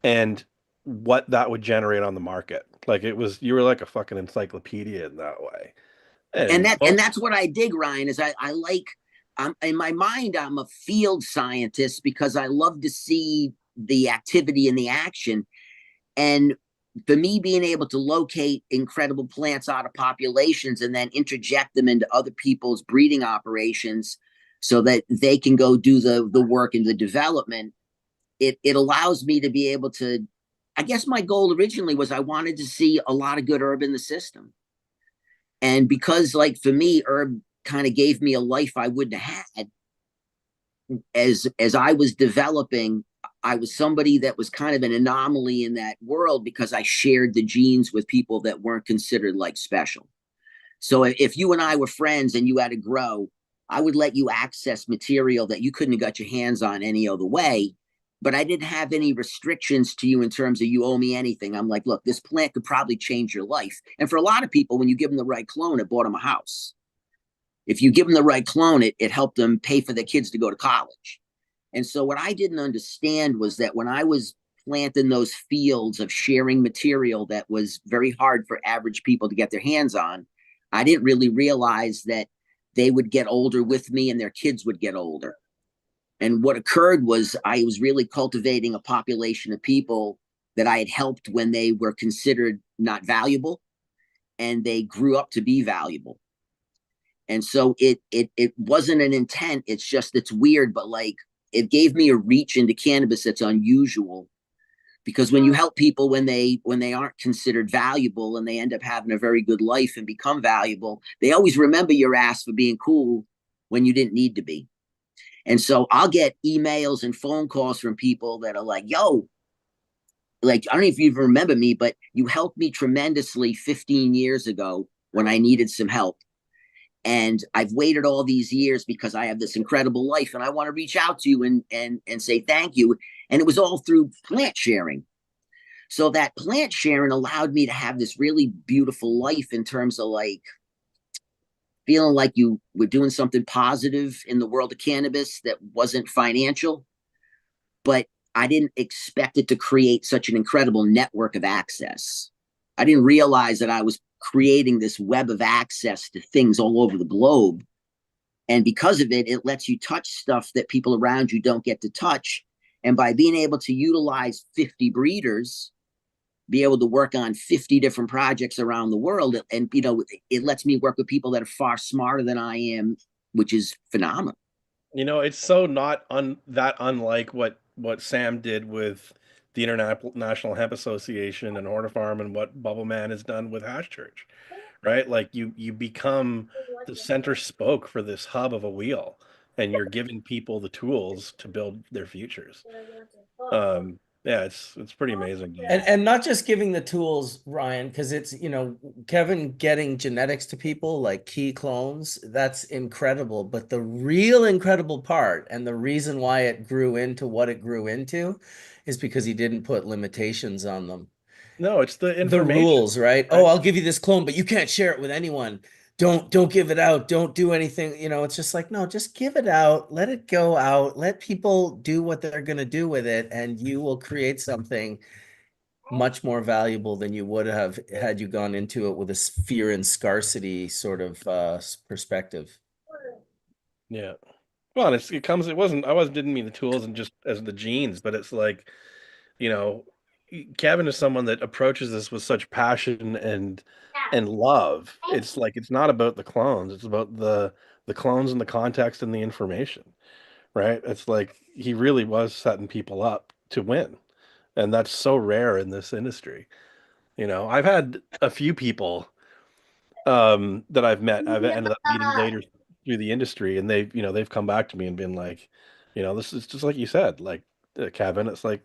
and what that would generate on the market. Like you were like a fucking encyclopedia in that way. and And that's what I dig, Ryan, is I like, in my mind, I'm a field scientist because I love to see the activity and the action. And for me, being able to locate incredible plants out of populations and then interject them into other people's breeding operations so that they can go do the work and the development, it allows me to be able to, I guess my goal originally was I wanted to see a lot of good herb in the system. And because, like, for me, herb kind of gave me a life I wouldn't have had. As I was developing, I was somebody that was kind of an anomaly in that world because I shared the genes with people that weren't considered like special. So if you and I were friends and you had to grow, I would let you access material that you couldn't have got your hands on any other way. But I didn't have any restrictions to you in terms of you owe me anything. I'm like, look, this plant could probably change your life. And for a lot of people, when you give them the right clone, it bought them a house. If you give them the right clone, it helped them pay for their kids to go to college. And so what I didn't understand was that when I was planting those fields of sharing material that was very hard for average people to get their hands on, I didn't really realize that they would get older with me and their kids would get older. And what occurred was I was really cultivating a population of people that I had helped when they were considered not valuable, and they grew up to be valuable. And so it wasn't an intent. It's just, it's weird, but like it gave me a reach into cannabis that's unusual, because when you help people when they aren't considered valuable and they end up having a very good life and become valuable, they always remember your ass for being cool when you didn't need to be. And so I'll get emails and phone calls from people that are like, yo, like, I don't know if you even remember me, but you helped me tremendously 15 years ago when I needed some help. And I've waited all these years because I have this incredible life and I want to reach out to you and say thank you. And it was all through plant sharing. So that plant sharing allowed me to have this really beautiful life in terms of like feeling like you were doing something positive in the world of cannabis that wasn't financial, but I didn't expect it to create such an incredible network of access. I didn't realize that I was creating this web of access to things all over the globe. And because of it, it lets you touch stuff that people around you don't get to touch. And by being able to utilize 50 breeders, be able to work on 50 different projects around the world, and you know, it lets me work with people that are far smarter than I am, which is phenomenal. You know, it's so not that unlike what Sam did with the International Hemp Association and Hortifarm, and what Bubble Man has done with Hash Church, right? Like you become the center spoke for this hub of a wheel, and you're giving people the tools to build their futures. Yeah, it's pretty amazing. And not just giving the tools, Ryan, because it's, you know, Kevin getting genetics to people like key clones, that's incredible. But the real incredible part, and the reason why it grew into what it grew into, is because he didn't put limitations on them. No, it's the The information. rules, right? Oh, I'll give you this clone, but you can't share it with anyone. Don't give it out. Don't do anything. You know, it's just like, no, just give it out. Let it go out. Let people do what they're going to do with it, and you will create something much more valuable than you would have had you gone into it with a fear and scarcity sort of perspective. Yeah. Well, and it comes. It wasn't. Didn't mean the tools and just as the genes, but it's like, you know, Kevin is someone that approaches this with such passion and love. It's like it's not about the clones. It's about the clones and the context and the information, right? It's like he really was setting people up to win, and that's so rare in this industry. You know, I've had a few people that I've met, I've ended up meeting later through the industry, and they've come back to me and been like, this is just like you said, like Kevin, it's like,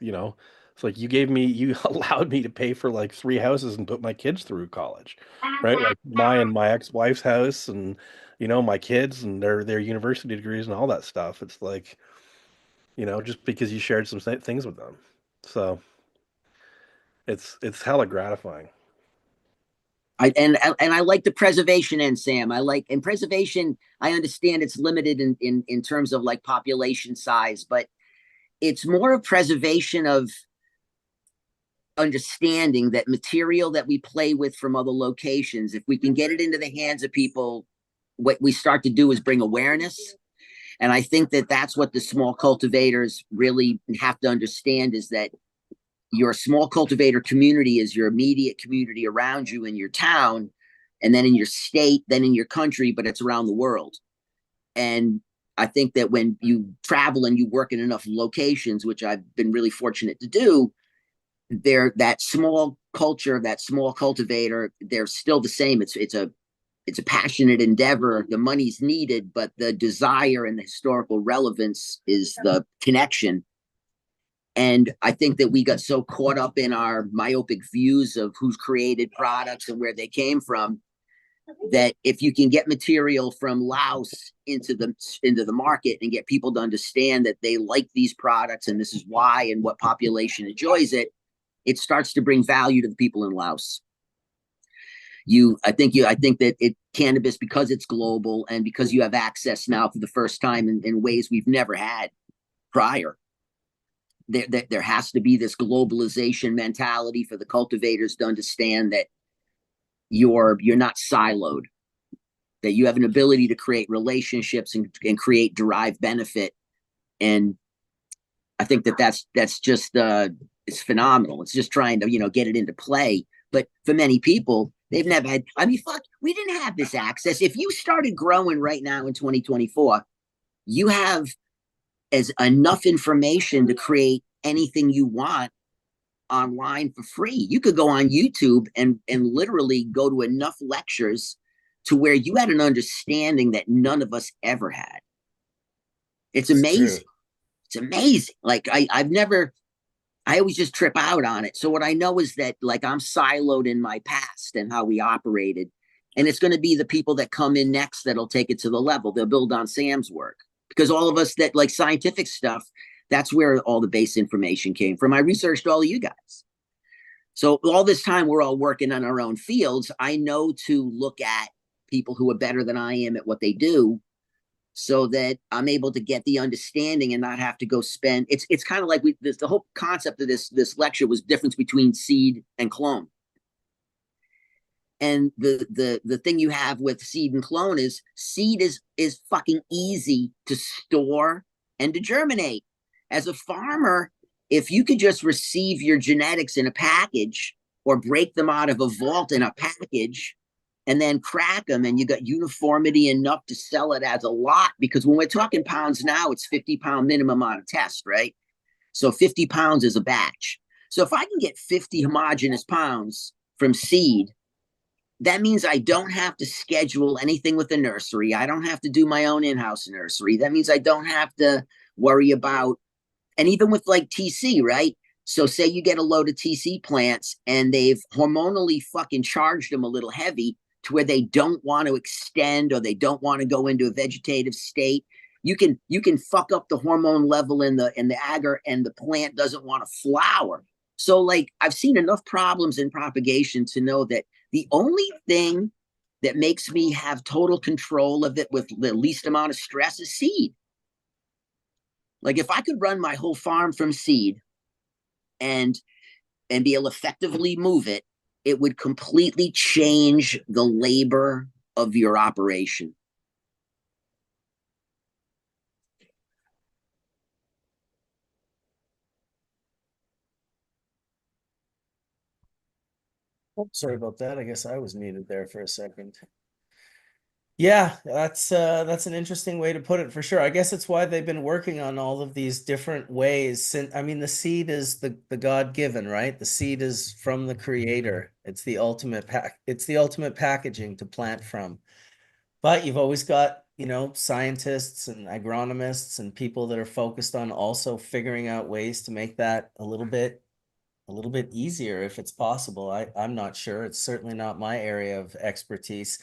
it's like you allowed me to pay for like 3 houses and put my kids through college, right? Like my ex-wife's house, and my kids and their university degrees and all that stuff. It's like, just because you shared some things with them. So it's hella gratifying. And I like the preservation end, Sam. And preservation, I understand it's limited in terms of like population size, but it's more of preservation of understanding that material that we play with from other locations, if we can get it into the hands of people, what we start to do is bring awareness. And I think that that's what the small cultivators really have to understand, is that your small cultivator community is your immediate community around you in your town, and then in your state, then in your country, but it's around the world. And I think that when you travel and you work in enough locations, which I've been really fortunate to do, that small culture, that small cultivator, they're still the same. It's a passionate endeavor. The money's needed, but the desire and the historical relevance is the connection. And I think that we got so caught up in our myopic views of who's created products and where they came from, that if you can get material from Laos into the market and get people to understand that they like these products and this is why and what population enjoys it, it starts to bring value to the people in Laos. I think that cannabis, because it's global and because you have access now for the first time in ways we've never had prior, there has to be this globalization mentality for the cultivators to understand that you're not siloed, that you have an ability to create relationships and create derived benefit. And I think that's just it's phenomenal. It's just trying to get it into play. But for many people, they've never had, I mean, fuck, we didn't have this access. If you started growing right now in 2024, you have as enough information to create anything you want online for free. You could go on YouTube and literally go to enough lectures to where you had an understanding that none of us ever had. It's amazing. It's amazing. Like I always just trip out on it. So what I know is that like I'm siloed in my past and how we operated. And it's going to be the people that come in next that'll take it to the level. They'll build on Sam's work. Because all of us that like scientific stuff, that's where all the base information came from. I researched all of you guys. So all this time we're all working on our own fields. I know to look at people who are better than I am at what they do, so that I'm able to get the understanding and not have to go spend. It's kind of like the whole concept of this lecture was difference between seed and clone. And the thing you have with seed and clone is seed is fucking easy to store and to germinate. As a farmer, if you could just receive your genetics in a package or break them out of a vault in a package and then crack them, and you got uniformity enough to sell it as a lot, because when we're talking pounds now, it's 50-pound minimum on a test, right? So 50 pounds is a batch. So if I can get 50 homogeneous pounds from seed, that means I don't have to schedule anything with the nursery. I don't have to do my own in-house nursery. That means I don't have to worry about, and even with like TC, right? So say you get a load of TC plants and they've hormonally fucking charged them a little heavy to where they don't want to extend or they don't want to go into a vegetative state. You can fuck up the hormone level in the agar, and the plant doesn't want to flower. So like I've seen enough problems in propagation to know that the only thing that makes me have total control of it with the least amount of stress is seed. Like if I could run my whole farm from seed and be able to effectively move it, it would completely change the labor of your operation. Oh, sorry about that. I guess I was muted there for a second. Yeah, that's an interesting way to put it for sure. I guess it's why they've been working on all of these different ways. I mean, the seed is the God-given, right? The seed is from the creator. It's the ultimate packaging to plant from. But you've always got, scientists and agronomists and people that are focused on also figuring out ways to make that a little bit easier if it's possible. I'm not sure. It's certainly not my area of expertise.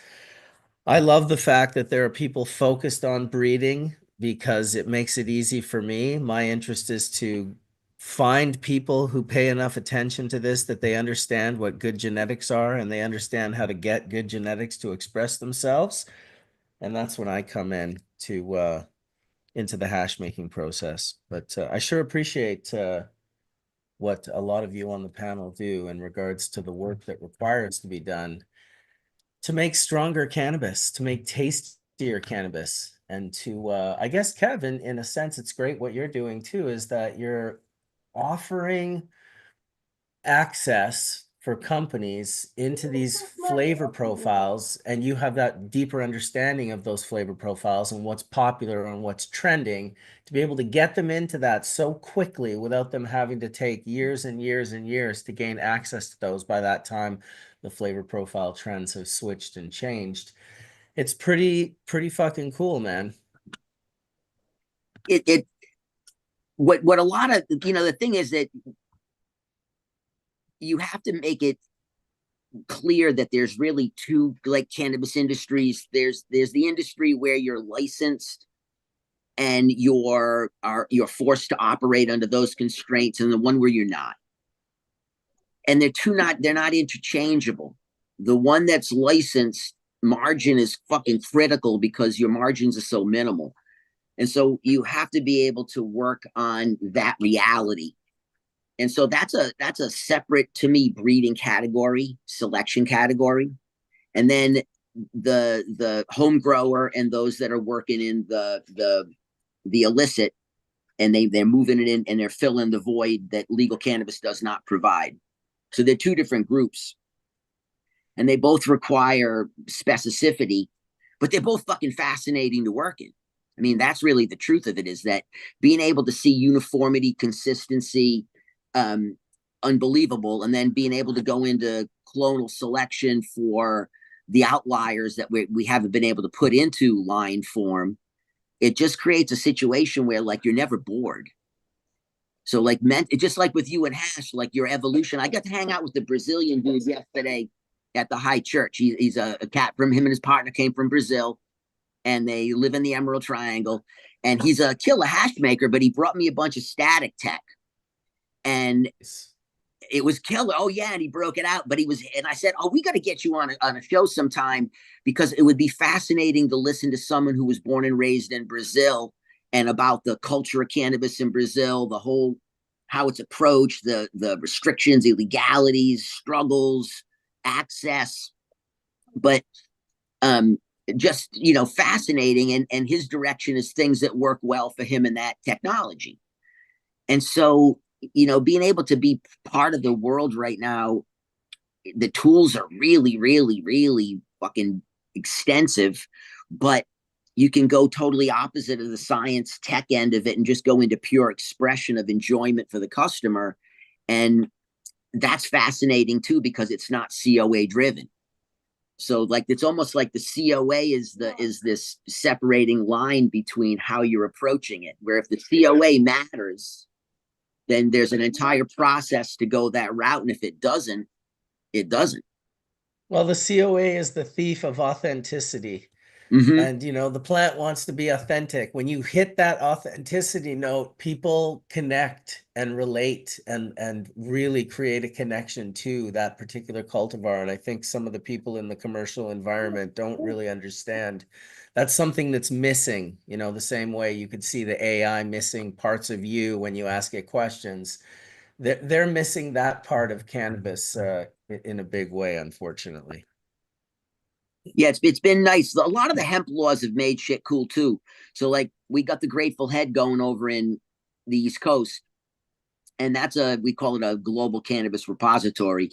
I love the fact that there are people focused on breeding because it makes it easy for me. My interest is to find people who pay enough attention to this that they understand what good genetics are and they understand how to get good genetics to express themselves. And that's when I come in to into the hash making process. But I sure appreciate what a lot of you on the panel do in regards to the work that requires to be done to make stronger cannabis, to make tastier cannabis, and to, I guess, Kevin, in a sense, it's great what you're doing too, is that you're offering access for companies into these flavor profiles, and you have that deeper understanding of those flavor profiles and what's popular and what's trending to be able to get them into that so quickly without them having to take years and years and years to gain access to those. By that time, the flavor profile trends have switched and changed. It's pretty fucking cool, man. What a lot of, the thing is that you have to make it clear that there's really two like cannabis industries. There's the industry where you're licensed and you're forced to operate under those constraints, and the one where you're not. And they're not interchangeable. The one that's licensed, margin is fucking critical because your margins are so minimal. And so you have to be able to work on that reality. And so that's a separate, to me, breeding category, selection category. And then the home grower and those that are working in the illicit, and they're moving it in and they're filling the void that legal cannabis does not provide. So they're two different groups. and they both require specificity, but they're both fucking fascinating to work in. I mean, that's really the truth of it, is that being able to see uniformity, consistency, unbelievable, and then being able to go into clonal selection for the outliers that we haven't been able to put into line form. It just creates a situation where, like, you're never bored. So, like, just like with you and Hash, like your evolution. I got to hang out with the Brazilian dude yesterday at the High Church. He's a cat from him and his partner came from Brazil, and they live in the Emerald Triangle. And he's a killer hash maker, but he brought me a bunch of static tech, and it was killer. Oh yeah, and he broke it out. But and I said, "Oh, we got to get you on a show sometime, because it would be fascinating to listen to someone who was born and raised in Brazil, and about the culture of cannabis in Brazil, the whole how it's approached, the restrictions, illegalities, struggles, access, but just fascinating. And his direction is things that work well for him in that technology, and so." Being able to be part of the world right now, the tools are really, really, really fucking extensive, but you can go totally opposite of the science tech end of it and just go into pure expression of enjoyment for the customer. And that's fascinating too, because it's not COA driven. So like, it's almost like the COA is this separating line between how you're approaching it, where if the COA matters, then there's an entire process to go that route. And if it doesn't, it doesn't. Well, the COA is the thief of authenticity. Mm-hmm. And, the plant wants to be authentic. When you hit that authenticity note, people connect and relate and really create a connection to that particular cultivar. And I think some of the people in the commercial environment don't really understand. That's something that's missing, the same way you could see the AI missing parts of you when you ask it questions. They're missing that part of cannabis in a big way, unfortunately. Yeah, it's been nice. A lot of the hemp laws have made shit cool too. So like, we got the Grateful Head going over in the East Coast, and we call it a global cannabis repository.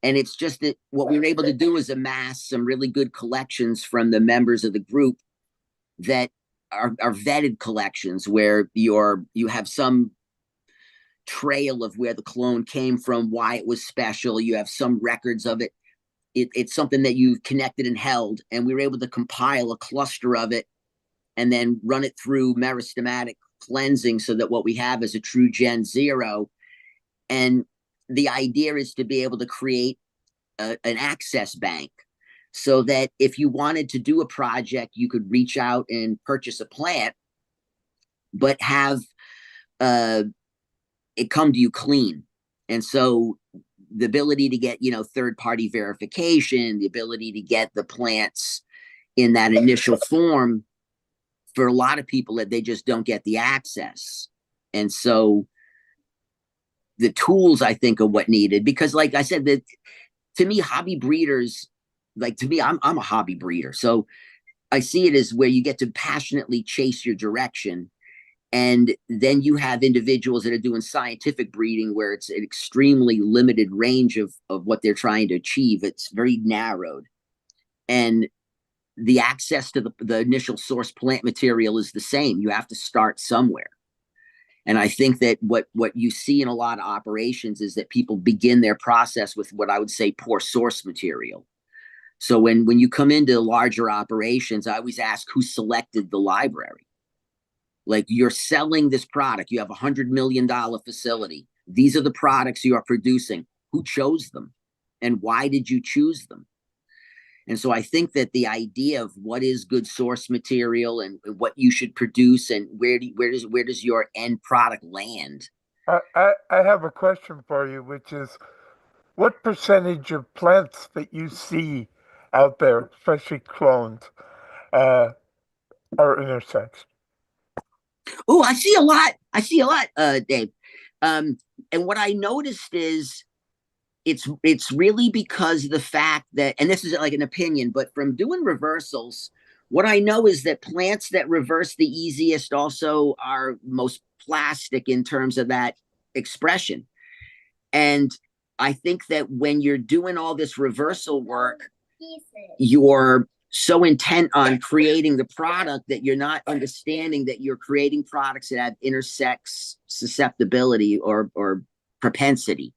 And it's just that what we were able to do is amass some really good collections from the members of the group that are vetted collections, where you have some trail of where the clone came from, why it was special. You have some records of it. It's something that you've connected and held, and we were able to compile a cluster of it and then run it through meristematic cleansing, so that what we have is a true Gen 0. And the idea is to be able to create an access bank, so that if you wanted to do a project, you could reach out and purchase a plant, but have it come to you clean. And so the ability to get, third-party verification, the ability to get the plants in that initial form, for a lot of people that they just don't get the access. And so the tools, I think, are what needed, because like I said, that to me, hobby breeders, I'm a hobby breeder. So I see it as where you get to passionately chase your direction. And then you have individuals that are doing scientific breeding, where it's an extremely limited range of what they're trying to achieve. It's very narrowed. And the access to the initial source plant material is the same. You have to start somewhere. And I think that what you see in a lot of operations is that people begin their process with what I would say poor source material. So when you come into larger operations, I always ask, who selected the library? Like, you're selling this product. You have $100 million facility. These are the products you are producing. Who chose them? And why did you choose them? And so I think that the idea of what is good source material and what you should produce, and where does your end product land? I have a question for you, which is, what percentage of plants that you see out there, especially clones, are intersex? Oh, I see a lot, Dave. And what I noticed is it's really because of the fact that, and this is like an opinion, but from doing reversals, what I know is that plants that reverse the easiest also are most plastic in terms of that expression. And I think that when you're doing all this reversal work, you're so intent on creating the product that you're not understanding that you're creating products that have intersex susceptibility or propensity.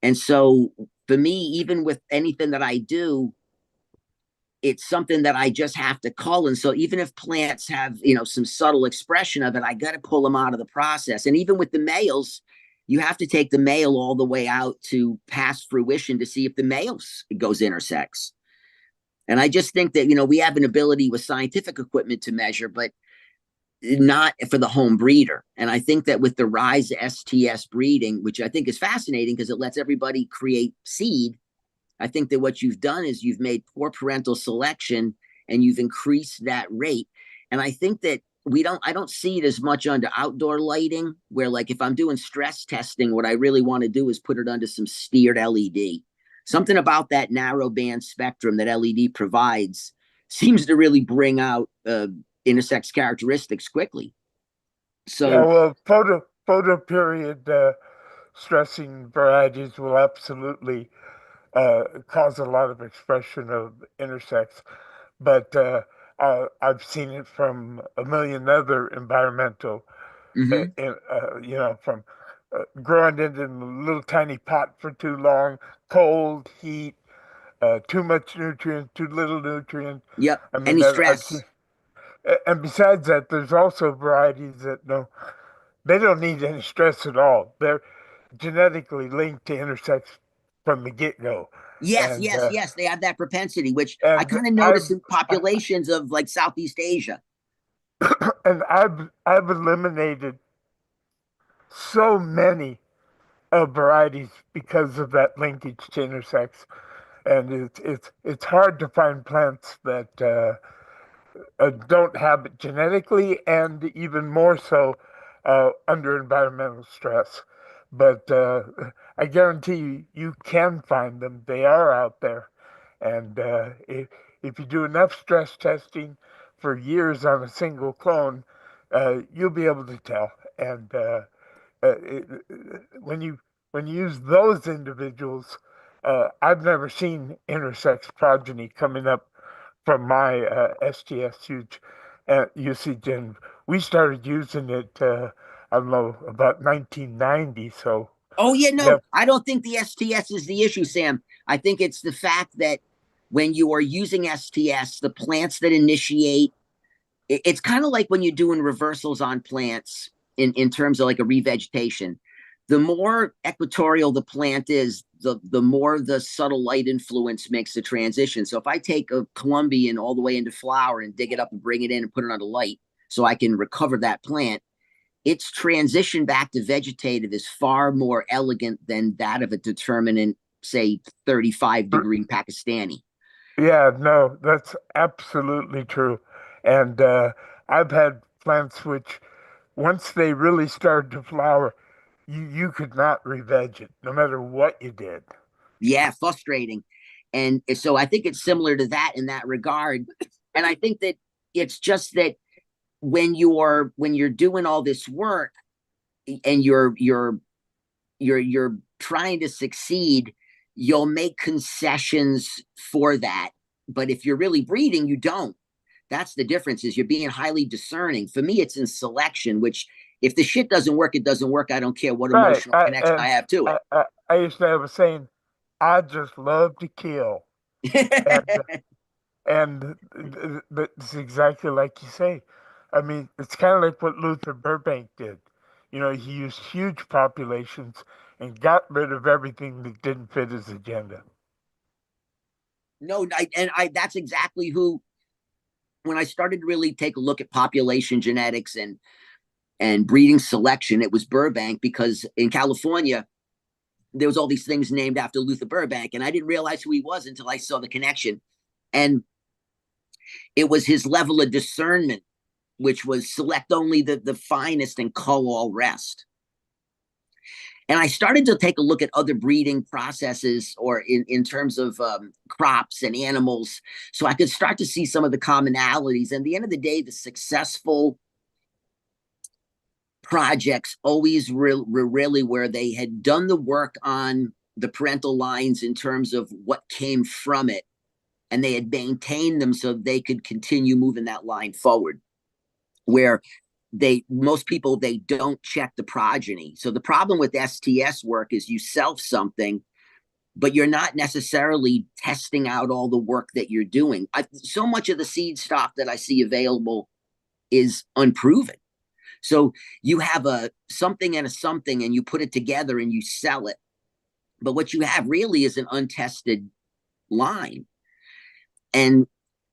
And so for me, even with anything that I do, it's something that I just have to cull. And so even if plants have, some subtle expression of it, I got to pull them out of the process. And even with the males, you have to take the male all the way out to past fruition to see if the males goes intersex. And I just think that, we have an ability with scientific equipment to measure, but not for the home breeder. And I think that with the rise of STS breeding, which I think is fascinating because it lets everybody create seed, I think that what you've done is you've made poor parental selection and you've increased that rate. And I think that I don't see it as much under outdoor lighting, where like if I'm doing stress testing, what I really want to do is put it under some steered LED. Something about that narrow band spectrum that LED provides seems to really bring out intersex characteristics quickly. So, yeah, well, photo period stressing varieties will absolutely cause a lot of expression of intersex, but I've seen it from a million other environmental, from growing it in a little tiny pot for too long, cold, heat, too much nutrient, too little nutrient. yep. I mean, Any I've stress. seen, and besides that, there's also varieties that they don't need any stress at all. They're genetically linked to intersex from the get-go. Yes, And yes, yes. They have that propensity, which I and kind of notice in populations of like Southeast Asia. I've eliminated so many varieties because of that linkage to intersex, and it's hard to find plants that don't have it genetically, and even more so under environmental stress. But I guarantee you can find them. They are out there, and if you do enough stress testing for years on a single clone, you'll be able to tell. And it, when you use those individuals, I've never seen intersex progeny coming up from my STS usage, and we started using it. I don't know, about 1990. So Oh, yeah, yeah, no, I don't think the STS is the issue, Sam. I think it's the fact that when you are using STS, the plants that initiate, it's kind of like when you're doing reversals on plants in terms of like a revegetation. The more equatorial the plant is, the more the subtle light influence makes the transition. So if I take a Colombian all the way into flower and dig it up and bring it in and put it under light so I can recover that plant, its transition back to vegetative is far more elegant than that of a determinant, say, 35-degree Pakistani. yeah, no, that's absolutely true. And I've had plants which, once they really started to flower, you could not re-veg it, no matter what you did. Yeah, frustrating. And so I think it's similar to that in that regard. And I think that it's just that when you're doing all this work and you're trying to succeed, you'll make concessions for that. But if you're really breeding, you don't. That's the difference, is you're being highly discerning. For me, it's in selection, which if the shit doesn't work, it doesn't work. I don't care what Right. emotional connection I have to I used to have a saying, I just love to kill. it. And that's exactly like you say. I mean, it's kind of like what Luther Burbank did. He used huge populations and got rid of everything that didn't fit his agenda. No, that's exactly who, when I started to really take a look at population genetics and breeding selection, it was Burbank, because in California, there was all these things named after Luther Burbank, and I didn't realize who he was until I saw the connection. And it was his level of discernment, which was select only the finest and cull all rest. And I started to take a look at other breeding processes, or in terms of crops and animals, so I could start to see some of the commonalities. And at the end of the day, the successful projects always really where they had done the work on the parental lines in terms of what came from it, and they had maintained them so they could continue moving that line forward. Where most people, they don't check the progeny. So the problem with STS work is you self something, but you're not necessarily testing out all the work that you're doing. So much of the seed stock that I see available is unproven. So you have a something and a something, and you put it together and you sell it. But what you have really is an untested line. And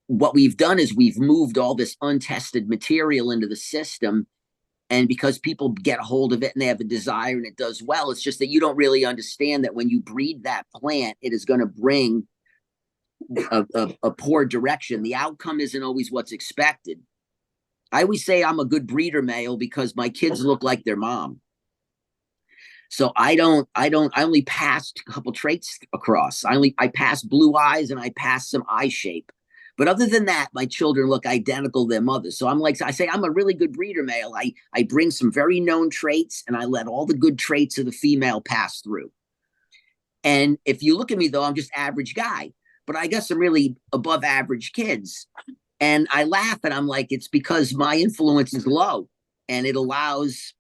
what we've done is we've moved all this untested material into the system. And because people get a hold of it and they have a desire and it does well, it's just that you don't really understand that when you breed that plant, it is going to bring a poor direction. The outcome isn't always what's expected. I always say I'm a good breeder male because my kids look like their mom. So I only passed a couple traits across. I passed blue eyes and I passed some eye shape. But other than that, my children look identical to their mothers. So I say I'm a really good breeder male. I bring some very known traits and I let all the good traits of the female pass through. And if you look at me though, I'm just average guy, but I got some really above average kids. And I laugh and I'm like, it's because my influence is low and it allows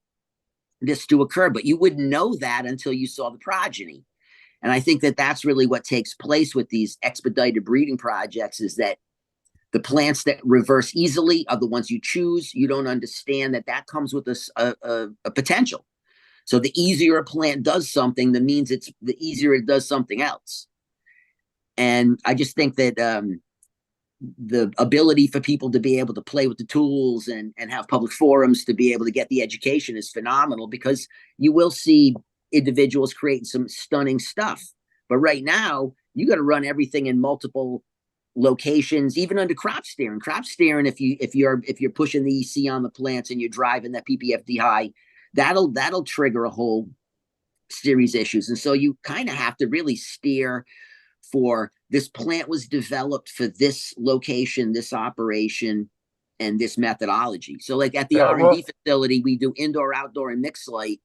this to occur. But you wouldn't know that until you saw the progeny. And I think that that's really what takes place with these expedited breeding projects, is that the plants that reverse easily are the ones you choose. You don't understand that that comes with a potential. So the easier a plant does something, that means the easier it does something else. And I just think that the ability for people to be able to play with the tools and have public forums to be able to get the education is phenomenal, because you will see individuals creating some stunning stuff. But right now, you got to run everything in multiple locations, even under crop steering. Crop steering, if you're pushing the EC on the plants and you're driving that PPFD high, that'll trigger a whole series of issues. And so you kind of have to really steer for, this plant was developed for this location, this operation, and this methodology. So like at the R&D facility, we do indoor, outdoor, and mixed light.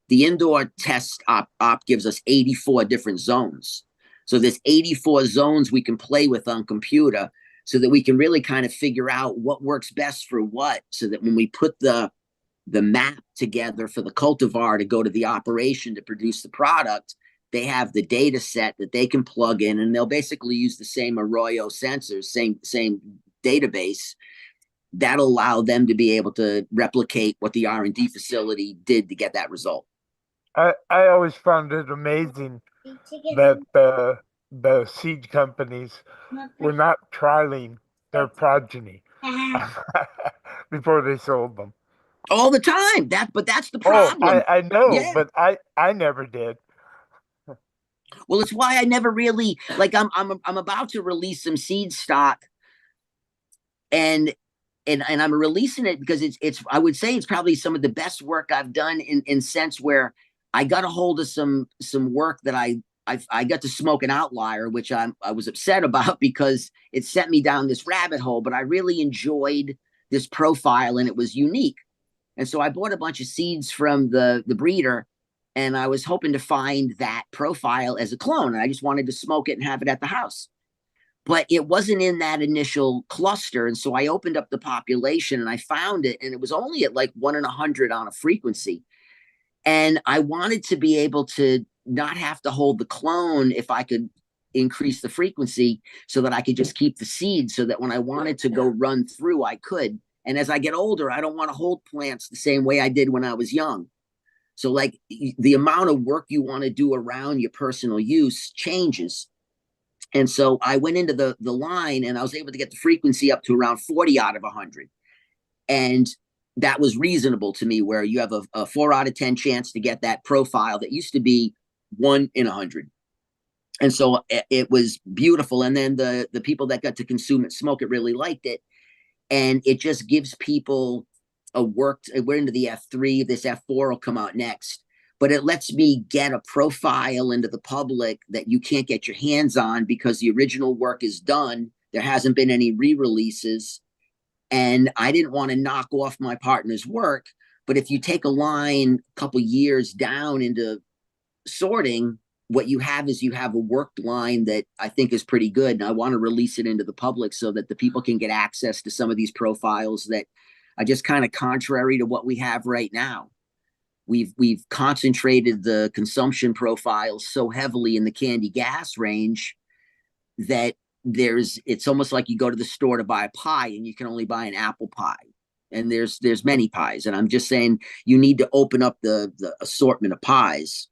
The indoor test op gives us 84 different zones. So there's 84 zones we can play with on computer, so that we can really kind of figure out what works best for what, so that when we put the map together for the cultivar to go to the operation to produce the product, they have the data set that they can plug in, and they'll basically use the same Arroyo sensors, same database. That'll allow them to be able to replicate what the R&D facility did to get that result. I always found it amazing that the seed companies were not trialing their progeny before they sold them. All the time. But that's the problem. I know, Yeah. but I never did. Well, it's why I never really, like, I'm about to release some seed stock, and I'm releasing it because it's I would say it's probably some of the best work I've done in sense where I got a hold of some work that I got to smoke an outlier, which I was upset about because it sent me down this rabbit hole. But I really enjoyed this profile and it was unique. And so I bought a bunch of seeds from the breeder, and I was hoping to find that profile as a clone. And I just wanted to smoke it and have it at the house. But it wasn't in that initial cluster. And so I opened up the population and I found it, and it was only at like 1 in 100 on a frequency. And I wanted to be able to not have to hold the clone if I could increase the frequency, so that I could just keep the seed, so that when I wanted to go run through, I could. And as I get older, I don't want to hold plants the same way I did when I was young. So like the amount of work you want to do around your personal use changes. And so I went into the line, and I was able to get the frequency up to around 40 out of 100. And that was reasonable to me, where you have a 4 out of 10 chance to get that profile that used to be 1 in 100. And so it was beautiful. And then the people that got to consume it, smoke it, really liked it. And it just gives people we're into the F3, this F4 will come out next. But it lets me get a profile into the public that you can't get your hands on because the original work is done. There hasn't been any re-releases. And I didn't want to knock off my partner's work. But if you take a line a couple years down into sorting, what you have is you have a worked line that I think is pretty good. And I want to release it into the public so that the people can get access to some of these profiles that are just kind of contrary to what we have right now. We've concentrated the consumption profiles so heavily in the candy gas range that it's almost like you go to the store to buy a pie and you can only buy an apple pie. And there's many pies. And I'm just saying you need to open up the assortment of pies.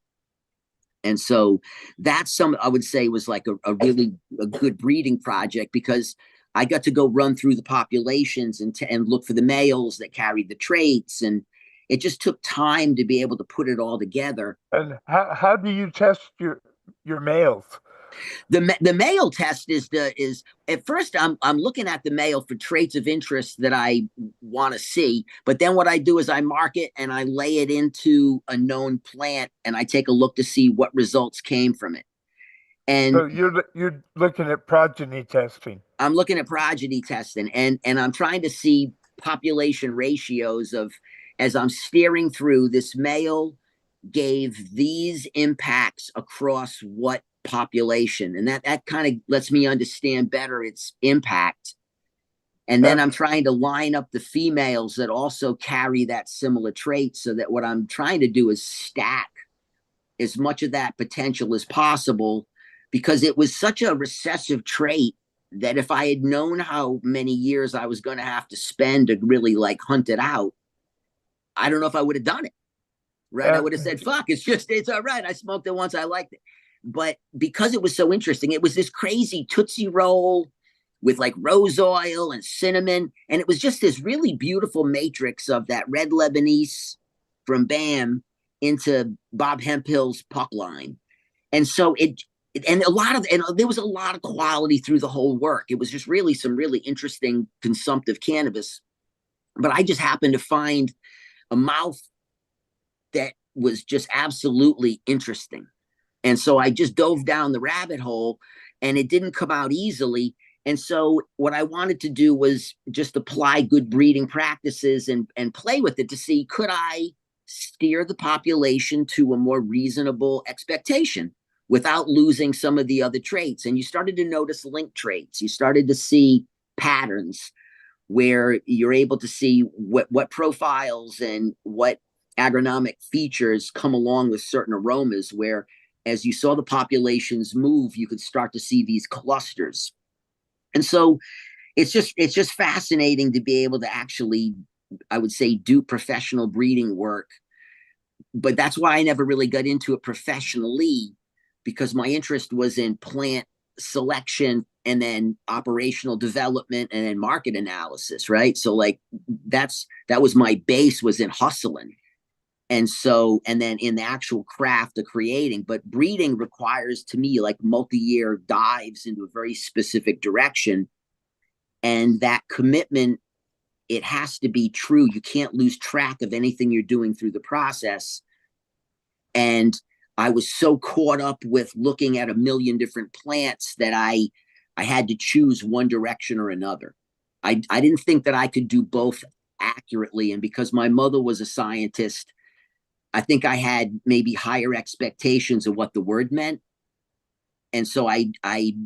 And so that's I would say was like a really good breeding project, because I got to go run through the populations and look for the males that carried the traits. And it just took time to be able to put it all together. And how do you test your males? The male test is at first I'm looking at the male for traits of interest that I want to see, but then what I do is I mark it and I lay it into a known plant and I take a look to see what results came from it. And so you're looking at progeny testing. I'm looking at progeny testing, and I'm trying to see population ratios of, as I'm steering through, this male gave these impacts across what population, and that kind of lets me understand better its impact. And then I'm trying to line up the females that also carry that similar trait, so that what I'm trying to do is stack as much of that potential as possible, because it was such a recessive trait that if I had known how many years I was going to have to spend to really like hunt it out, I don't know if I would have done it. Right. I would have said, fuck, it's all right. I smoked it once. I liked it. But because it was so interesting, it was this crazy Tootsie Roll with like rose oil and cinnamon. And it was just this really beautiful matrix of that red Lebanese from BAM into Bob Hemphill's Puck line. And so there was a lot of quality through the whole work. It was just really some really interesting consumptive cannabis. But I just happened to find a mouth that was just absolutely interesting. And so I just dove down the rabbit hole, and it didn't come out easily. And so what I wanted to do was just apply good breeding practices and play with it to see, could I steer the population to a more reasonable expectation without losing some of the other traits. And you started to notice link traits. You started to see patterns where you're able to see what profiles and what agronomic features come along with certain aromas, where as you saw the populations move, you could start to see these clusters. And so it's just fascinating to be able to actually, I would say, do professional breeding work. But that's why I never really got into it professionally, because my interest was in plant selection and then operational development and then market analysis, right? So like that was my base, was in hustling. And then in the actual craft of creating, but breeding requires, to me, like multi-year dives into a very specific direction. And that commitment, it has to be true. You can't lose track of anything you're doing through the process. And I was so caught up with looking at a million different plants that I had to choose one direction or another. I didn't think that I could do both accurately. And because my mother was a scientist, I think I had maybe higher expectations of what the word meant. And so I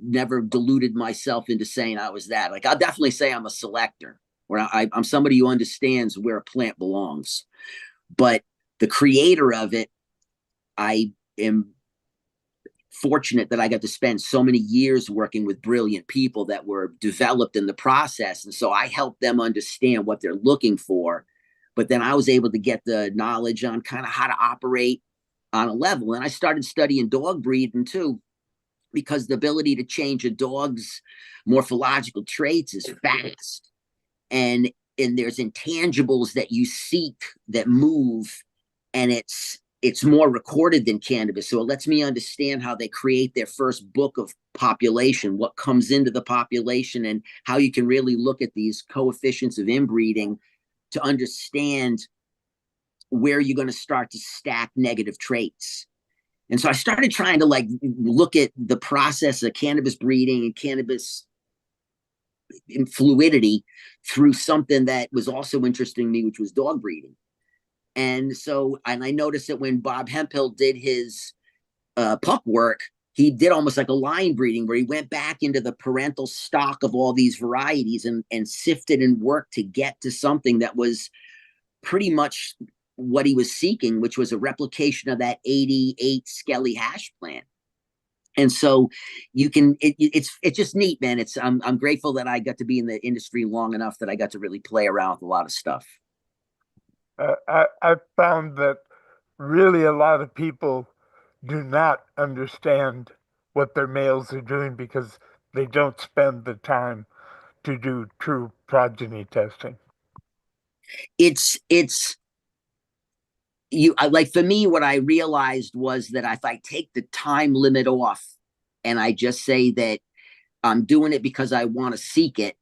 never deluded myself into saying I was that. Like, I'll definitely say I'm a selector, or I'm somebody who understands where a plant belongs. But the creator of it, I am fortunate that I got to spend so many years working with brilliant people that were developed in the process. And so I helped them understand what they're looking for. But then I was able to get the knowledge on kind of how to operate on a level. And I started studying dog breeding too, because the ability to change a dog's morphological traits is fast. And there's intangibles that you seek that move, and it's more recorded than cannabis. So it lets me understand how they create their first book of population, what comes into the population, and how you can really look at these coefficients of inbreeding to understand where you're going to start to stack negative traits. And so I started trying to like look at the process of cannabis breeding and cannabis fluidity through something that was also interesting to me, which was dog breeding. And so, and I noticed that when Bob Hemphill did his pup work, he did almost like a line breeding where he went back into the parental stock of all these varieties and sifted and worked to get to something that was pretty much what he was seeking, which was a replication of that 88 Skelly hash plant. And so you can, it's just neat, man. I'm grateful that I got to be in the industry long enough that I got to really play around with a lot of stuff. I found that really a lot of people do not understand what their males are doing because they don't spend the time to do true progeny testing. It's you like, for me, what I realized was that if I take the time limit off and I just say that I'm doing it because I want to seek it,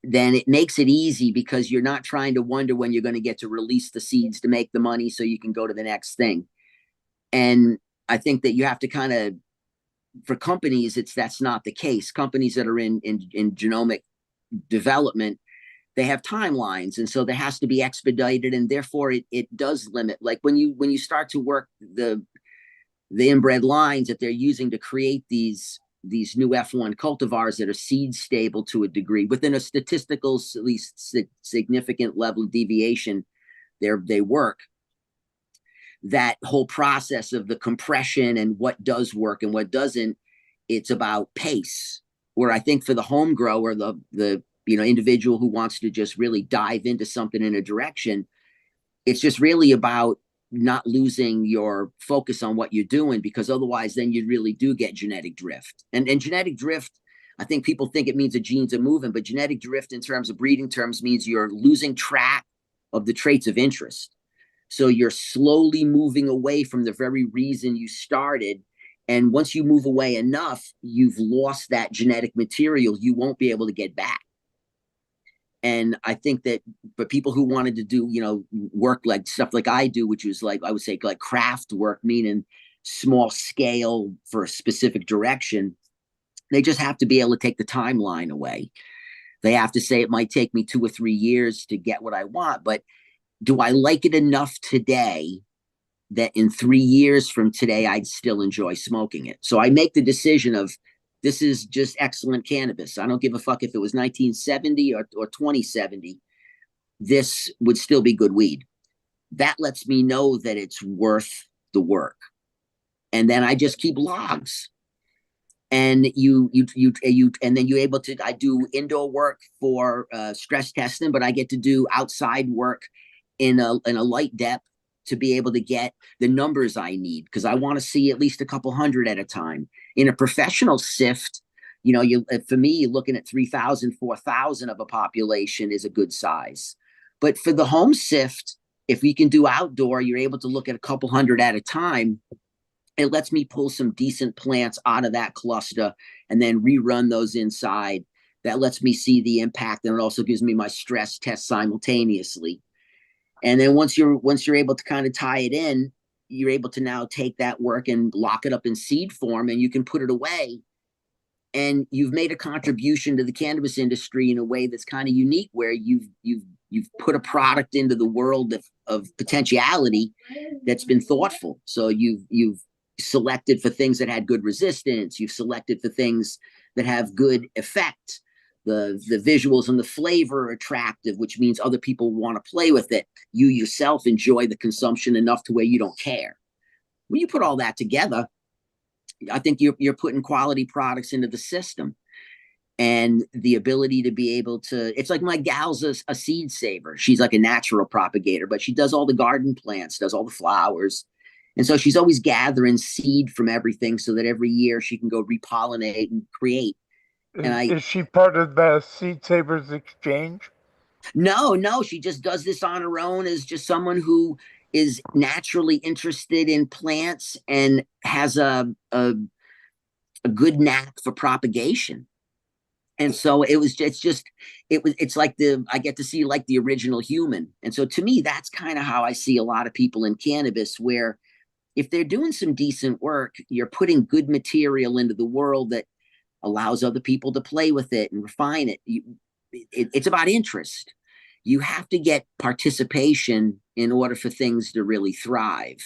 then it makes it easy because you're not trying to wonder when you're going to get to release the seeds to make the money so you can go to the next thing. And I think that you have to kind of, for companies, that's not the case. Companies that are in genomic development, they have timelines, and so there has to be expedited, and therefore it does limit. Like when you start to work the inbred lines that they're using to create these new F1 cultivars that are seed stable to a degree within a statistical at least significant level of deviation, they work. That whole process of the compression and what does work and what doesn't, it's about pace. Where I think for the home grower, the individual who wants to just really dive into something in a direction, it's just really about not losing your focus on what you're doing, because otherwise then you really do get genetic drift. And genetic drift, I think people think it means the genes are moving, but genetic drift in terms of breeding terms means you're losing track of the traits of interest. So you're slowly moving away from the very reason you started. And once you move away enough, you've lost that genetic material you won't be able to get back. And I think that for people who wanted to do, work like stuff like I do, which was like, I would say like craft work, meaning small scale for a specific direction, they just have to be able to take the timeline away. They have to say it might take me 2 or 3 years to get what I want, but do I like it enough today that in 3 years from today, I'd still enjoy smoking it? So I make the decision of, this is just excellent cannabis. I don't give a fuck if it was 1970 or 2070. This would still be good weed. That lets me know that it's worth the work. And then I just keep logs. And and then you're able to, I do indoor work for stress testing, but I get to do outside work in a light depth to be able to get the numbers I need, because I want to see at least a couple hundred at a time. In a professional sift, for me, you're looking at 3,000, 4,000 of a population is a good size. But for the home sift, if we can do outdoor, you're able to look at a couple hundred at a time. It lets me pull some decent plants out of that cluster and then rerun those inside. That lets me see the impact, and it also gives me my stress test simultaneously. And then once you're able to kind of tie it in, you're able to now take that work and lock it up in seed form, and you can put it away. And you've made a contribution to the cannabis industry in a way that's kind of unique, where you've put a product into the world of potentiality that's been thoughtful. So you've selected for things that had good resistance. You've selected for things that have good effect. The visuals and the flavor are attractive, which means other people want to play with it. You yourself enjoy the consumption enough to where you don't care. When you put all that together, I think you're putting quality products into the system. And the ability to be able to, it's like my gal's a seed saver. She's like a natural propagator, but she does all the garden plants, does all the flowers. And so she's always gathering seed from everything so that every year she can go repollinate and create. Is she part of the Seed Savers Exchange? No, she just does this on her own as just someone who is naturally interested in plants and has a good knack for propagation. And so it's like I get to see like the original human. And so to me, that's kind of how I see a lot of people in cannabis, where if they're doing some decent work, you're putting good material into the world that allows other people to play with it and refine it. It's about interest. You have to get participation in order for things to really thrive.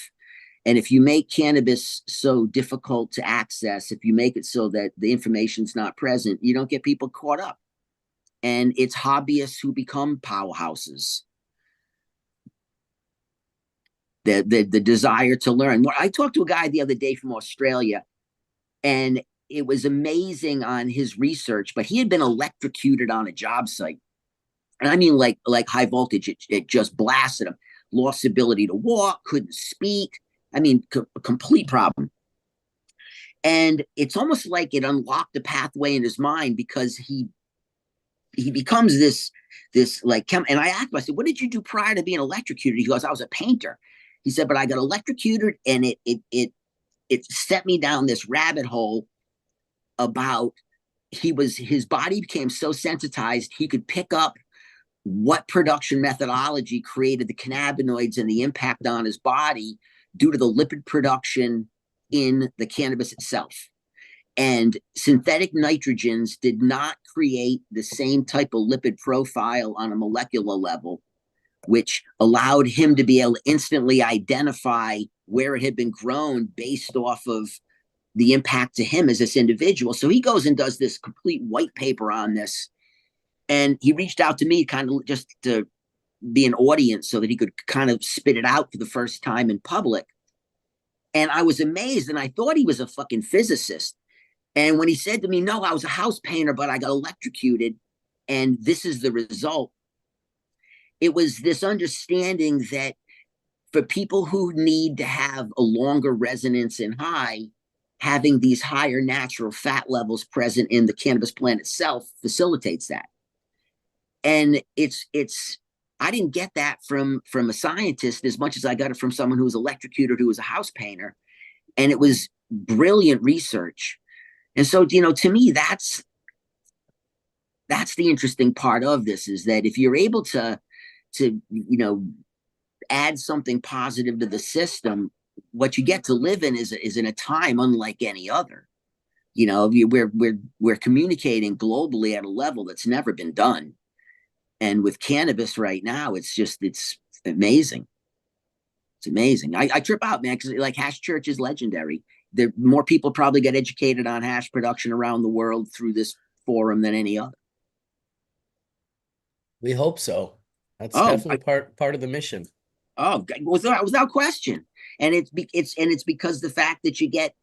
And if you make cannabis so difficult to access, if you make it so that the information's not present, you don't get people caught up. And it's hobbyists who become powerhouses. The desire to learn. I talked to a guy the other day from Australia, and it was amazing on his research, but he had been electrocuted on a job site. And I mean, like high voltage, it just blasted him, lost ability to walk, couldn't speak. I mean, a complete problem. And it's almost like it unlocked a pathway in his mind, because he becomes this like and I asked him, I said, what did you do prior to being electrocuted? He goes, I was a painter. He said, but I got electrocuted, and it set me down this rabbit hole about his body became so sensitized, he could pick up what production methodology created the cannabinoids and the impact on his body due to the lipid production in the cannabis itself. And synthetic nitrogens did not create the same type of lipid profile on a molecular level, which allowed him to be able to instantly identify where it had been grown based off of the impact to him as this individual. So he goes and does this complete white paper on this. And he reached out to me kind of just to be an audience so that he could kind of spit it out for the first time in public. And I was amazed, and I thought he was a fucking physicist. And when he said to me, no, I was a house painter, but I got electrocuted, and this is the result, it was this understanding that for people who need to have a longer resonance in high, having these higher natural fat levels present in the cannabis plant itself facilitates that. And I didn't get that from a scientist as much as I got it from someone who was electrocuted, who was a house painter. And it was brilliant research. And so, to me, that's the interesting part of this, is that if you're able to add something positive to the system, what you get to live in is in a time unlike any other. We're communicating globally at a level that's never been done. And with cannabis right now, it's amazing. It's amazing. I trip out, man, because like hash church is legendary. More people probably get educated on hash production around the world through this forum than any other. We hope so. That's definitely part of the mission. Oh, without question. And it's because the fact that you get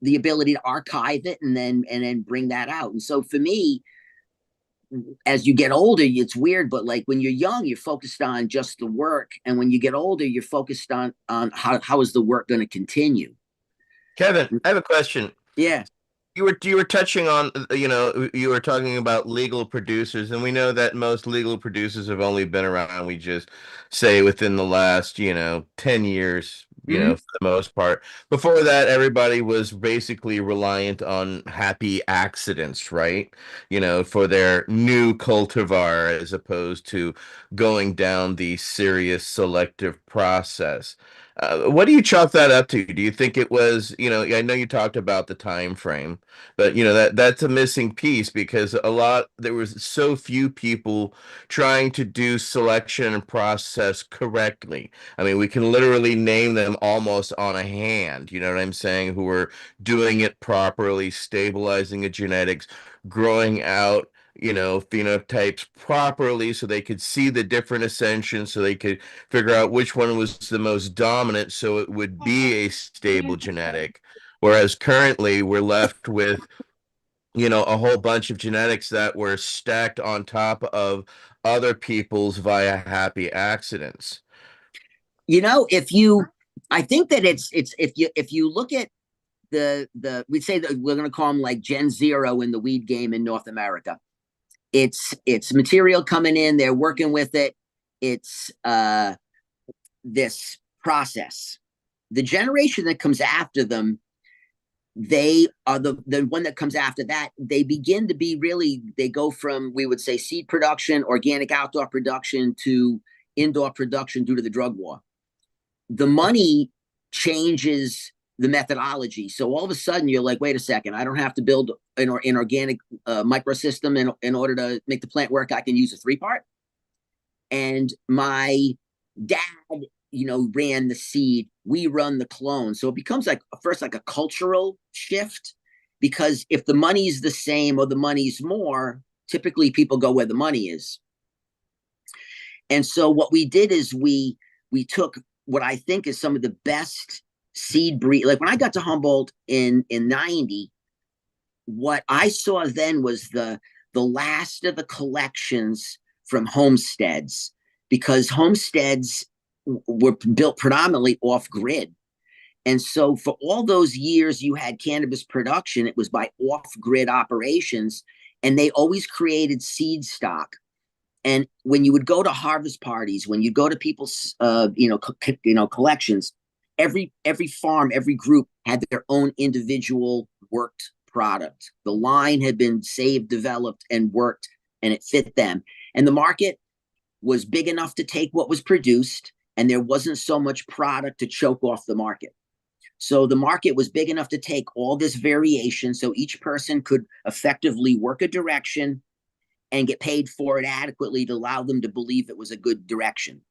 the ability to archive it and then bring that out. And so for me, as you get older, it's weird, but like when you're young, you're focused on just the work. And when you get older, you're focused on how is the work going to continue. Kevin, I have a question. Yeah. You were touching on, you were talking about legal producers, and we know that most legal producers have only been around, we just say, within the last, 10 years, for the most part. Before that, everybody was basically reliant on happy accidents, right? For their new cultivar, as opposed to going down the serious selective process. What do you chalk that up to? Do you think it was, I know you talked about the time frame, but that's a missing piece, because there was so few people trying to do selection and process correctly. I mean, we can literally name them almost on a hand, you know what I'm saying, who were doing it properly, stabilizing the genetics, growing out phenotypes properly so they could see the different ascensions, so they could figure out which one was the most dominant, so it would be a stable genetic. Whereas currently we're left with a whole bunch of genetics that were stacked on top of other people's via happy accidents. I think that if you look at we'd say that we're going to call them like Gen Zero in the weed game in North America. It's material coming in, they're working with it. It's this process. The generation that comes after them, they are the one that comes after that. They begin to be they go from, we would say, seed production, organic outdoor production, to indoor production due to the drug war. The money changes the methodology. So all of a sudden you're like, wait a second, I don't have to build an organic microsystem in order to make the plant work. I can use a 3-part. And my dad, ran the seed we run the clone. So it becomes like first like a cultural shift, because if the money's the same or the money's more, typically people go where the money is. And so what we did is we took what I think is some of the best seed breed. Like when I got to Humboldt in 90, what I saw then was the last of the collections from homesteads, because homesteads were built predominantly off grid. And so for all those years you had cannabis production, it was by off grid operations, and they always created seed stock. And when you would go to harvest parties, when you go to people's collections, every farm, every group had their own individual worked product. The line had been saved, developed, and worked, and it fit them. And the market was big enough to take what was produced, and there wasn't so much product to choke off the market. So the market was big enough to take all this variation, so each person could effectively work a direction and get paid for it adequately to allow them to believe it was a good direction.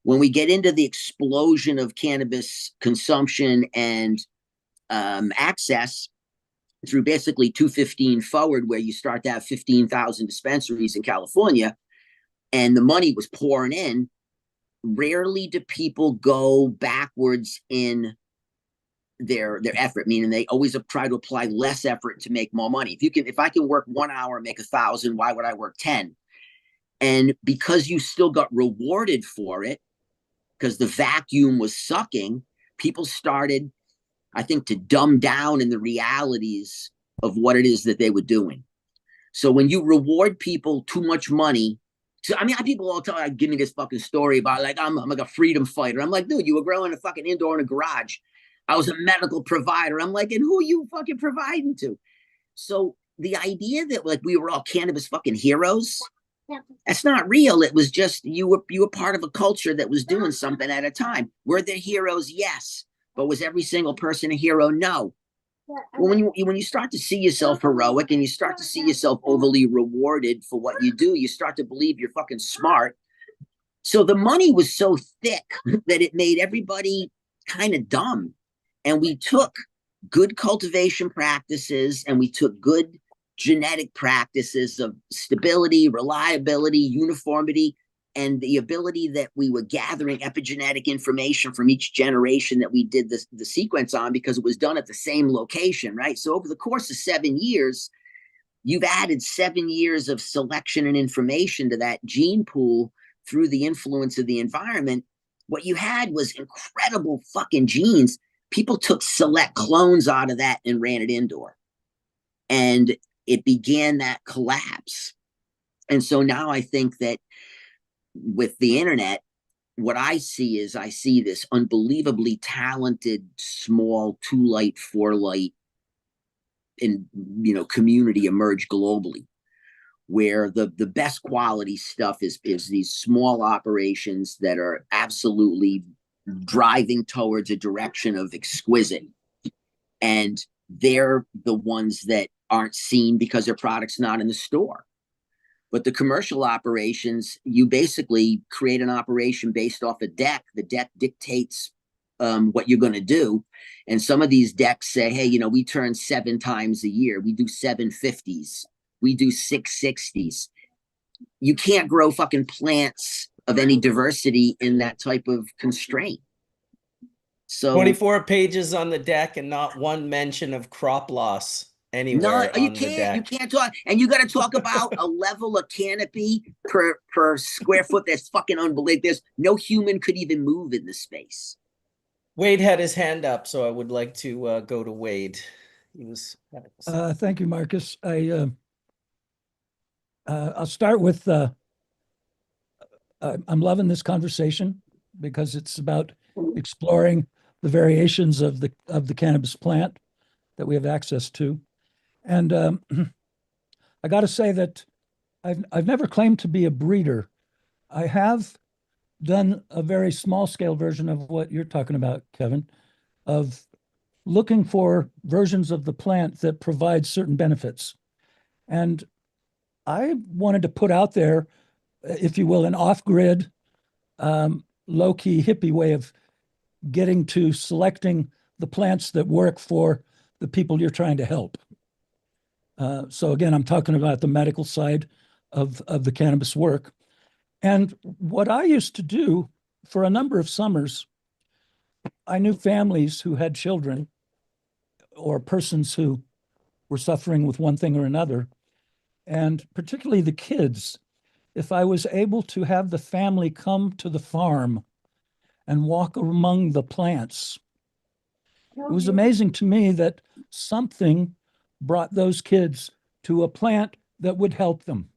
When we get into the explosion of cannabis consumption and access through basically 215 forward, where you start to have 15,000 dispensaries in California, and the money was pouring in, rarely do people go backwards in their effort, meaning they always try to apply less effort to make more money. If I can work 1 hour and make 1,000, why would I work 10? And because you still got rewarded for it, because the vacuum was sucking, people started, I think, to dumb down in the realities of what it is that they were doing. So when you reward people too much money, so I mean, people all give me this fucking story about like I'm like a freedom fighter. I'm like, dude, you were growing a fucking indoor in a garage. I was a medical provider. I'm like, and who are you fucking providing to? So the idea that like we were all cannabis fucking heroes, that's not real. It was just you were part of a culture that was doing something at a time. Were there heroes? Yes. But was every single person a hero? No. Well, when you start to see yourself heroic and you start to see yourself overly rewarded for what you do, you start to believe you're fucking smart. So the money was so thick that it made everybody kind of dumb. And we took good cultivation practices and we took good genetic practices of stability, reliability, uniformity, and the ability that we were gathering epigenetic information from each generation that we did the sequence on, because it was done at the same location, right? So over the course of 7 years, you've added 7 years of selection and information to that gene pool through the influence of the environment. What you had was incredible fucking genes. People took select clones out of that and ran it indoor. And it began that collapse. And so now I think that with the internet, what I see is this unbelievably talented, small 2 light, 4 light community emerge globally, where the best quality stuff is these small operations that are absolutely driving towards a direction of exquisite. And they're the ones that aren't seen because their product's not in the store. But the commercial operations, you basically create an operation based off a deck. The deck dictates what you're going to do. And some of these decks say, hey, we turn 7 times a year. We do 750s. We do 660s. You can't grow fucking plants of any diversity in that type of constraint. So 24 pages on the deck and not one mention of crop loss anywhere on the deck. You can't talk, and you got to talk about a level of canopy per square foot that's fucking unbelievable. There's no human could even move in the space. Wade had his hand up, so I would like to go to Wade. He was. Thank you, Marcus. I'll start with. I'm loving this conversation because it's about exploring the variations of the cannabis plant that we have access to, and I got to say that I've never claimed to be a breeder. I have done a very small scale version of what you're talking about, Kevin, of looking for versions of the plant that provide certain benefits. And I wanted to put out there, if you will, an off-grid, low-key hippie way of getting to selecting the plants that work for the people you're trying to help. So again, I'm talking about the medical side of the cannabis work. And what I used to do for a number of summers, I knew families who had children or persons who were suffering with one thing or another, and particularly the kids. If I was able to have the family come to the farm and walk among the plants, it was amazing to me that something brought those kids to a plant that would help them.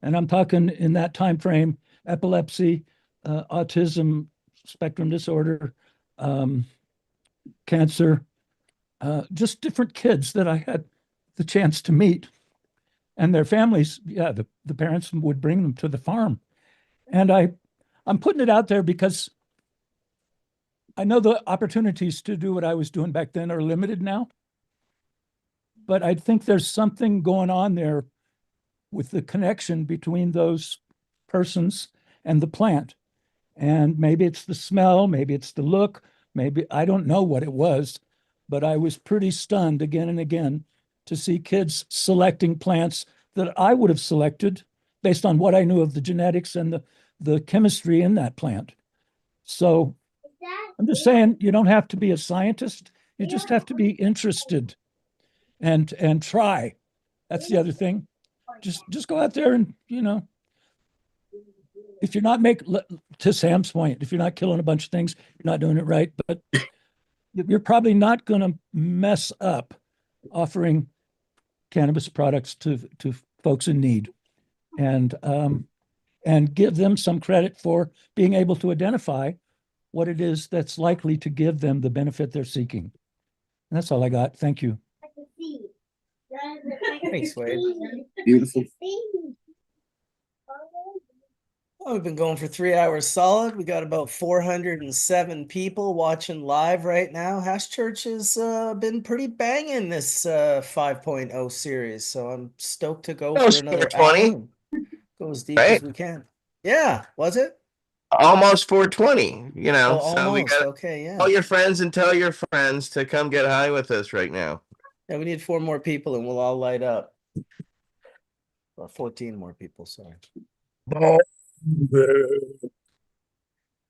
And I'm talking in that time frame, epilepsy, autism spectrum disorder, cancer, just different kids that I had the chance to meet. And their families, yeah, the parents would bring them to the farm. And I'm putting it out there because I know the opportunities to do what I was doing back then are limited now. But I think there's something going on there with the connection between those persons and the plant. And maybe it's the smell, maybe it's the look, maybe I don't know what it was, but I was pretty stunned again and again to see kids selecting plants that I would have selected based on what I knew of the genetics and the chemistry in that plant. So I'm just saying, you don't have to be a scientist. You just have to be interested and try. That's the other thing. Just go out there and, if you're not to Sam's point, if you're not killing a bunch of things, you're not doing it right, but you're probably not going to mess up offering cannabis products to folks in need, and give them some credit for being able to identify what it is that's likely to give them the benefit they're seeking. And that's all I got. Thank you. Thanks, Wade. Beautiful. Well, we've been going for 3 hours solid. We got about 407 people watching live right now. Hash Church has been pretty banging this 5.0 series, so I'm stoked to go for another 420. hour. Go as deep as we can. Yeah, was it? Almost 420, Oh, so we almost. got Okay, yeah. all your friends and tell your friends to come get high with us right now. Yeah, we need 4 more people and we'll all light up. Or 14 more people, sorry.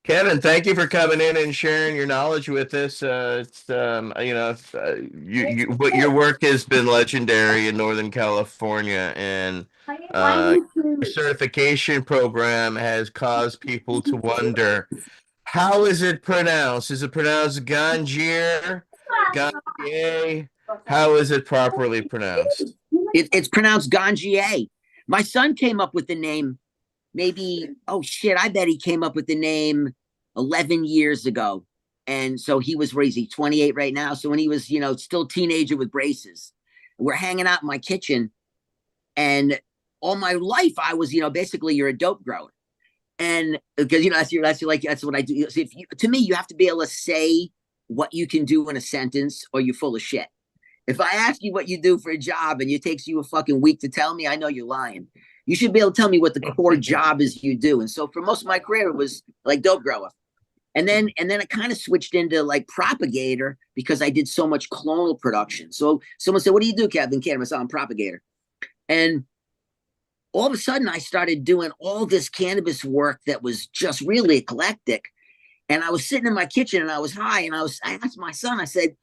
Kevin, thank you for coming in and sharing your knowledge with us. It's your work has been legendary in Northern California, and your certification program has caused people to wonder, how is it pronounced? Is it pronounced Gangier? Gangier? How is it properly pronounced? It's pronounced Gangier. My son came up with the name. Maybe, I bet he came up with the name 11 years ago. And so he was raising 28 right now. So when he was, still a teenager with braces, we're hanging out in my kitchen. And all my life, I was, basically you're a dope grower. And because, that's what I do. So to me, you have to be able to say what you can do in a sentence or you're full of shit. If I ask you what you do for a job and it takes you a fucking week to tell me, I know you're lying. You should be able to tell me what the core job is you do. And so for most of my career, it was like dope grower. And then it kind of switched into like propagator because I did so much clonal production. So someone said, "What do you do, Captain Cannabis?" I'm propagator. And all of a sudden I started doing all this cannabis work that was just really eclectic. And I was sitting in my kitchen and I was high and I asked my son, I said,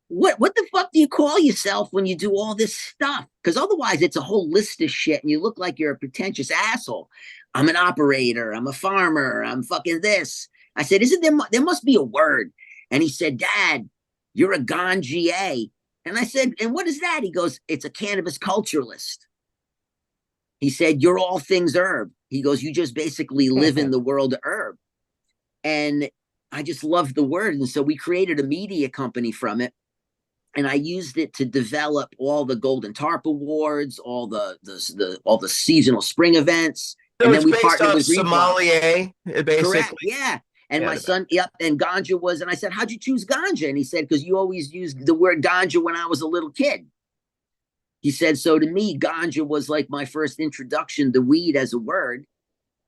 what the fuck do you call yourself when you do all this stuff? Because otherwise it's a whole list of shit and you look like you're a pretentious asshole. I'm an operator. I'm a farmer. I'm fucking this. I said, there must be a word. And he said, "Dad, you're a gangier." And I said, "And what is that?" He goes, "It's a cannabis culturalist." He said, "You're all things herb." He goes, "You just basically live in the world of herb." And I just loved the word. And so we created a media company from it. And I used it to develop all the Golden Tarp Awards, all the seasonal spring events. So and it's then we based partnered off with sommelier, basically. Correct, yeah. And my son, and ganja was, and I said, "How'd you choose ganja?" And he said, "Because you always used the word ganja when I was a little kid." He said, "So to me, ganja was like my first introduction to weed as a word."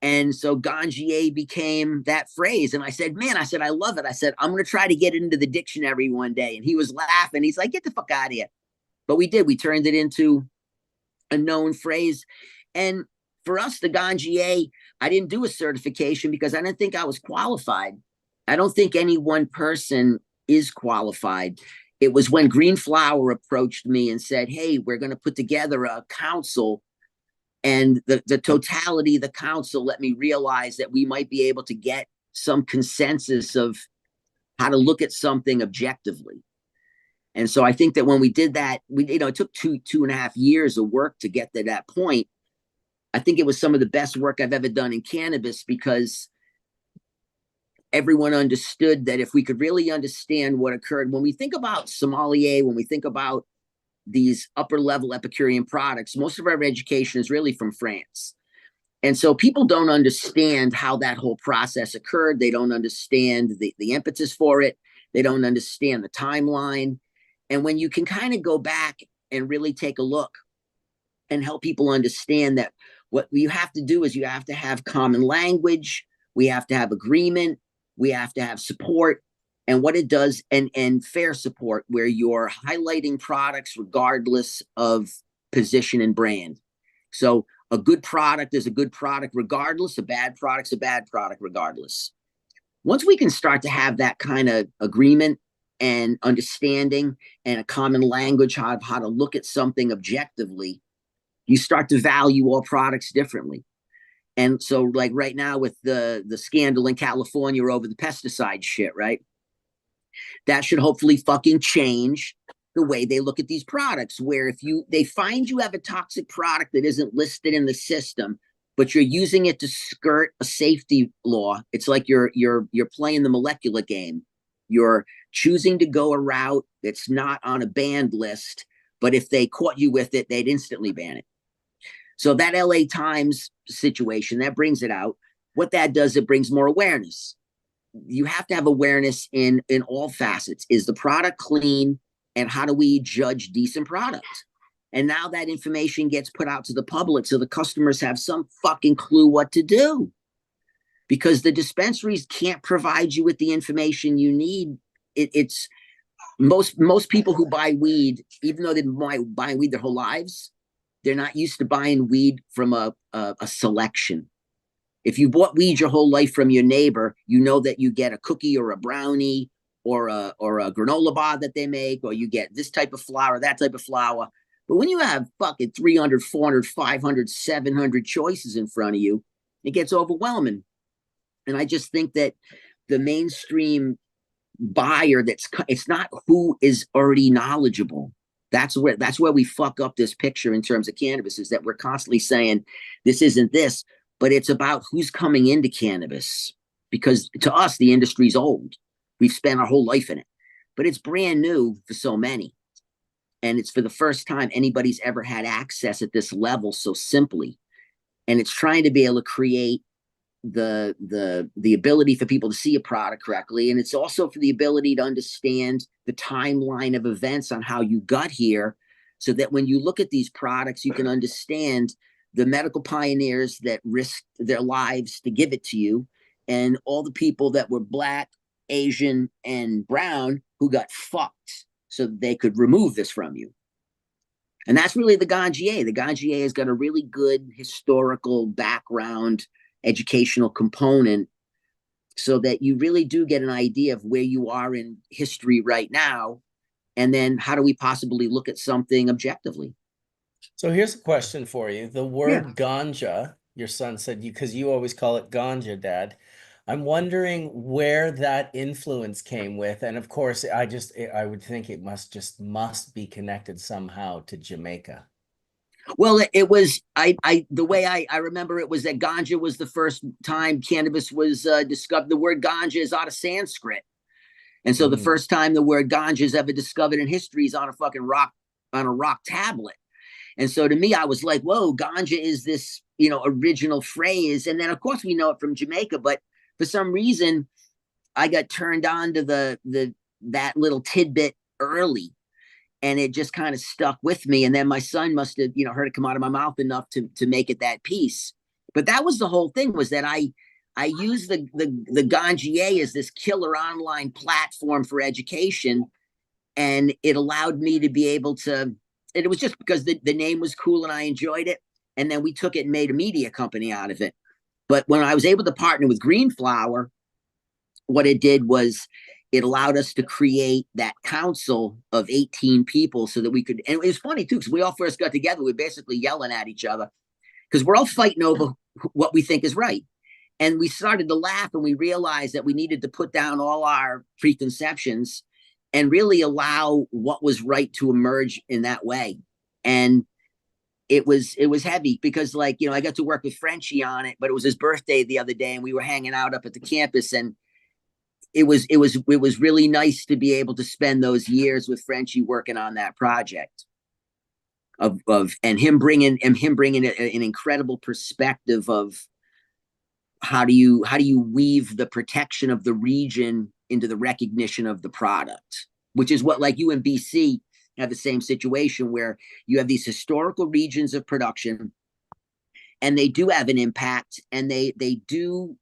And so ganjier became that phrase. And I said, man, I said, I love it. I said, I'm going to try to get it into the dictionary one day. And he was laughing. He's like, get the fuck out of here. But we did. We turned it into a known phrase. And for us, the ganjier, I didn't do a certification because I didn't think I was qualified. I don't think any one person is qualified. It was when Green Flower approached me and said, hey, we're going to put together a council. And the totality of the council let me realize that we might be able to get some consensus of how to look at something objectively. And so I think that when we did that, it took 2.5 years of work to get to that point. I think it was some of the best work I've ever done in cannabis because everyone understood that if we could really understand what occurred, when we think about sommelier, when we think about these upper level Epicurean products, most of our education is really from France. And so people don't understand how that whole process occurred. They don't understand the impetus for it. They don't understand the timeline. And when you can kind of go back and really take a look and help people understand that what you have to do is you have to have common language. We have to have agreement. We have to have support. And what it does, and fair support, where you're highlighting products regardless of position and brand. So a good product is a good product regardless, a bad product's a bad product regardless. Once we can start to have that kind of agreement and understanding and a common language, how to look at something objectively, you start to value all products differently. And so like right now with the scandal in California over the pesticide shit, right? That should hopefully fucking change the way they look at these products, where if they find you have a toxic product that isn't listed in the system, but you're using it to skirt a safety law, it's like you're playing the molecular game. You're choosing to go a route that's not on a banned list, but if they caught you with it, they'd instantly ban it. So that LA Times situation, that brings it out. What that does, it brings more awareness. You have to have awareness in all facets. Is the product clean? And how do we judge decent product? And now that information gets put out to the public so the customers have some fucking clue what to do. Because the dispensaries can't provide you with the information you need. It's most people who buy weed, even though they've been buying weed their whole lives, they're not used to buying weed from a selection. If you bought weed your whole life from your neighbor, you know that you get a cookie or a brownie or a granola bar that they make, or you get this type of flour, that type of flour. But when you have fucking 300, 400, 500, 700 choices in front of you, it gets overwhelming. And I just think that the mainstream buyer, it's not who is already knowledgeable. That's where we fuck up this picture in terms of cannabis, is that we're constantly saying this isn't this, but it's about who's coming into cannabis. Because to us, the industry's old. We've spent our whole life in it, but it's brand new for so many. And it's for the first time anybody's ever had access at this level so simply. And it's trying to be able to create the ability for people to see a product correctly. And it's also for the ability to understand the timeline of events on how you got here, so that when you look at these products, you can understand the medical pioneers that risked their lives to give it to you, and all the people that were Black, Asian, and brown who got fucked so they could remove this from you. And that's really the ganjier. The ganjier has got a really good historical background, educational component, so that you really do get an idea of where you are in history right now. And then how do we possibly look at something objectively? So here's a question for you. The word ganja, your son said, because you always call it ganja, Dad. I'm wondering where that influence came with. And of course, I would think it must be connected somehow to Jamaica. Well, it was, the way I remember it was that ganja was the first time cannabis was discovered. The word ganja is out of Sanskrit. And so the first time the word ganja is ever discovered in history is on a fucking rock, on a rock tablet. And so to me, I was like, whoa, ganja is this, original phrase. And then of course we know it from Jamaica, but for some reason I got turned on to that little tidbit early. And it just kind of stuck with me. And then my son must have, heard it come out of my mouth enough to make it that piece. But that was the whole thing, was that I used the Ganjier as this killer online platform for education, and it allowed me to be able to, and it was just because the name was cool and I enjoyed it. And then we took it and made a media company out of it. But when I was able to partner with Green Flower, what it did was it allowed us to create that council of 18 people so that we could, and it was funny too, because we all first got together, we were basically yelling at each other because we're all fighting over what we think is right. And we started to laugh, and we realized that we needed to put down all our preconceptions and really allow what was right to emerge in that way. And it was heavy because, like, you know, I got to work with Frenchie on it, but it was his birthday the other day and we were hanging out up at the campus, and it was really nice to be able to spend those years with Frenchie working on that project and him bringing an incredible perspective of how do you weave the protection of the region into the recognition of the product, which is what, like, you in BC have the same situation where you have these historical regions of production, and they do have an impact, and they do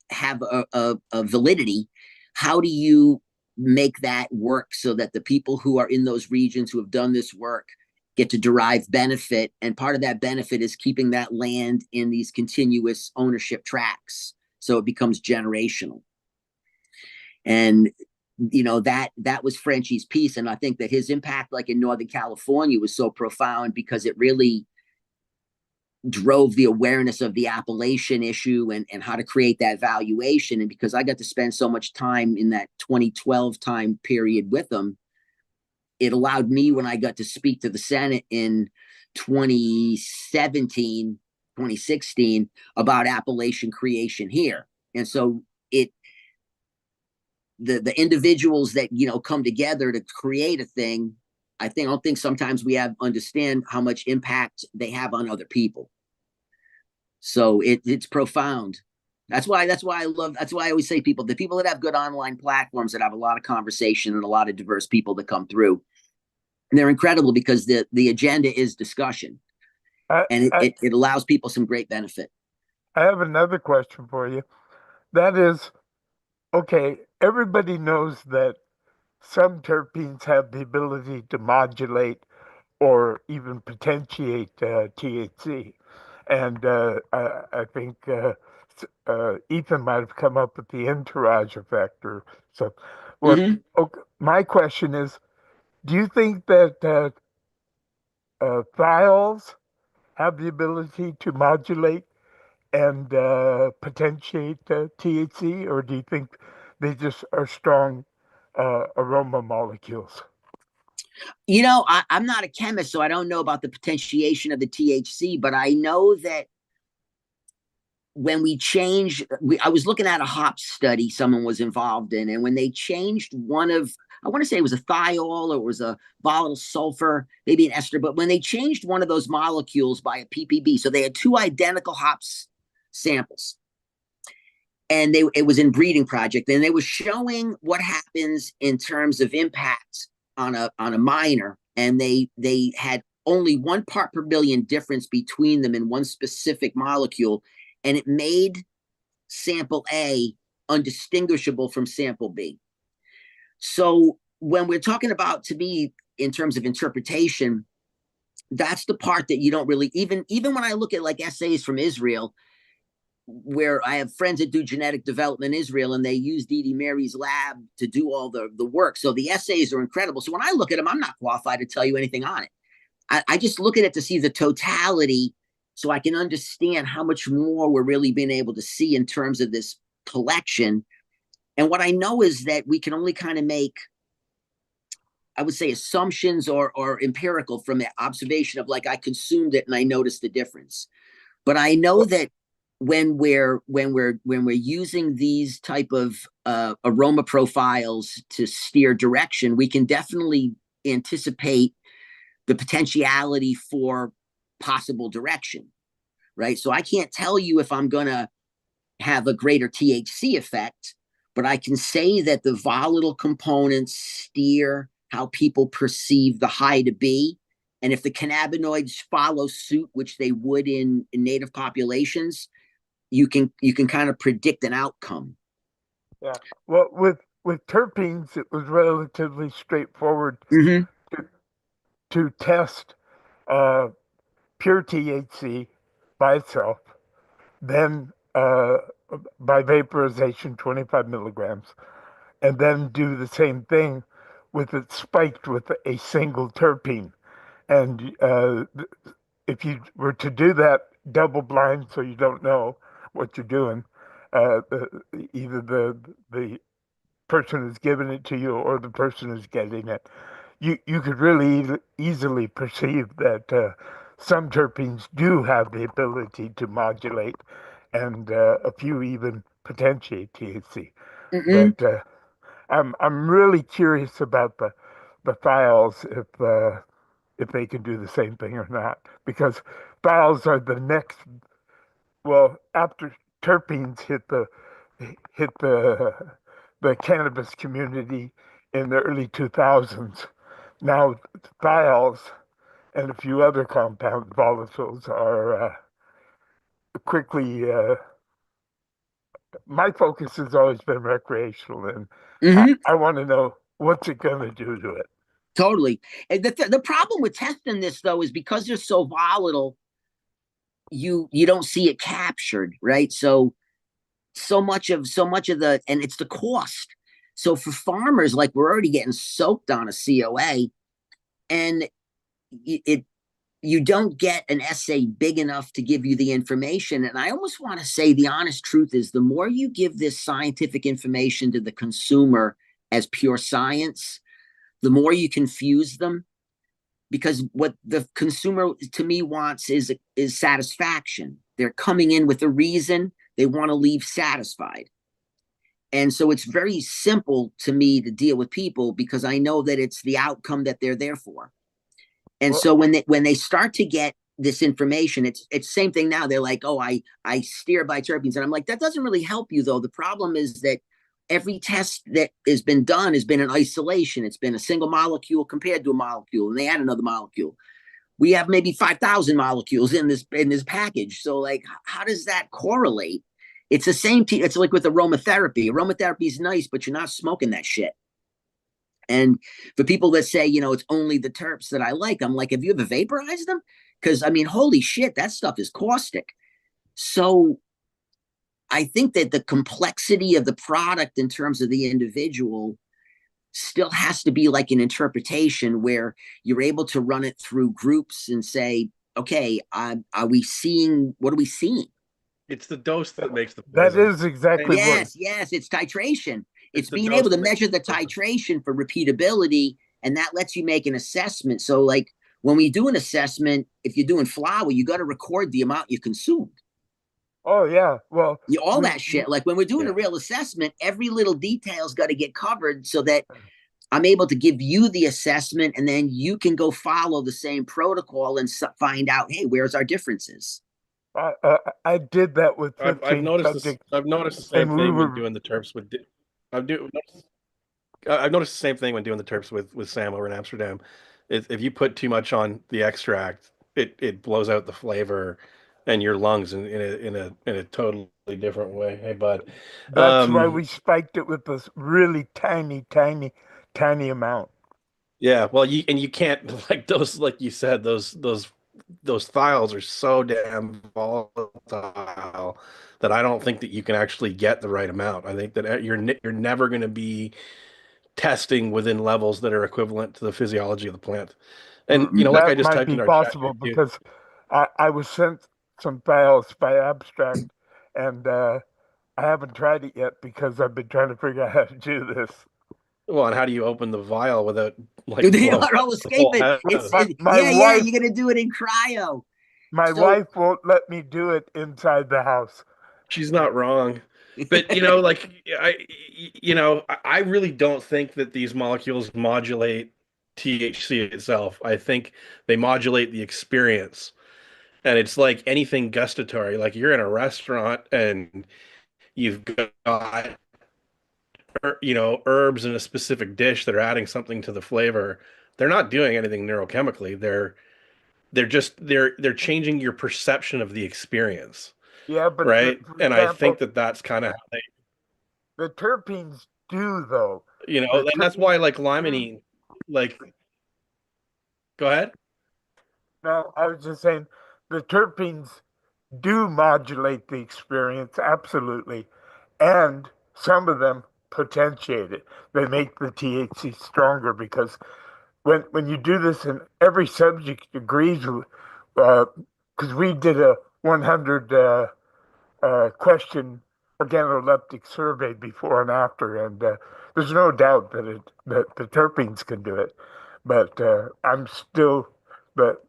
have a validity. How do you make that work so that the people who are in those regions who have done this work get to derive benefit? And part of that benefit is keeping that land in these continuous ownership tracks, so it becomes generational. And you know, that was Frenchie's piece, and I think that his impact, like in Northern California, was so profound because it really drove the awareness of the Appalachian issue and how to create that valuation. And because I got to spend so much time in that 2012 time period with him, it allowed me, when I got to speak to the Senate in 2017, 2016, about Appalachian creation here. And so the individuals that, you know, come together to create a thing, I don't think sometimes we understand how much impact they have on other people. So it's profound. That's why I always say the people that have good online platforms that have a lot of conversation and a lot of diverse people that come through, and they're incredible because the agenda is discussion, and it allows people some great benefit. I have another question for you. That is, okay, everybody knows that some terpenes have the ability to modulate or even potentiate THC. And I think Ethan might have come up with the Entourage effect or so. Well, okay, my question is, do you think that thiols have the ability to modulate and potentiate THC, or do you think they just are strong aroma molecules? You know, I'm not a chemist, so I don't know about the potentiation of the THC, but I know that when I was looking at a hop study someone was involved in, and when they changed one of, I want to say it was a thiol or it was a volatile sulfur, maybe an ester, but when they changed one of those molecules by a ppb, so they had two identical hops samples, and it was Inbreeding project, and they were showing what happens in terms of impact on a minor, and they had only 1 part per billion difference between them in one specific molecule, and it made sample A undistinguishable from sample B. So when we're talking about, to me, in terms of interpretation, that's the part that you don't really, even when I look at like essays from Israel, where I have friends that do genetic development in Israel, and they use Didi Mary's lab to do all the work. So the essays are incredible. So when I look at them, I'm not qualified to tell you anything on it. I just look at it to see the totality, so I can understand how much more we're really being able to see in terms of this collection. And what I know is that we can only kind of make, I would say, assumptions or empirical from the observation of, like, I consumed it and I noticed the difference. But I know that when we're using these type of aroma profiles to steer direction, we can definitely anticipate the potentiality for possible direction, right? So I can't tell you if I'm going to have a greater THC effect, but I can say that the volatile components steer how people perceive the high to be, And if the cannabinoids follow suit, which they would in native populations, you can kind of predict an outcome. Yeah. Well, with terpenes, it was relatively straightforward Mm-hmm. to test uh, pure THC by itself, then by vaporization, 25 milligrams, and then do the same thing with it spiked with a single terpene. And if you were to do that double blind, so you don't know what you're doing, either the person who's giving it to you or the person who's getting it, you could really easily perceive that some terpenes do have the ability to modulate, and a few even potentiate THC. Mm-hmm. But I'm really curious about the thiols if they can do the same thing or not, because thiols are the next. Well, after terpenes hit the cannabis community in the early 2000s, now thiols and a few other compound volatiles are quickly. My focus has always been recreational, and Mm-hmm. I want to know what's it going to do to it. Totally. And the problem with testing this though is because they're so volatile, you don't see it captured, right? So much of the, and it's the cost. So for farmers, like, we're already getting soaked on a COA, and you don't get an essay big enough to give you the information. And I almost want to say the honest truth is the more you give this scientific information to the consumer as pure science, the more you confuse them, because what the consumer to me wants is satisfaction. They're coming in with a reason, they want to leave satisfied. And so it's very simple to me to deal with people because I know that it's the outcome that they're there for. And so when they start to get this information, it's same thing now. They're like, oh, I steer by terpenes. And I'm like, that doesn't really help you though. The problem is that every test that has been done has been in isolation. It's been a single molecule compared to a molecule, and they add another molecule. We have maybe 5,000 molecules in this package. So like, how does that correlate? It's the same. It's like with aromatherapy. Aromatherapy is nice, but you're not smoking that shit. And for people that say, it's only the terps that I like, I'm like, have you ever vaporized them? Because I mean, holy shit, that stuff is caustic. So I think that the complexity of the product in terms of the individual still has to be like an interpretation where you're able to run it through groups and say, okay, are we seeing, what are we seeing? It's the dose that makes the That poison. is exactly what. Yes, it's titration. It's the being dose able to that makes measure the titration for repeatability, and that lets you make an assessment. So like when we do an assessment, if you're doing flower, you got to record the amount you consumed. Oh yeah, well, All that shit. Like when we're doing a real assessment, every little detail's got to get covered so that I'm able to give you the assessment, and then you can go follow the same protocol and find out, hey, where's our differences? I did that with I've 15 noticed this. subjects, I've noticed the same and we thing when were. doing the terps with. I've noticed the same thing when doing the terps with Sam over in Amsterdam. If you put too much on the extract, it blows out the flavor and your lungs in a totally different way. Hey, bud. That's why we spiked it with this really tiny, tiny, tiny amount. Yeah, well, you can't like those, like you said, those thiols are so damn volatile that I don't think that you can actually get the right amount. I think that you're never going to be testing within levels that are equivalent to the physiology of the plant. And like I That just might typed be in our chat possible here too. because I was sent some files by abstract, and I haven't tried it yet because I've been trying to figure out how to do this. Well, and how do you open the vial without like They blowing are all the whole escaping. head? My Yeah, wife, you're gonna do it in cryo. my So wife won't let me do it inside the house. She's not wrong. But like I really don't think that these molecules modulate THC itself. I think they modulate the experience. And it's like anything gustatory. Like you're in a restaurant and you've got herbs in a specific dish that are adding something to the flavor. They're not doing anything neurochemically. They're they're changing your perception of the experience, Yeah, but right? for And I think example, that that's kind of how they, the terpenes do though. The and that's why terpenes like do. limonene, like, go ahead. No, I was just saying the terpenes do modulate the experience, absolutely. And some of them potentiate it. They make the THC stronger because when you do this and every subject agrees with, because we did a 100 question organoleptic survey before and after, and there's no doubt that the terpenes can do it. But I'm still, but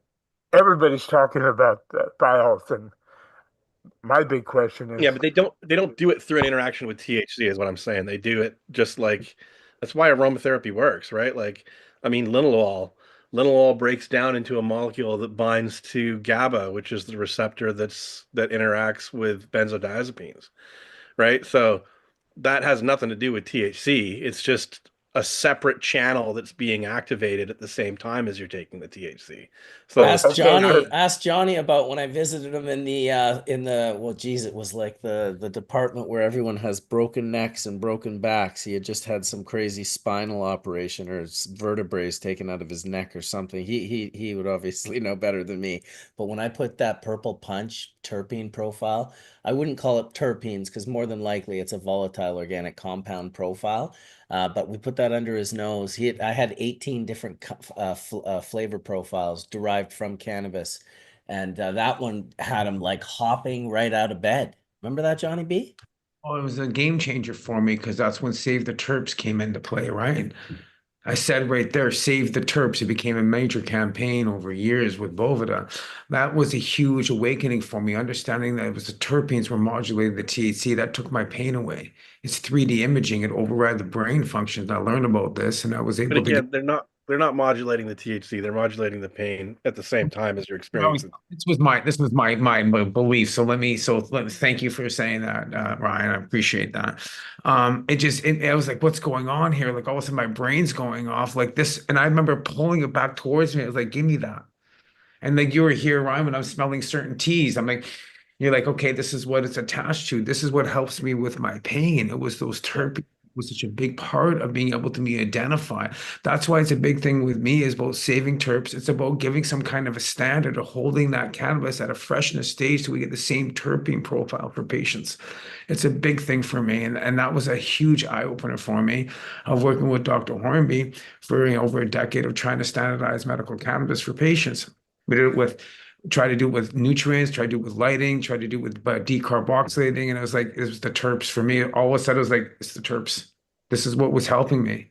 everybody's talking about thiols, and my big question is, Yeah, but they don't do it through an interaction with THC is what I'm saying. They do it just like that's why aromatherapy works, right? Like, I mean, linalool breaks down into a molecule that binds to GABA, which is the receptor that interacts with benzodiazepines, right? So that has nothing to do with THC. It's just a separate channel that's being activated at the same time as you're taking the THC. So Ask okay, Johnny. but Ask Johnny about when I visited him in the well, geez, it was like the department where everyone has broken necks and broken backs. He had just had some crazy spinal operation or vertebrae taken out of his neck or something. He would obviously know better than me. But when I put that purple punch terpene profile, I wouldn't call it terpenes because more than likely it's a volatile organic compound profile. But we put that under his nose. I had 18 different flavor profiles derived from cannabis, and that one had him like hopping right out of bed. Remember that, Johnny B? Oh, it was a game changer for me because that's when Save the Terps came into play, right? I said right there, Save the Terps. It became a major campaign over years with Bovida. That was a huge awakening for me, understanding that it was the terpenes were modulating the THC. That took my pain away. It's 3D imaging. It override the brain functions. I learned about this and I was but able to get. again, they're not modulating the THC. They're modulating the pain at the same time as you're No, experiencing. this was my belief. So let me thank you for saying that, Ryan. I appreciate that. I was like, what's going on here? Like all of a sudden my brain's going off like this, and I remember pulling it back towards me. I was like, give me that. And like you were here, Ryan, when I'm smelling certain teas. I'm like, you're like, okay, this is what it's attached to. This is what helps me with my pain. It was those Yeah. terpenes was such a big part of being able to be identify. That's why it's a big thing with me is about saving terps. It's about giving some kind of a standard of holding that cannabis at a freshness stage so we get the same terpene profile for patients. It's a big thing for me. And that was a huge eye opener for me of working with Dr. Hornby for over a decade of trying to standardize medical cannabis for patients. We did it with try to do it with nutrients, try to do it with lighting, try to do it with decarboxylating. And it was like, it was the terps for me. All of a sudden, it was like, it's the terps. This is what was helping me,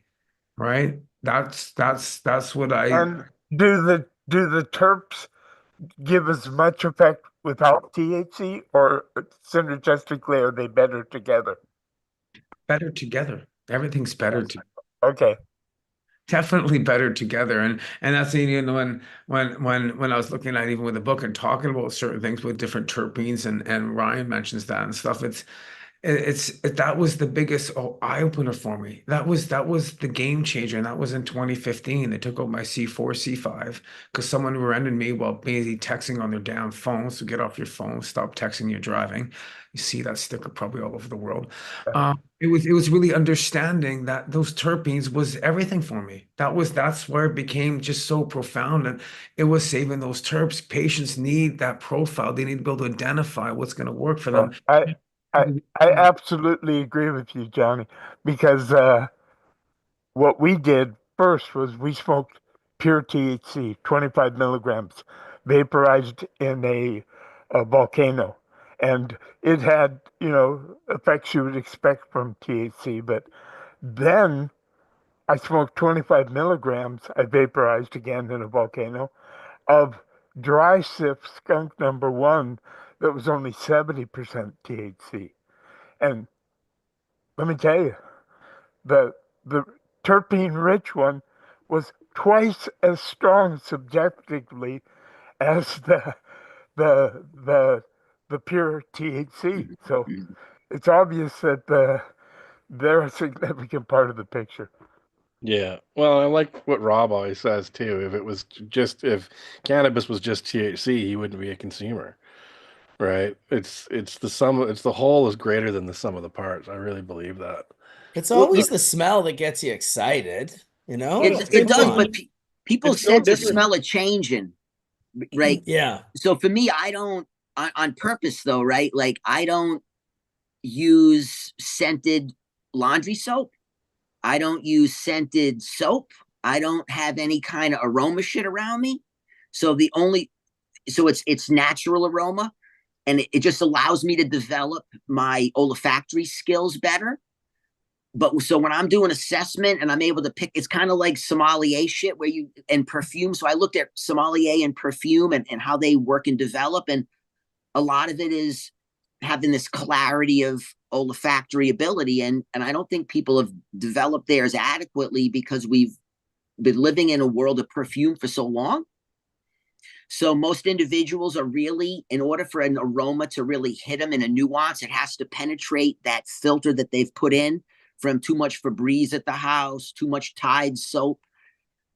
right? That's what I and do the terps give as much effect without THC, or synergistically are they better together? better together. Everything's better Yes. Okay. definitely better together. And that's when I was looking at even with the book and talking about certain things with different terpenes and Ryan mentions that and stuff. That was the biggest eye opener for me. That was the game changer, and that was in 2015. They took out my C4, C5 because someone rented me while busy texting on their damn phone. So get off your phone, stop texting, you're driving. You see that sticker probably all over the world. It was really understanding that those terpenes was everything for me. That's where it became just so profound, and it was saving those terps. Patients need that profile. They need to be able to identify what's going to work for them. I absolutely agree with you, Johnny, because what we did first was we smoked pure THC, 25 milligrams, vaporized in a volcano. And it had, effects you would expect from THC. But then I smoked 25 milligrams, I vaporized again in a volcano, of dry sip skunk number one that was only 70% THC. And let me tell you, the the terpene rich one was twice as strong subjectively as the pure THC. So it's obvious that they're a significant part of the picture. Yeah. Well, I like what Rob always says too. If cannabis was just THC, he wouldn't be a consumer, right? It's the whole is greater than the sum of the parts. I really believe that. It's Well, always the smell that gets you excited, you know? Well, it Come does, on. but people it's no sense a different. smell of changing, right? Yeah. So for me, I don't on purpose though, right? Like I don't use scented laundry soap. I don't use scented soap. I don't have any kind of aroma shit around me. So it's natural aroma, and it just allows me to develop my olfactory skills better. But so when I'm doing assessment and I'm able to pick, it's kind of like sommelier shit where you and perfume. So I looked at sommelier and perfume and how they work and develop. And a lot of it is having this clarity of olfactory ability. And I don't think people have developed theirs adequately because we've been living in a world of perfume for so long. So most individuals are really, in order for an aroma to really hit them in a nuance, it has to penetrate that filter that they've put in from too much Febreze at the house, too much Tide soap.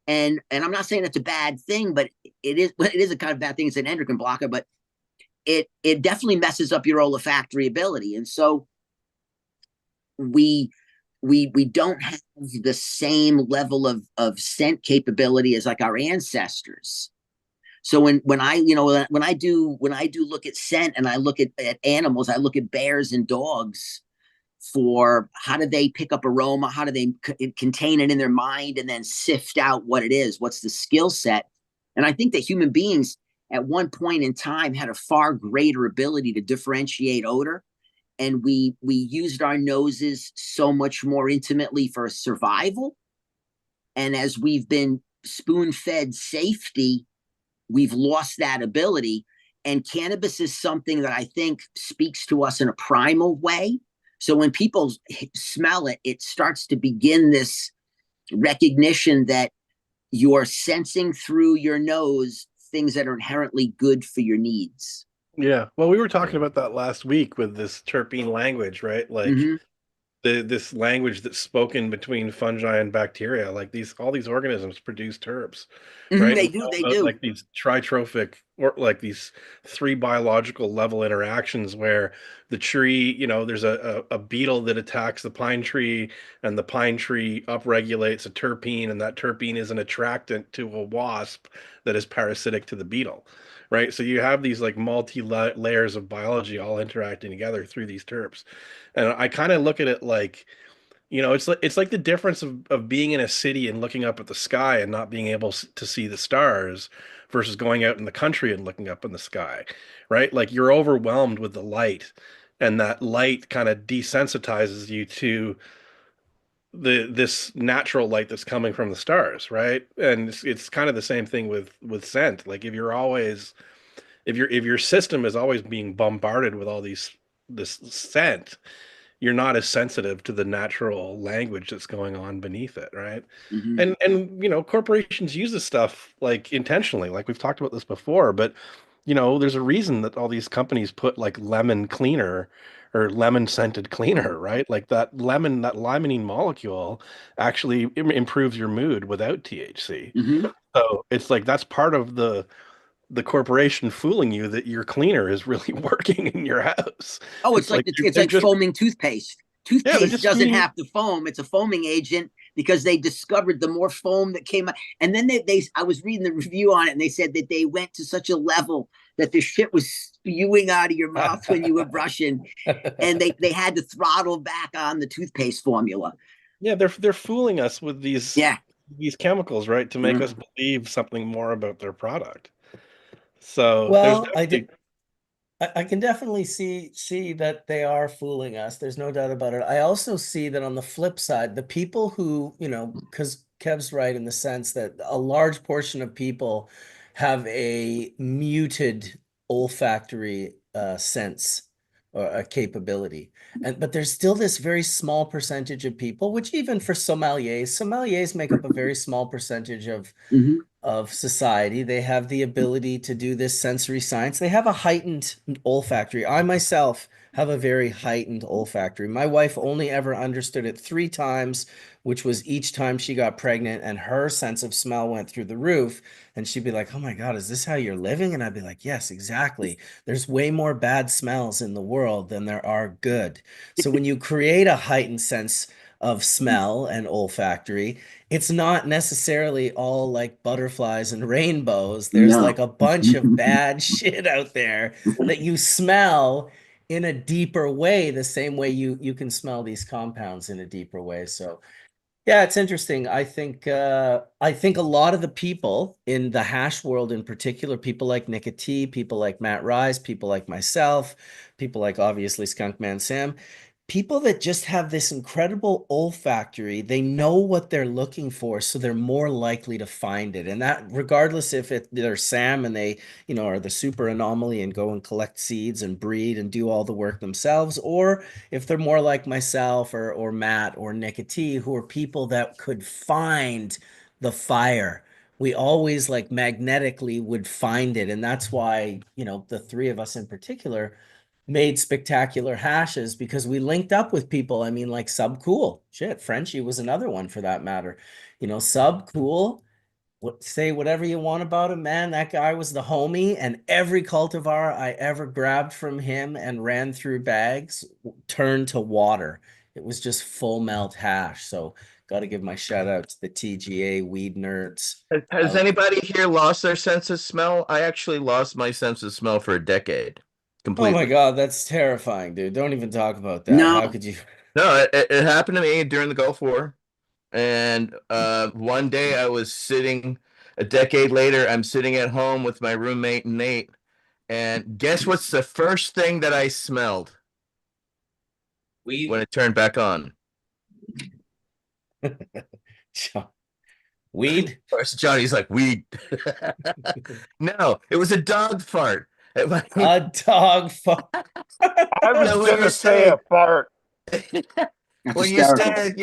And I'm not saying it's a bad thing, but it is a kind of bad thing. It's an endocrine blocker, but it definitely messes up your olfactory ability. And so we don't have the same level of scent capability as like our ancestors. So when I do look at scent and I look at animals, I look at bears and dogs for how do they pick up aroma, how do they contain it in their mind and then sift out what it is, what's the skill set. And I think that human beings at one point in time had a far greater ability to differentiate odor, and we used our noses so much more intimately for survival. And as we've been spoon-fed safety, we've lost that ability. And cannabis is something that I think speaks to us in a primal way. So when people smell it, it starts to begin this recognition that you're sensing through your nose things that are inherently good for your needs. Yeah. Well, we were talking about that last week with this terpene language, right? Like Mm-hmm. this language that's spoken between fungi and bacteria. Like all these organisms produce terps, Mm-hmm, right? they And do. all They do. like these tritrophic or like these three biological level interactions where the tree, there's a beetle that attacks the pine tree, and the pine tree upregulates a terpene, and that terpene is an attractant to a wasp that is parasitic to the beetle. Right. So you have these like layers of biology all interacting together through these terps. And I kind of look at it like, it's like the difference of being in a city and looking up at the sky and not being able to see the stars versus going out in the country and looking up in the sky, right? Like you're overwhelmed with the light, and that light kind of desensitizes you to this natural light that's coming from the stars, right? And it's kind of the same thing with scent. Like if your system is always being bombarded with all this scent, you're not as sensitive to the natural language that's going on beneath it, right? Mm-hmm. And corporations use this stuff like intentionally, like we've talked about this before, but there's a reason that all these companies put like lemon cleaner or lemon scented cleaner, right? Like that limonene molecule actually improves your mood without THC. Mm-hmm. So it's like that's part of the corporation fooling you that your cleaner is really working in your house. Oh, It's like it's they're like just foaming toothpaste. yeah, they're Toothpaste just doesn't feeding. have to foam; it's a foaming agent because they discovered the more foam that came out. And then I was reading the review on it, and they said that they went to such a level that the shit was spewing out of your mouth when you were brushing, and they had to throttle back on the toothpaste formula. Yeah, they're fooling us with Yeah. these chemicals, right, to make us believe something more about their product. So there's Well, definitely I can definitely see that they are fooling us. There's no doubt about it. I also see that on the flip side, the people who, because Kev's right in the sense that a large portion of people have a muted olfactory sense or a capability. But there's still this very small percentage of people, which even for sommeliers make up a very small percentage Mm-hmm. of society. They have the ability to do this sensory science. They have a heightened olfactory. I myself have a very heightened olfactory. My wife only ever understood it 3 times, which was each time she got pregnant and her sense of smell went through the roof. And she'd be like, "Oh my God, is this how you're living?" And I'd be like, "Yes, exactly. There's way more bad smells in the world than there are good." So when you create a heightened sense of smell and olfactory, it's not necessarily all like butterflies and rainbows. There's No. like a bunch of bad shit out there that you smell in a deeper way, the same way you can smell these compounds in a deeper way. So yeah, it's interesting. I think a lot of the people in the hash world in particular, people like Nick T, people like Matt Rise, people like myself, people like obviously Skunkman Sam, people that just have this incredible olfactory, they know what they're looking for, so they're more likely to find it. And that regardless if they're Sam and they, are the super anomaly and go and collect seeds and breed and do all the work themselves, or if they're more like myself or Matt or Nicotine, who are people that could find the fire. We always like magnetically would find it. And that's why, the three of us in particular made spectacular hashes because we linked up with people. I mean, like Subcool. Shit, Frenchie was another one for that matter. Subcool, say whatever you want about him, man. That guy was the homie, and every cultivar I ever grabbed from him and ran through bags turned to water. It was just full melt hash. So, got to give my shout out to the TGA weed nerds. Has anybody here lost their sense of smell? I actually lost my sense of smell for a decade Oh my completely. God, that's terrifying, dude. Don't even talk about that. How No. could you? No, it happened to me during the Gulf War. And one day I was sitting, a decade later, I'm sitting at home with my roommate Nate. And guess what's the first thing that I smelled when it turned back on? Weed? Of course, Johnny's like, weed. No, it was a dog fart. A dog fuck. I was So when gonna you're say a saying, fart. That's when you hysterical. said,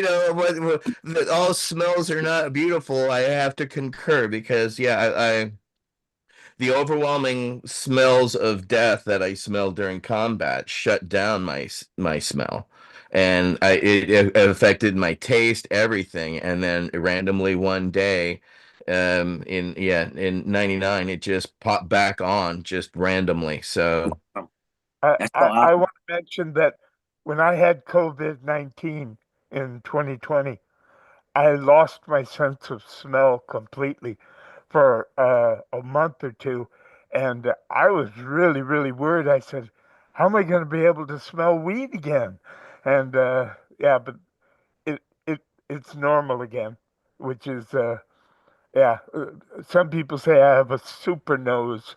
that all smells are not beautiful, I have to concur because, yeah, the overwhelming smells of death that I smelled during combat shut down my smell, and it affected my taste, everything. And then randomly one day, in '99, it just popped back on just randomly. So I, That's so I, I awesome. want to mention that when I had COVID-19 in 2020, I lost my sense of smell completely for a month or two. And I was really, really worried. I said, how am I going to be able to smell weed again? And yeah, but it, it it's normal again, which is, yeah, some people say I have a super nose,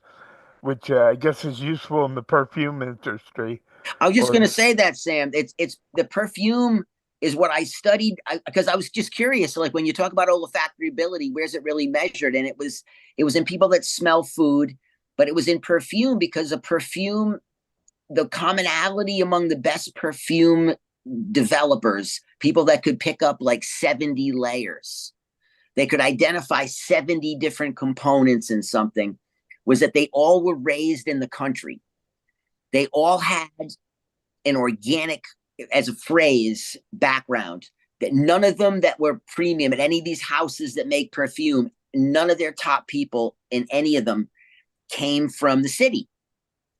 which I guess is useful in the perfume industry. I was just Or going to say that, Sam. It's the perfume is what I studied because I was just curious. So like when you talk about olfactory ability, where's it really measured? And it was in people that smell food, but it was in perfume because a perfume, the commonality among the best perfume developers, people that could pick up like 70 layers, they could identify 70 different components in something, was that they all were raised in the country. They all had an organic, as a phrase, background. That none of them that were premium at any of these houses that make perfume, none of their top people in any of them came from the city.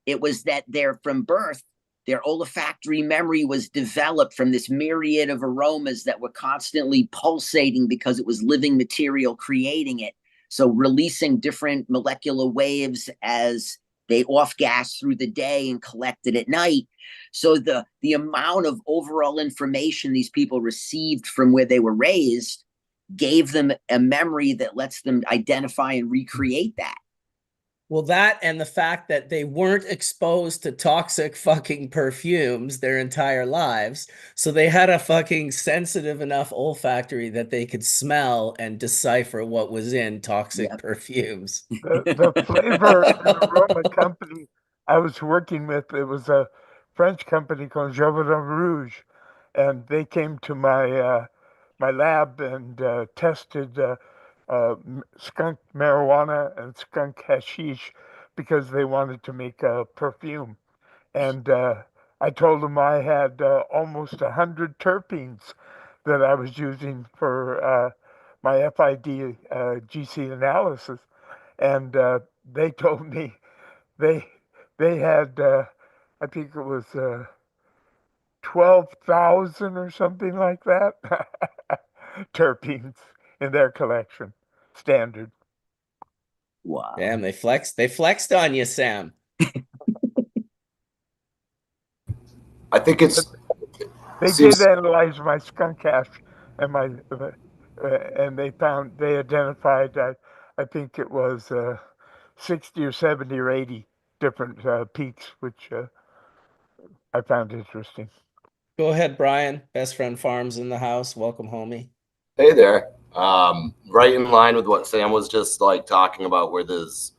It was that they're from birth, their olfactory memory was developed from this myriad of aromas that were constantly pulsating because it was living material creating it. So releasing different molecular waves as they off gas through the day and collected at night. So the amount of overall information these people received from where they were raised gave them a memory that lets them identify and recreate that. Well, that and the fact that they weren't exposed to toxic fucking perfumes their entire lives. So they had a fucking sensitive enough olfactory that they could smell and decipher what was in toxic Yep. perfumes. the flavor and aroma company I was working with, it was a French company called Javerin Rouge, and they came to my lab and tested skunk marijuana and skunk hashish because they wanted to make a perfume. And I told him I had almost 100 terpenes that I was using for my FID GC analysis, and they told me they they had I think it was 12,000 or something like that terpenes in their collection, standard. Wow. Damn, they flexed on you, Sam. I think it's They seems did analyze my skunk hash and my and they identified I think it was 60 or 70 or 80 different peaks, which I found interesting. Go ahead, Brian. Best Friend Farms in the house. Welcome, homie. Hey there. Right in line with what Sam was just like talking about, where there's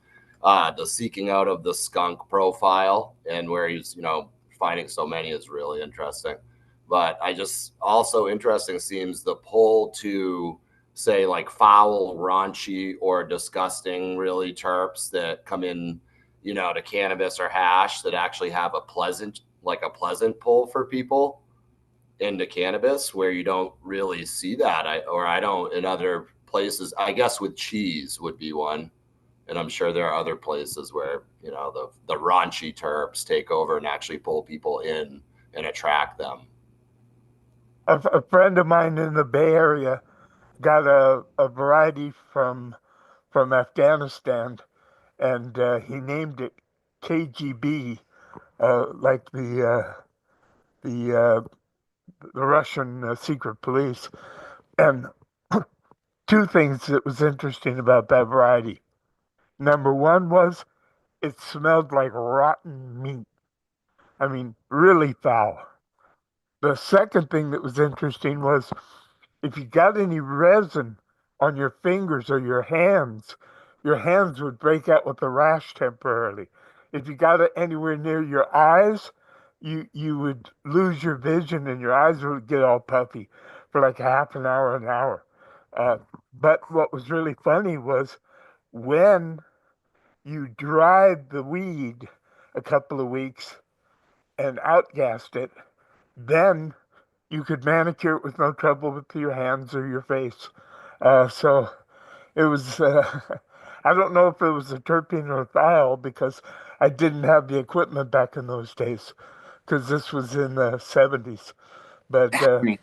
the seeking out of the skunk profile and where he's, finding so many is really interesting. But I just also interesting seems the pull to say like foul, raunchy, or disgusting really terps that come in, to cannabis or hash that actually have a pleasant pleasant pull for people into cannabis, where you don't really see that. I don't in other places. I guess with cheese would be one, and I'm sure there are other places where the raunchy terps take over and actually pull people in and attract them. A friend of mine in the Bay Area got a variety from Afghanistan, and he named it KGB, like the Russian secret police. And two things that was interesting about that variety. Number one was it smelled like rotten meat. I mean, really foul. The second thing that was interesting was if you got any resin on your fingers or your hands would break out with a rash temporarily. If you got it anywhere near your eyes, you would lose your vision and your eyes would get all puffy for like half an hour, an hour. But what was really funny was when you dried the weed a couple of weeks and outgassed it, then you could manicure it with no trouble with your hands or your face. So it was, I don't know if it was a terpene or a thiol because I didn't have the equipment back in those days because this was in the 70s. But Did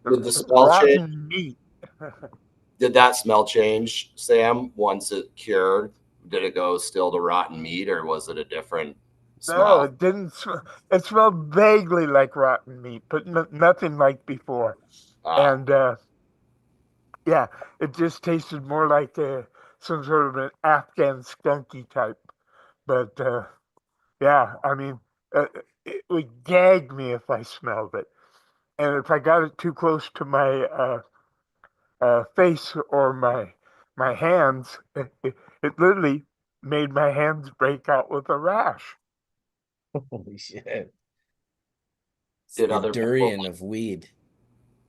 the smell change? rotten meat. Did that smell change, Sam, once it cured? Did it go still to rotten meat, or was it a different No, smell? it didn't. It smelled vaguely like rotten meat, but nothing like before. And yeah, it just tasted more like some sort of an Afghan skunky type. But yeah, I mean, it would gag me if I smelled it. And if I got it too close to my face or my hands, it literally made my hands break out with a rash. Holy shit. It's Did the other people- durian of weed.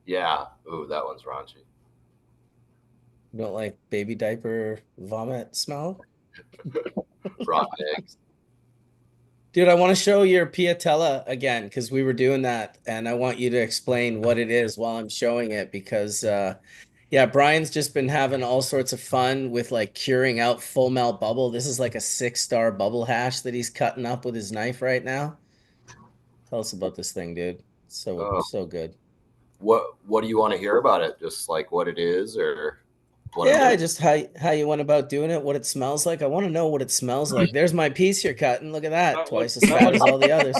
Yeah. Ooh, that one's raunchy. You don't like baby diaper vomit smell? Rotten eggs. Dude, I want to show your piatella again because we were doing that, and I want you to explain what it is while I'm showing it because yeah, Brian's just been having all sorts of fun with like curing out full melt bubble. This is like a 6-star bubble hash that he's cutting up with his knife right now. Tell us about this thing, dude. So good. What do you want to hear about it? Just like what it is, or what? Yeah, just how you went about doing it, what it smells like. I want to know what it smells like. There's my piece you're cutting. Look at that. Twice as fat as all the others.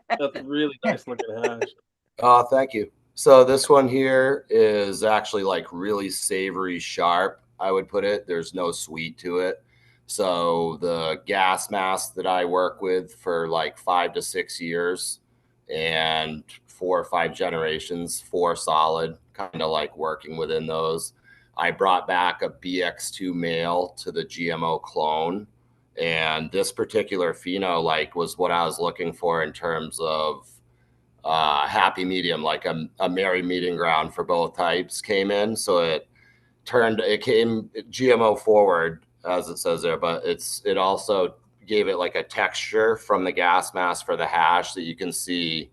That's a really nice looking hash. Thank you. So this one here is actually like really savory, sharp, I would put it. There's no sweet to it. So the gas mask that I work with for like 5 to 6 years and 4 or 5 generations, 4 solid, kind of like working within those. I brought back a BX2 male to the GMO clone. And this particular pheno like was what I was looking for in terms of happy medium, like a merry meeting ground for both types came in. So it came GMO forward, as it says there, but it also gave it like a texture from the gas mask for the hash that you can see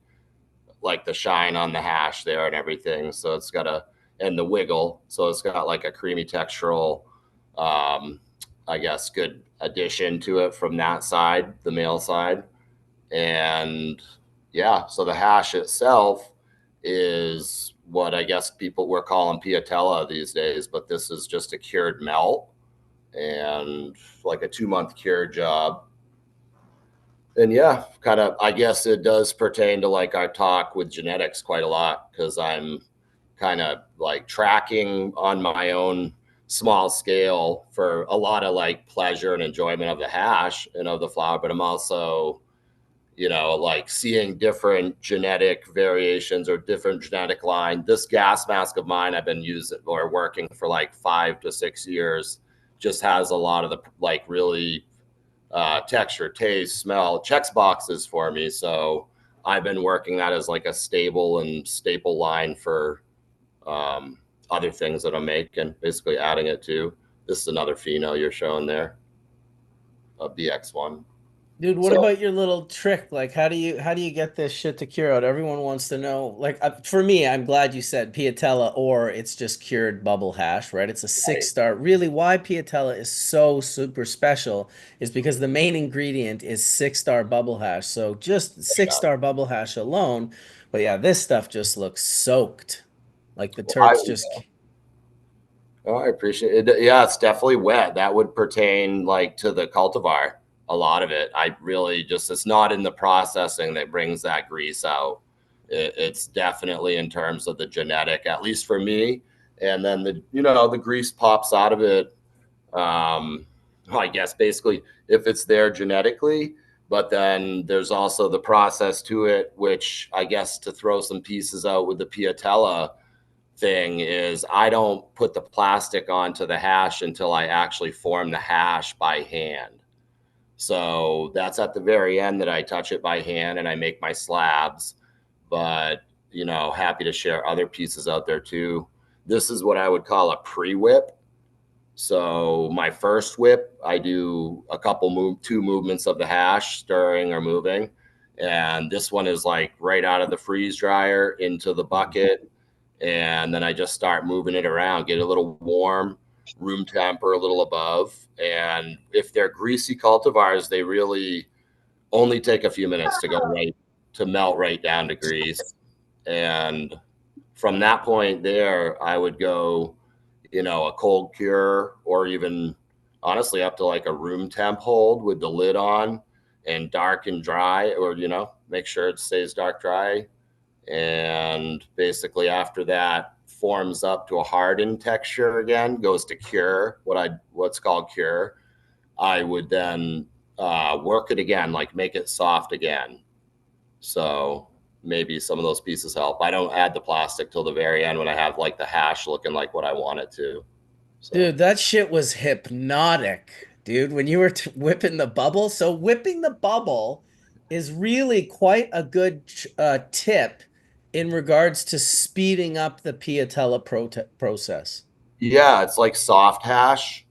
like the shine on the hash there and everything. So it's got and the wiggle. So it's got like a creamy textural, I guess, good addition to it from that side, the male side. And yeah, so the hash itself is what I guess people were calling piatella these days, but this is just a cured melt and like a 2-month cure job. And yeah, kind of, I guess it does pertain to like our talk with genetics quite a lot, because I'm kind of like tracking on my own small scale for a lot of like pleasure and enjoyment of the hash and of the flower, but I'm also, like seeing different genetic variations or different genetic line. This gas mask of mine I've been using or working for like 5 to 6 years just has a lot of the like really texture, taste, smell, checks boxes for me. So I've been working that as like a stable and staple line for other things that I'm making, basically adding it to. This is another pheno you're showing there, a BX1. Dude, what about your little trick? Like, how do you get this shit to cure out? Everyone wants to know. Like, for me, I'm glad you said piatella, or it's just cured bubble hash, right? It's a 6-star. Really, why piatella is so super special is because the main ingredient is 6-star bubble hash. So just 6-star bubble hash alone. But yeah, this stuff just looks soaked. Like the terps just. Oh, I appreciate it. Yeah, it's definitely wet. That would pertain like to the cultivar. A lot of it, I really just, it's not in the processing that brings that grease out. It's definitely in terms of the genetic, at least for me. And then the grease pops out of it. I guess basically if it's there genetically, but then there's also the process to it, which I guess to throw some pieces out with the piatella thing is I don't put the plastic onto the hash until I actually form the hash by hand. So that's at the very end that I touch it by hand and I make my slabs. But, happy to share other pieces out there too. This is what I would call a pre-whip. So my first whip, I do a couple two movements of the hash, stirring or moving. And this one is like right out of the freeze dryer into the bucket. And then I just start moving it around, get a little warm, room temp or a little above. And if they're greasy cultivars, they really only take a few minutes to melt right down to grease. And from that point there, I would go, a cold cure, or even honestly up to like a room temp hold with the lid on and dark and dry, or, make sure it stays dark dry. And basically after that forms up to a hardened texture again, goes to cure, what's called cure. I would then work it again, like make it soft again. So maybe some of those pieces help. I don't add the plastic till the very end when I have like the hash looking like what I want it to. So. Dude, that shit was hypnotic, dude, when you were whipping the bubble. So whipping the bubble is really quite a good tip in regards to speeding up the piatella process. Yeah, it's like soft hash.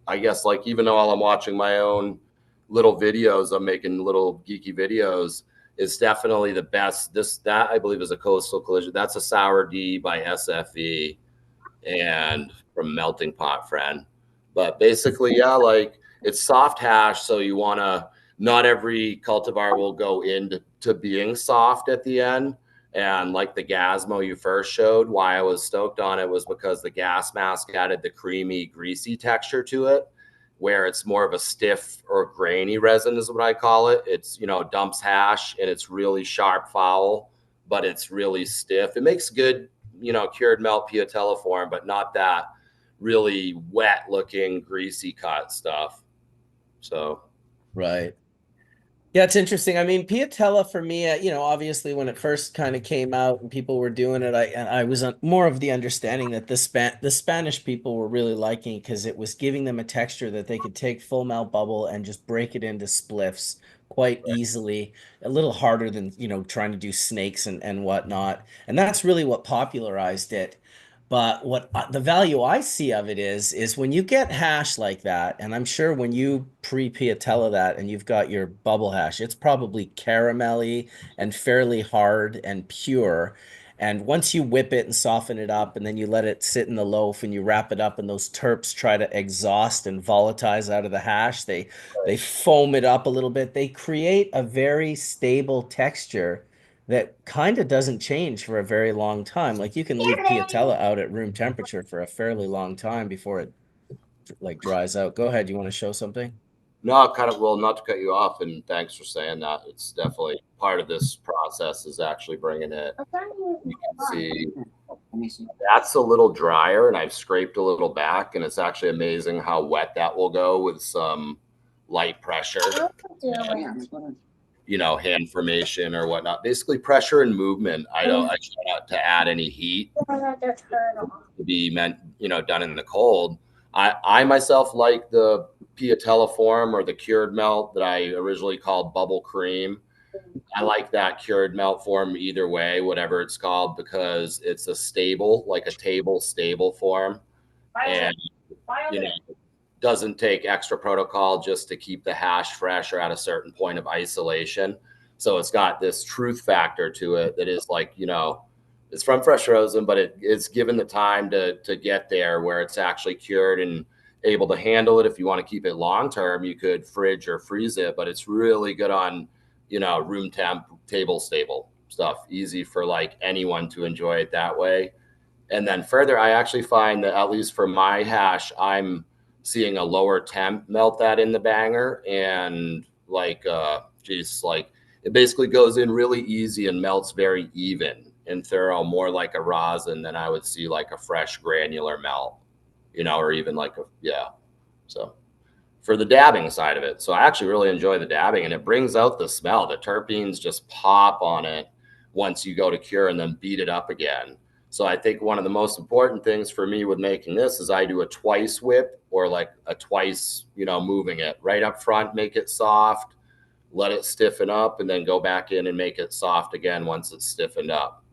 I guess like even though I'm watching my own little videos, I'm making little geeky videos, it's definitely the best. That I believe is a Coastal Collision. That's a Sour D by SFE and from Melting Pot Friend. But basically, yeah, like it's soft hash. So you want to, not every cultivar will go into being soft at the end. And like the Gasmo you first showed, why I was stoked on it was because the gas mask added the creamy, greasy texture to it, where it's more of a stiff or grainy resin is what I call it. It's, dumps hash and it's really sharp foul, but it's really stiff. It makes good, cured melt piatella form, but not that really wet looking greasy cut stuff. So. Right. Yeah, it's interesting. I mean, piatella for me, obviously when it first kind of came out and people were doing it, I was more of the understanding that the Spanish people were really liking it because it was giving them a texture that they could take full melt bubble and just break it into spliffs quite easily, a little harder than, trying to do snakes and whatnot. And that's really what popularized it. But what the value I see of it is when you get hash like that, and I'm sure when you pre-Piatella that and you've got your bubble hash, it's probably caramelly and fairly hard and pure. And once you whip it and soften it up, and then you let it sit in the loaf and you wrap it up, and those terps try to exhaust and volatilize out of the hash, they foam it up a little bit. They create a very stable texture that kind of doesn't change for a very long time. Like you can leave Piatella out at room temperature for a fairly long time before it like dries out. Go ahead. You want to show something? No, kind of, well, not to cut you off, and thanks for saying that. It's definitely part of this process is actually bringing it. You can see that's a little drier, and I've scraped a little back, and it's actually amazing how wet that will go with some light pressure. And, you know, hand formation or whatnot. Basically, pressure and movement. I try not to add any heat to be meant, you know, done in the cold. I myself like the Piatella form or the cured melt that I originally called bubble cream. I like that cured melt form either way, whatever it's called, because it's a stable, like a table stable form, and you know, doesn't take extra protocol just to keep the hash fresh or at a certain point of isolation. So it's got this truth factor to it that is like, you know, it's from fresh frozen, but it's given the time to get there where it's actually cured and able to handle it. If you want to keep it long term, you could fridge or freeze it, but it's really good on, you know, room temp, table stable stuff. Easy for like anyone to enjoy it that way. And then further, I actually find that at least for my hash, I'm seeing a lower temp melt that in the banger, and like geez, like it basically goes in really easy and melts very even and thorough, more like a rosin than I would see like a fresh granular melt, you know, or even like a, yeah. So for the dabbing side of it, so I actually really enjoy the dabbing, and it brings out the smell. The terpenes just pop on it once you go to cure and then beat it up again. So I think one of the most important things for me with making this is I do a twice whip, or like a twice, you know, moving it right up front, make it soft, let it stiffen up, and then go back in and make it soft again once it's stiffened up.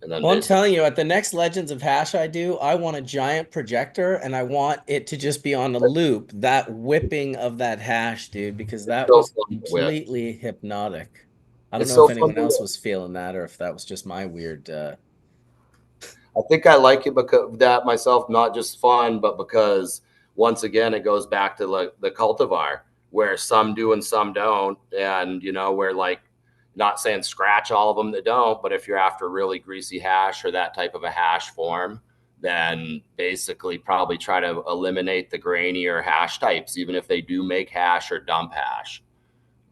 And then Well, I'm telling you, at the next Legends of Hash I do, I want a giant projector and I want it to just be on a loop, that whipping of that hash, dude, because that so was fun to whip. completely hypnotic. I don't It's know so if anyone fun to else whip. was feeling that or if that was just my weird I think I like it because that myself, not just fun, but because once again, it goes back to like the cultivar where some do and some don't. And, you know, we're like, not saying scratch all of them that don't, but if you're after really greasy hash or that type of a hash form, then basically probably try to eliminate the grainier hash types, even if they do make hash or dump hash.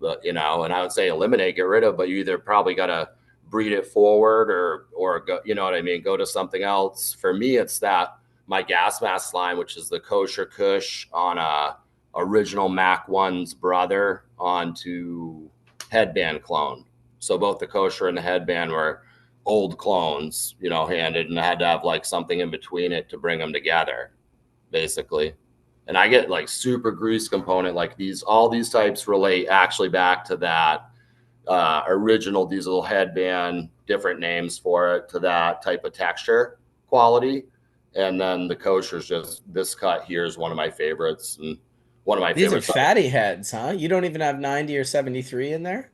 But, you know, and I would say eliminate, get rid of, but you either probably got to breed it forward or go, you know what I mean, go to something else. For me, it's that my gas mask line, which is the kosher kush on a original Mac 1's brother onto headband clone. So both the kosher and the headband were old clones, you know, handed, and I had to have like something in between it to bring them together, basically. And I get like super grease component, like these, all these types relate actually back to that original diesel headband, different names for it, to that type of texture quality. And then the kosher's just, this cut here is one of my favorites, and one of my These are favorites. fatty heads, huh? You don't even have 90 or 73 in there?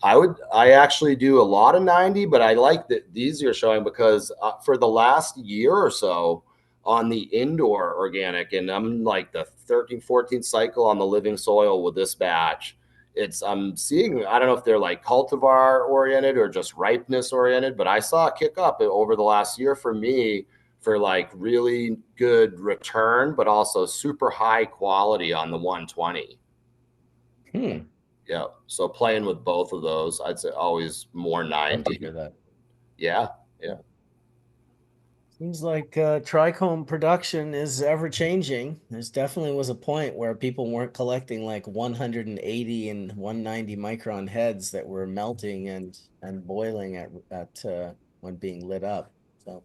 I actually do a lot of 90, but I like that these you're showing because for the last year or so on the indoor organic, and I'm like the 13th, 14th cycle on the living soil with this batch. I'm seeing, I don't know if they're like cultivar oriented or just ripeness oriented, but I saw a kick up over the last year for me for like really good return, but also super high quality on the 120. Yeah. So playing with both of those, I'd say always more 90. Hear that. Yeah. Yeah. Seems like trichome production is ever changing. There's definitely was a point where people weren't collecting like 180 and 190 micron heads that were melting and boiling at when being lit up. So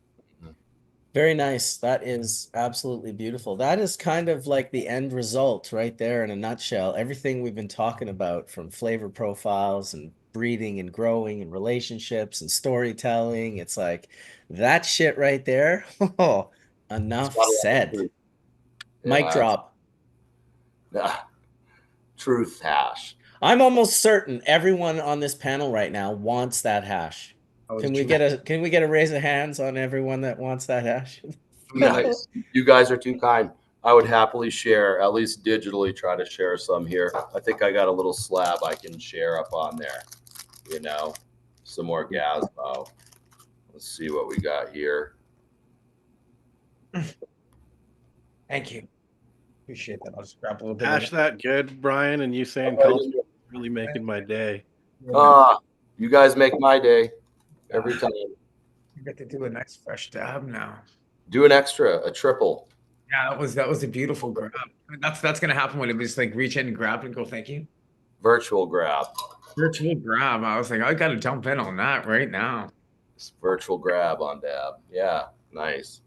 very nice. That is absolutely beautiful. That is kind of like the end result right there in a nutshell. Everything we've been talking about, from flavor profiles and breeding and growing and relationships and storytelling. It's like that shit right there. Oh, enough said. Mic Yeah, drop. Truth hash. I'm almost certain everyone on this panel right now wants that hash. Can we get a raise of hands on everyone that wants that hash? Nice. You guys are too kind. I would happily share, at least digitally, try to share some here. I think I got a little slab I can share up on there. You know, some more Gazmo. Let's see what we got here. Thank you. Appreciate that. I'll just grab a little bit. Hash that good, Brian, and you saying culture really making my day. You guys make my day every time. You get to do a nice fresh dab now. Do an extra, a triple. Yeah, that was a beautiful grab. That's gonna happen when it was like reach in and grab and go, thank you. Virtual grab. Virtual grab. I was like, I gotta jump in on that right now. Virtual grab on dab. Yeah, nice.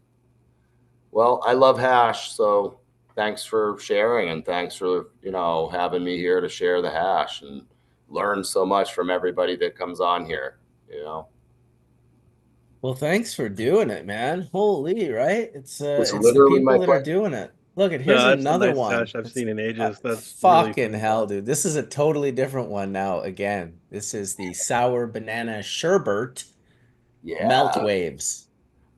Well, I love hash, so thanks for sharing, and thanks for, you know, having me here to share the hash and learn so much from everybody that comes on here, you know. Well, thanks for doing it, man. Holy, right? It's the literally people my that are pleasure. doing it. Look, here's That's another the nicest one. hash I've seen in ages. That's fucking really hell, dude. This is a totally different one now. Again, this is the sour banana sherbet melt waves.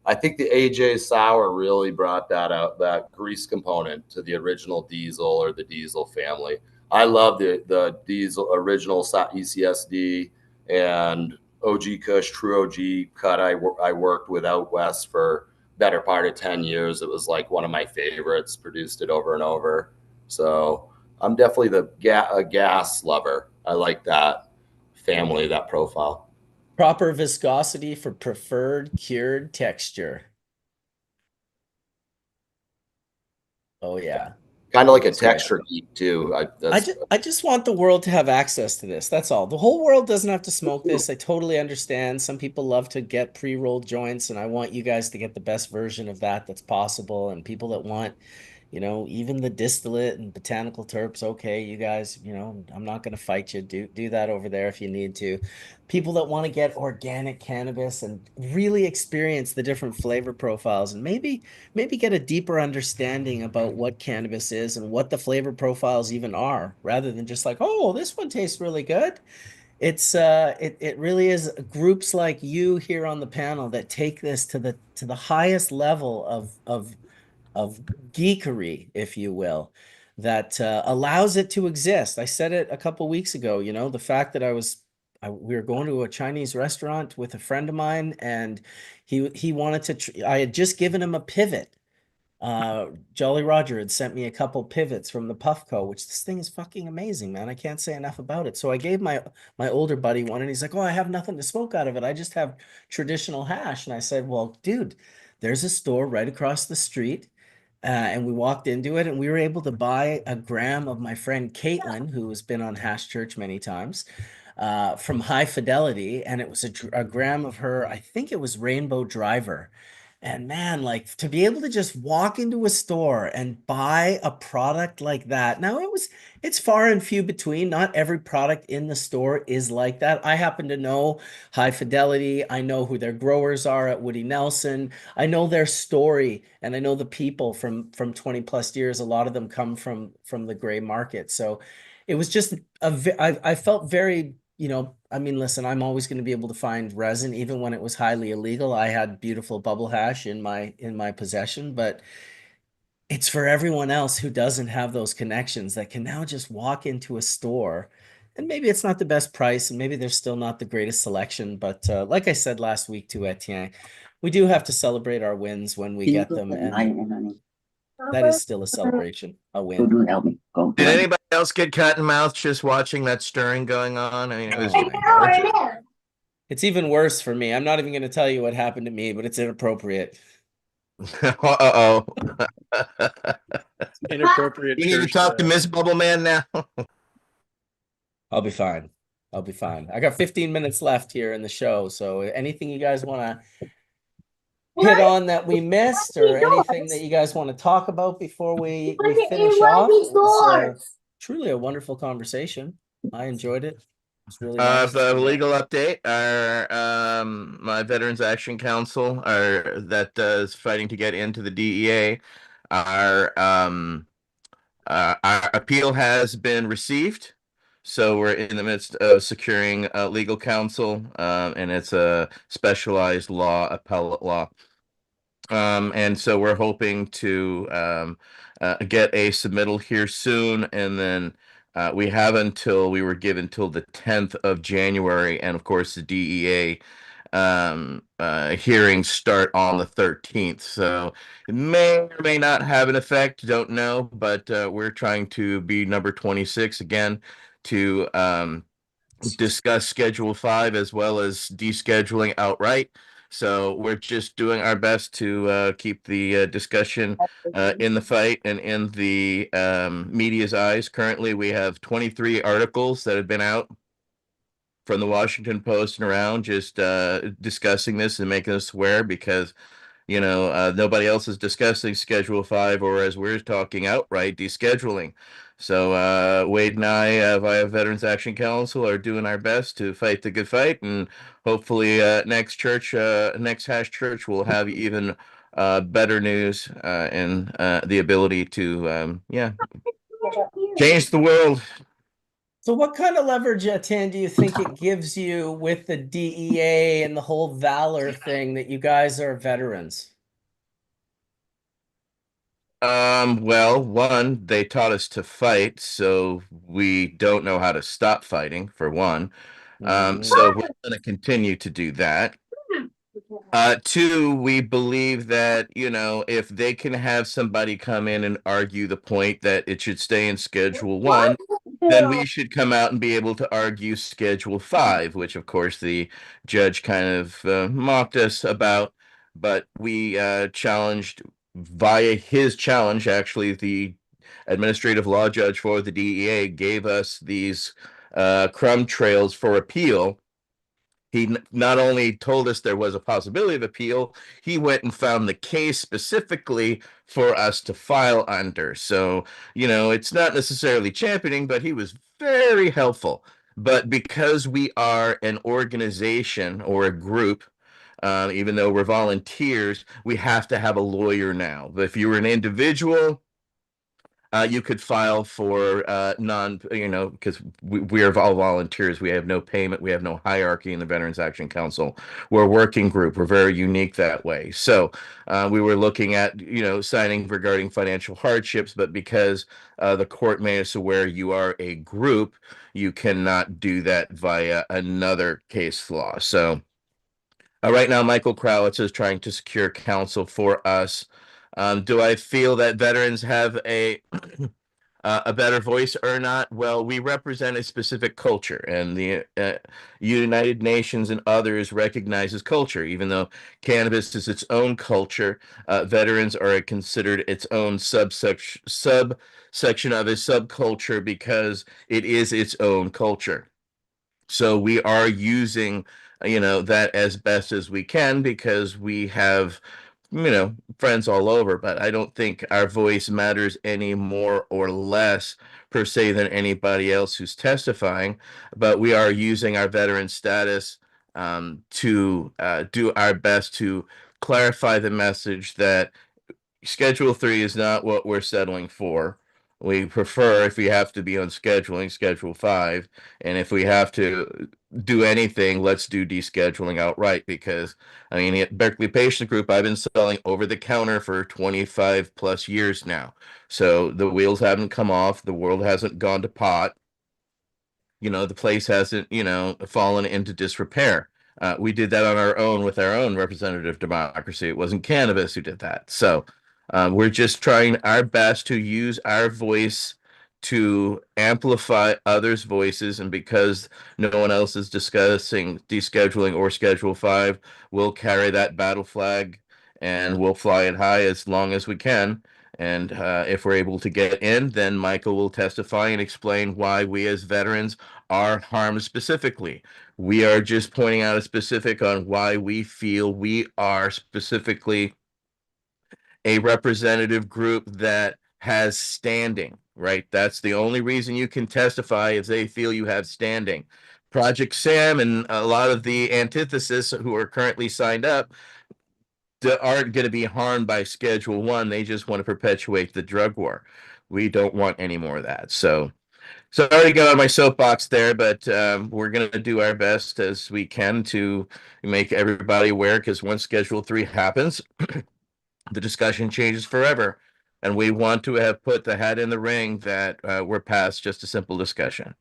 I think the AJ Sour really brought that out, that grease component to the original diesel or the diesel family. I love the diesel original ECSD and OG Kush, True OG cut. I worked with out west for better part of 10 years. It was like one of my favorites, produced it over and over. So I'm definitely a gas lover. I like that family, that profile. Proper viscosity for preferred cured texture. Oh yeah. Kind of like a texture geek too. I just want the world to have access to this. That's all. The whole world doesn't have to smoke this. I totally understand. Some people love to get pre-rolled joints, and I want you guys to get the best version of that that's possible. And people that want, you know, even the distillate and botanical terps, okay, you guys, you know, I'm not going to fight you. Do that over there if you need to. People that want to get organic cannabis and really experience the different flavor profiles, and maybe get a deeper understanding about what cannabis is and what the flavor profiles even are, rather than just like, oh, this one tastes really good. It really is groups like you here on the panel that take this to the highest level of geekery, if you will, that allows it to exist. I said it a couple weeks ago, you know, the fact that we were going to a Chinese restaurant with a friend of mine, and he wanted to, I had just given him a pivot. Jolly Roger had sent me a couple pivots from the Puffco, which this thing is fucking amazing, man. I can't say enough about it. So I gave my older buddy one, and he's like, oh, I have nothing to smoke out of it. I just have traditional hash. And I said, well, dude, there's a store right across the street. And we walked into it, and we were able to buy a gram of my friend Caitlin, who has been on Hash Church many times, from High Fidelity. And it was a gram of her, I think it was Rainbow Driver. And man, like, to be able to just walk into a store and buy a product like that. Now it's far and few between. Not every product in the store is like that. I happen to know High Fidelity. I know who their growers are at Woody Nelson. I know their story, and I know the people from 20 plus years. A lot of them come from the gray market. So it was just I felt very, you know, I mean, listen, I'm always going to be able to find resin, even when it was highly illegal. I had beautiful bubble hash in my possession, but it's for everyone else who doesn't have those connections that can now just walk into a store, and maybe it's not the best price, and maybe there's still not the greatest selection. But like I said last week to Etienne, we do have to celebrate our wins when we get them, and that is still a celebration, a win. Did anybody else get cat and mouth just watching that stirring going on? I mean, it was It's even worse for me. I'm not even going to tell you what happened to me, but it's inappropriate. Uh-oh. Inappropriate. You need to talk to Miss Bubble Man now. I'll be fine. I'll be fine. I got 15 minutes left here in the show, so anything you guys want to hit on that we missed, or anything that you guys want to talk about before we finish off? It's truly a wonderful conversation. I enjoyed it. It's really nice. The legal update, our my Veterans Action Council, that is fighting to get into the DEA, our appeal has been received. So we're in the midst of securing legal counsel, and it's a specialized law, appellate law. And so we're hoping to get a submittal here soon, and then we were given till the 10th of January, and of course the DEA hearings start on the 13th. So it may or may not have an effect, don't know, but we're trying to be number 26 again to discuss Schedule 5 as well as descheduling outright. So we're just doing our best to keep the discussion in the fight and in the media's eyes. Currently, we have 23 articles that have been out from the Washington Post and around, just discussing this and making us aware, because nobody else is discussing Schedule 5, or as we're talking outright, descheduling. So Wade and I, via Veterans Action Council, are doing our best to fight the good fight, and hopefully next Hash Church will have even better news and the ability to change the world. So what kind of leverage, Tan, do you think it gives you with the DEA and the whole valor thing that you guys are veterans? Well, one, they taught us to fight, so we don't know how to stop fighting, for one. So we're going to continue to do that. Two, we believe that, if they can have somebody come in and argue the point that it should stay in Schedule 1, then we should come out and be able to argue Schedule 5, which of course the judge kind of mocked us about, but we challenged via his challenge. Actually, the administrative law judge for the DEA gave us these crumb trails for appeal. He not only told us there was a possibility of appeal, he went and found the case specifically for us to file under. So, it's not necessarily championing, but he was very helpful. But because we are an organization or a group, even though we're volunteers, we have to have a lawyer now. But if you were an individual, you could file for because we are all volunteers. We have no payment. We have no hierarchy in the Veterans Action Council. We're a working group. We're very unique that way. So we were looking at, signing regarding financial hardships, but because the court made us aware you are a group, you cannot do that via another case law. So right now, Michael Krowitz is trying to secure counsel for us. Do I feel that veterans have a better voice or not? Well, we represent a specific culture, and the United Nations and others recognizes culture. Even though cannabis is its own culture, veterans are considered its own subsection of a subculture because it is its own culture. So we are using, that as best as we can, because we have, friends all over, but I don't think our voice matters any more or less per se than anybody else who's testifying. But we are using our veteran status to do our best to clarify the message that Schedule 3 is not what we're settling for. We prefer, if we have to be on scheduling, Schedule 5. And if we have to do anything, let's do descheduling outright. Because, at Berkeley Patient Group, I've been selling over the counter for 25 plus years now. So the wheels haven't come off. The world hasn't gone to pot. The place hasn't, fallen into disrepair. We did that on our own with our own representative democracy. It wasn't cannabis who did that. So we're just trying our best to use our voice to amplify others' voices. And because no one else is discussing descheduling or Schedule 5, we'll carry that battle flag and we'll fly it high as long as we can. And if we're able to get in, then Michael will testify and explain why we as veterans are harmed specifically. We are just pointing out a specific on why we feel we are specifically a representative group that has standing, right? That's the only reason you can testify, is they feel you have standing. Project Sam and a lot of the antithesis who are currently signed up aren't going to be harmed by Schedule 1. They just want to perpetuate the drug war. We don't want any more of that. So I already got on my soapbox there, but we're going to do our best as we can to make everybody aware, because once Schedule 3 happens, the discussion changes forever. And we want to have put the hat in the ring that we're past just a simple discussion.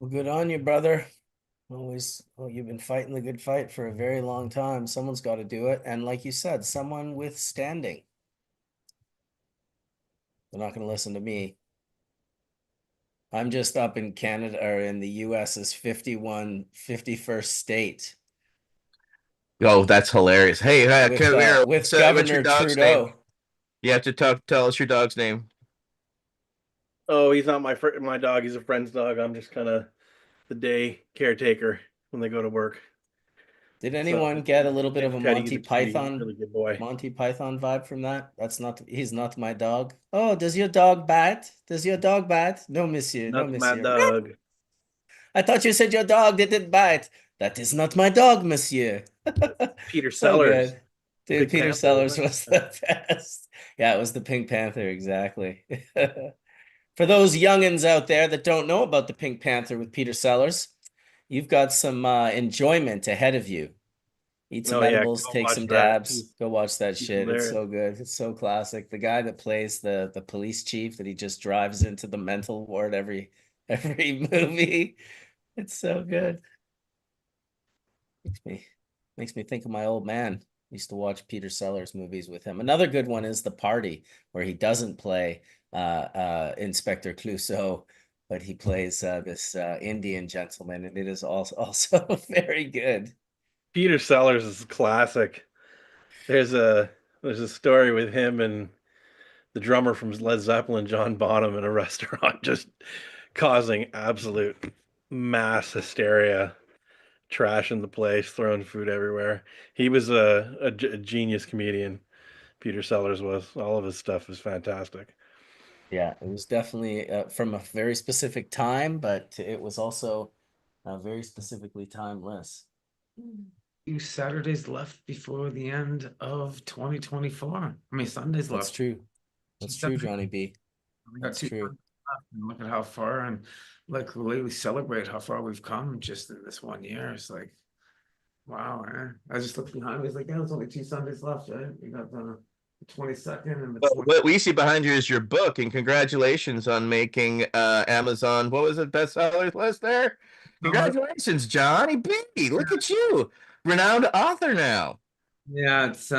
Well, good on you, brother. Always, well, you've been fighting the good fight for a very long time. Someone's got to do it. And like you said, someone with standing. They're not going to listen to me. I'm just up in Canada, or in the US's 51st state. Oh, that's hilarious. Hey, With, come here. with What's Governor your dog's Trudeau. name? You have to tell us your dog's name. Oh, he's not my dog. He's a friend's dog. I'm just kind of the day caretaker when they go to work. Did anyone get a little bit of a Teddy's Monty a cutie, Python, really good boy. Monty Python vibe from that? He's not my dog. Oh, does your dog bite? Does your dog bite? No, monsieur. No, Not my monsieur. dog. I thought you said your dog didn't bite. That is not my dog, monsieur. Peter So Sellers. good. Dude, Pink Peter Panther, Sellers wasn't was the best. Yeah, it was the Pink Panther, exactly. For those youngins out there that don't know about the Pink Panther with Peter Sellers, you've got some enjoyment ahead of you. Eat some Oh, yeah, edibles, go take watch some that. dabs, go watch that he's shit. It's hilarious. so good. It's so classic. The guy that plays the police chief that he just drives into the mental ward every movie. It's so good. Makes me think of my old man. Used to watch Peter Sellers movies with him. Another good one is The Party, where he doesn't play Inspector Clouseau, but he plays this Indian gentleman, and it is also very good. Peter Sellers is classic. There's a story with him and the drummer from Led Zeppelin, John Bonham, in a restaurant, just causing absolute mass hysteria, trashing the place, throwing food everywhere. He was a genius comedian. Peter Sellers was. All of his stuff is fantastic. Yeah, it was definitely from a very specific time, but it was also very specifically timeless. Few Saturdays left before the end of 2024. I mean, Sundays That's left. true. That's true, Johnny B. We got That's two true. Sundays left, and look at how far, and like really celebrate how far we've come just in this 1 year. It's like, wow, man. I just looked behind me. It's like, yeah, there's only 2 Sundays left, right? We got the 22nd and the Well, 20th. what we see behind you is your book, and congratulations on making Amazon. What was it, bestseller list there? Congratulations, Johnny B. Look at you, renowned author now. Yeah, it's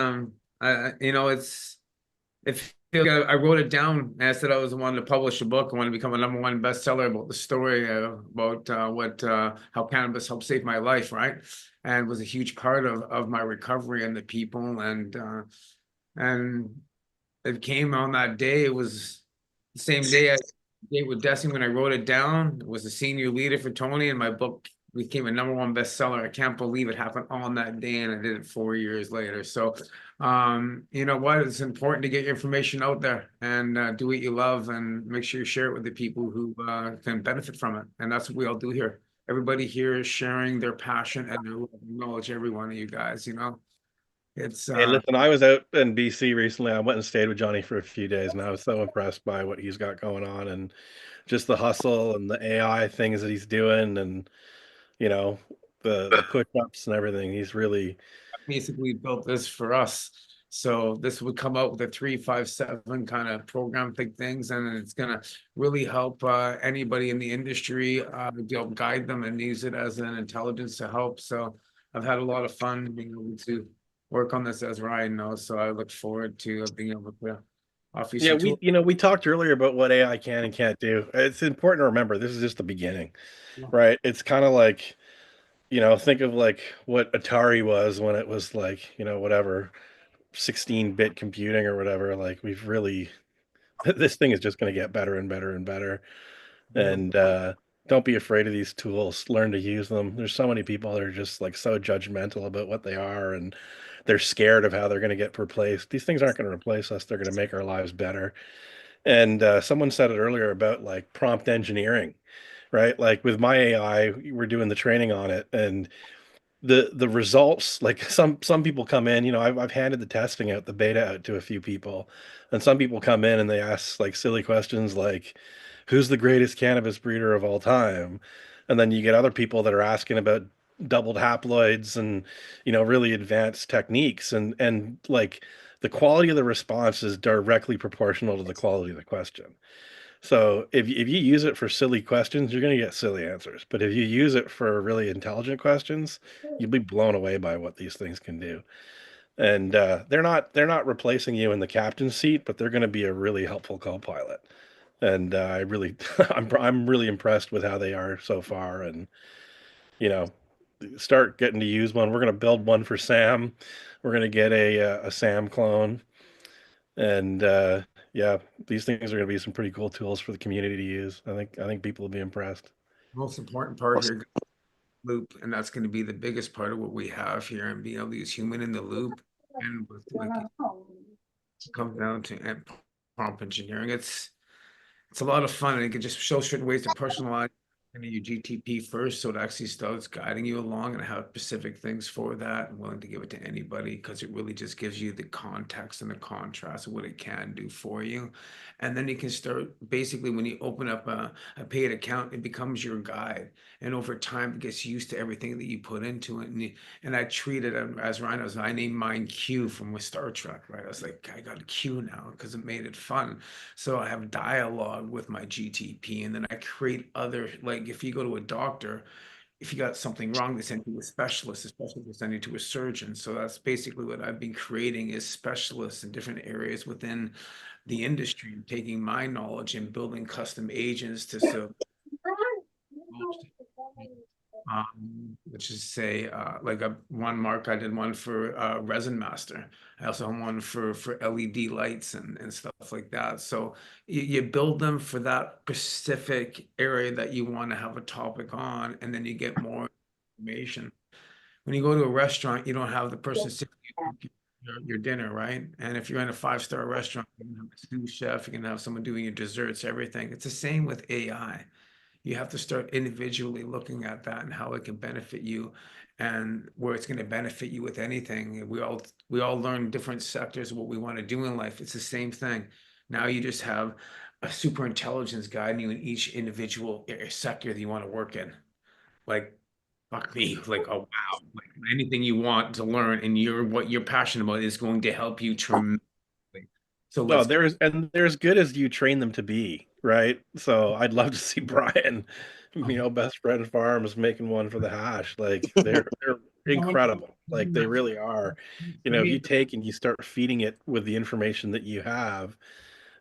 if I wrote it down. I said I was wanting to publish a book. I want to become a #1 bestseller about the story about how cannabis helped save my life, right? And was a huge part of my recovery and the people, and it came on that day. It was the same day I gave with Desi when I wrote it down. It was a senior leader for Tony, and my book became a #1 bestseller. I can't believe it happened on that day, and I did it 4 years later. So, you know what? It's important to get your information out there and do what you love, and make sure you share it with the people who can benefit from it. And that's what we all do here. Everybody here is sharing their passion and their knowledge. Every one of you guys, you know, it's Hey, listen, I was out in BC recently. I went and stayed with Johnny for a few days, and I was so impressed by what he's got going on, and just the hustle and the AI things that he's doing, and the push-ups and everything. He's really basically built this for us. So this would come out with a 3-5-7 kind of program things, and it's gonna really help anybody in the industry be able to guide them and use it as an intelligence to help. So I've had a lot of fun being able to work on this, as Ryan knows. So I look forward to being able to offer you Yeah, some tools. we talked earlier about what AI can and can't do. It's important to remember this is just the beginning, Yeah. right? It's kind of like, think of like what Atari was when it was like, whatever, 16-bit computing or whatever. Like we've really, this thing is just going to get better and better and better. And don't be afraid of these tools. Learn to use them. There's so many people that are just like so judgmental about what they are, and they're scared of how they're going to get replaced. These things aren't going to replace us. They're going to make our lives better. And someone said it earlier about like prompt engineering, right? Like with my AI, we're doing the training on it, and the results, like some people come in, I've handed the testing out, the beta out to a few people, and some people come in and they ask like silly questions like, who's the greatest cannabis breeder of all time? And then you get other people that are asking about doubled haploids and really advanced techniques, and like the quality of the response is directly proportional to the quality of the question. So if you use it for silly questions, you're going to get silly answers. But if you use it for really intelligent questions, you'll be blown away by what these things can do. And they're not replacing you in the captain's seat, but they're going to be a really helpful co-pilot. And I really I'm really impressed with how they are so far. And you know, start getting to use one. We're going to build one for Sam. We're going to get a Sam clone. And yeah, these things are going to be some pretty cool tools for the community to use. I think people will be impressed. Most important part here, loop, and that's going to be the biggest part of what we have here, and being able to use human in the loop. And with it comes down to prompt engineering. It's a lot of fun, and it can just show certain ways to personalize your GTP first, so it actually starts guiding you along, and have specific things for that. I'm willing to give it to anybody because it really just gives you the context and the contrast of what it can do for you. And then you can start, basically when you open up a paid account, it becomes your guide, and over time it gets used to everything that you put into it. And I treat it as Rhinos. I named mine Q from with Star Trek, right? I was like, I got a Q now because it made it fun. So I have dialogue with my GTP, and then I create other, like if you go to a doctor, if you got something wrong, they send you to a specialist, especially if they send you to a surgeon. So that's basically what I've been creating, is specialists in different areas within the industry, taking my knowledge and building custom agents to serve, which is say, like one mark, I did one for Resin Master. I also have one for LED lights and stuff like that. So you build them for that specific area that you want to have a topic on, and then you get more information. When you go to a restaurant, you don't have the person sitting your dinner, right? And if you're in a 5-star restaurant, you can have a sous chef, you can have someone doing your desserts, everything. It's the same with AI. You have to start individually looking at that and how it can benefit you, and where it's going to benefit you with anything. We all learn different sectors of what we want to do in life. It's the same thing. Now you just have a super intelligence guiding you in each individual sector that you want to work in. Like, fuck me, like, oh wow, like anything you want to learn and what you're passionate about is going to help you tremendously. So No, let's they're as good as you train them to be, right? So I'd love to see Brian, Best Friend Farms making one for the hash. Like they're incredible. Like they really are. If you take and you start feeding it with the information that you have,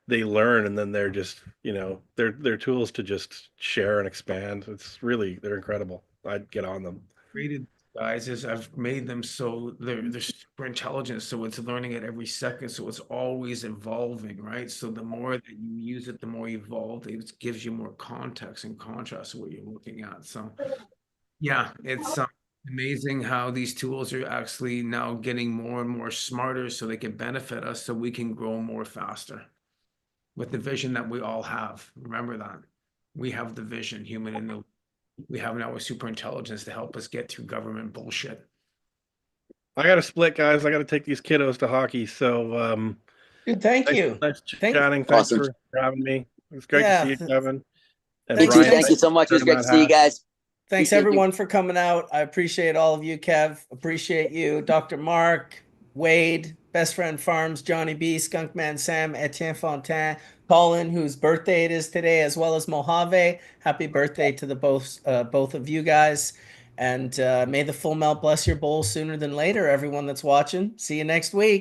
they learn, and then they're just, they're tools to just share and expand. They're incredible. I'd get on them. created guys is I've made them so they're super intelligent, so it's learning at every second, so it's always evolving, right? So the more that you use it, the more evolved it gives you more context and contrast to what you're looking at. So yeah, it's amazing how these tools are actually now getting more and more smarter, so they can benefit us, so we can grow more faster with the vision that we all have. Remember that we have the vision, human in the we have now a super intelligence to help us get through government bullshit. I got to split, guys. I got to take these kiddos to hockey. So, Dude, thank you. nice Thank- chatting. Thanks Awesome. for having me. It was great to Yeah, see you, Kevin. And Me too. Brian, Thank you so much. It was great to see you guys. Thanks Appreciate you. everyone for coming out. I appreciate all of you, Kev. Appreciate you, Dr. Mark, Wade, Best Friend Farms, Johnny B, Skunkman Sam, Etienne Fontaine, Colin, whose birthday it is today, as well as Mojave. Happy birthday to the both of you guys. And may the full melt bless your bowl sooner than later, everyone that's watching. See you next week.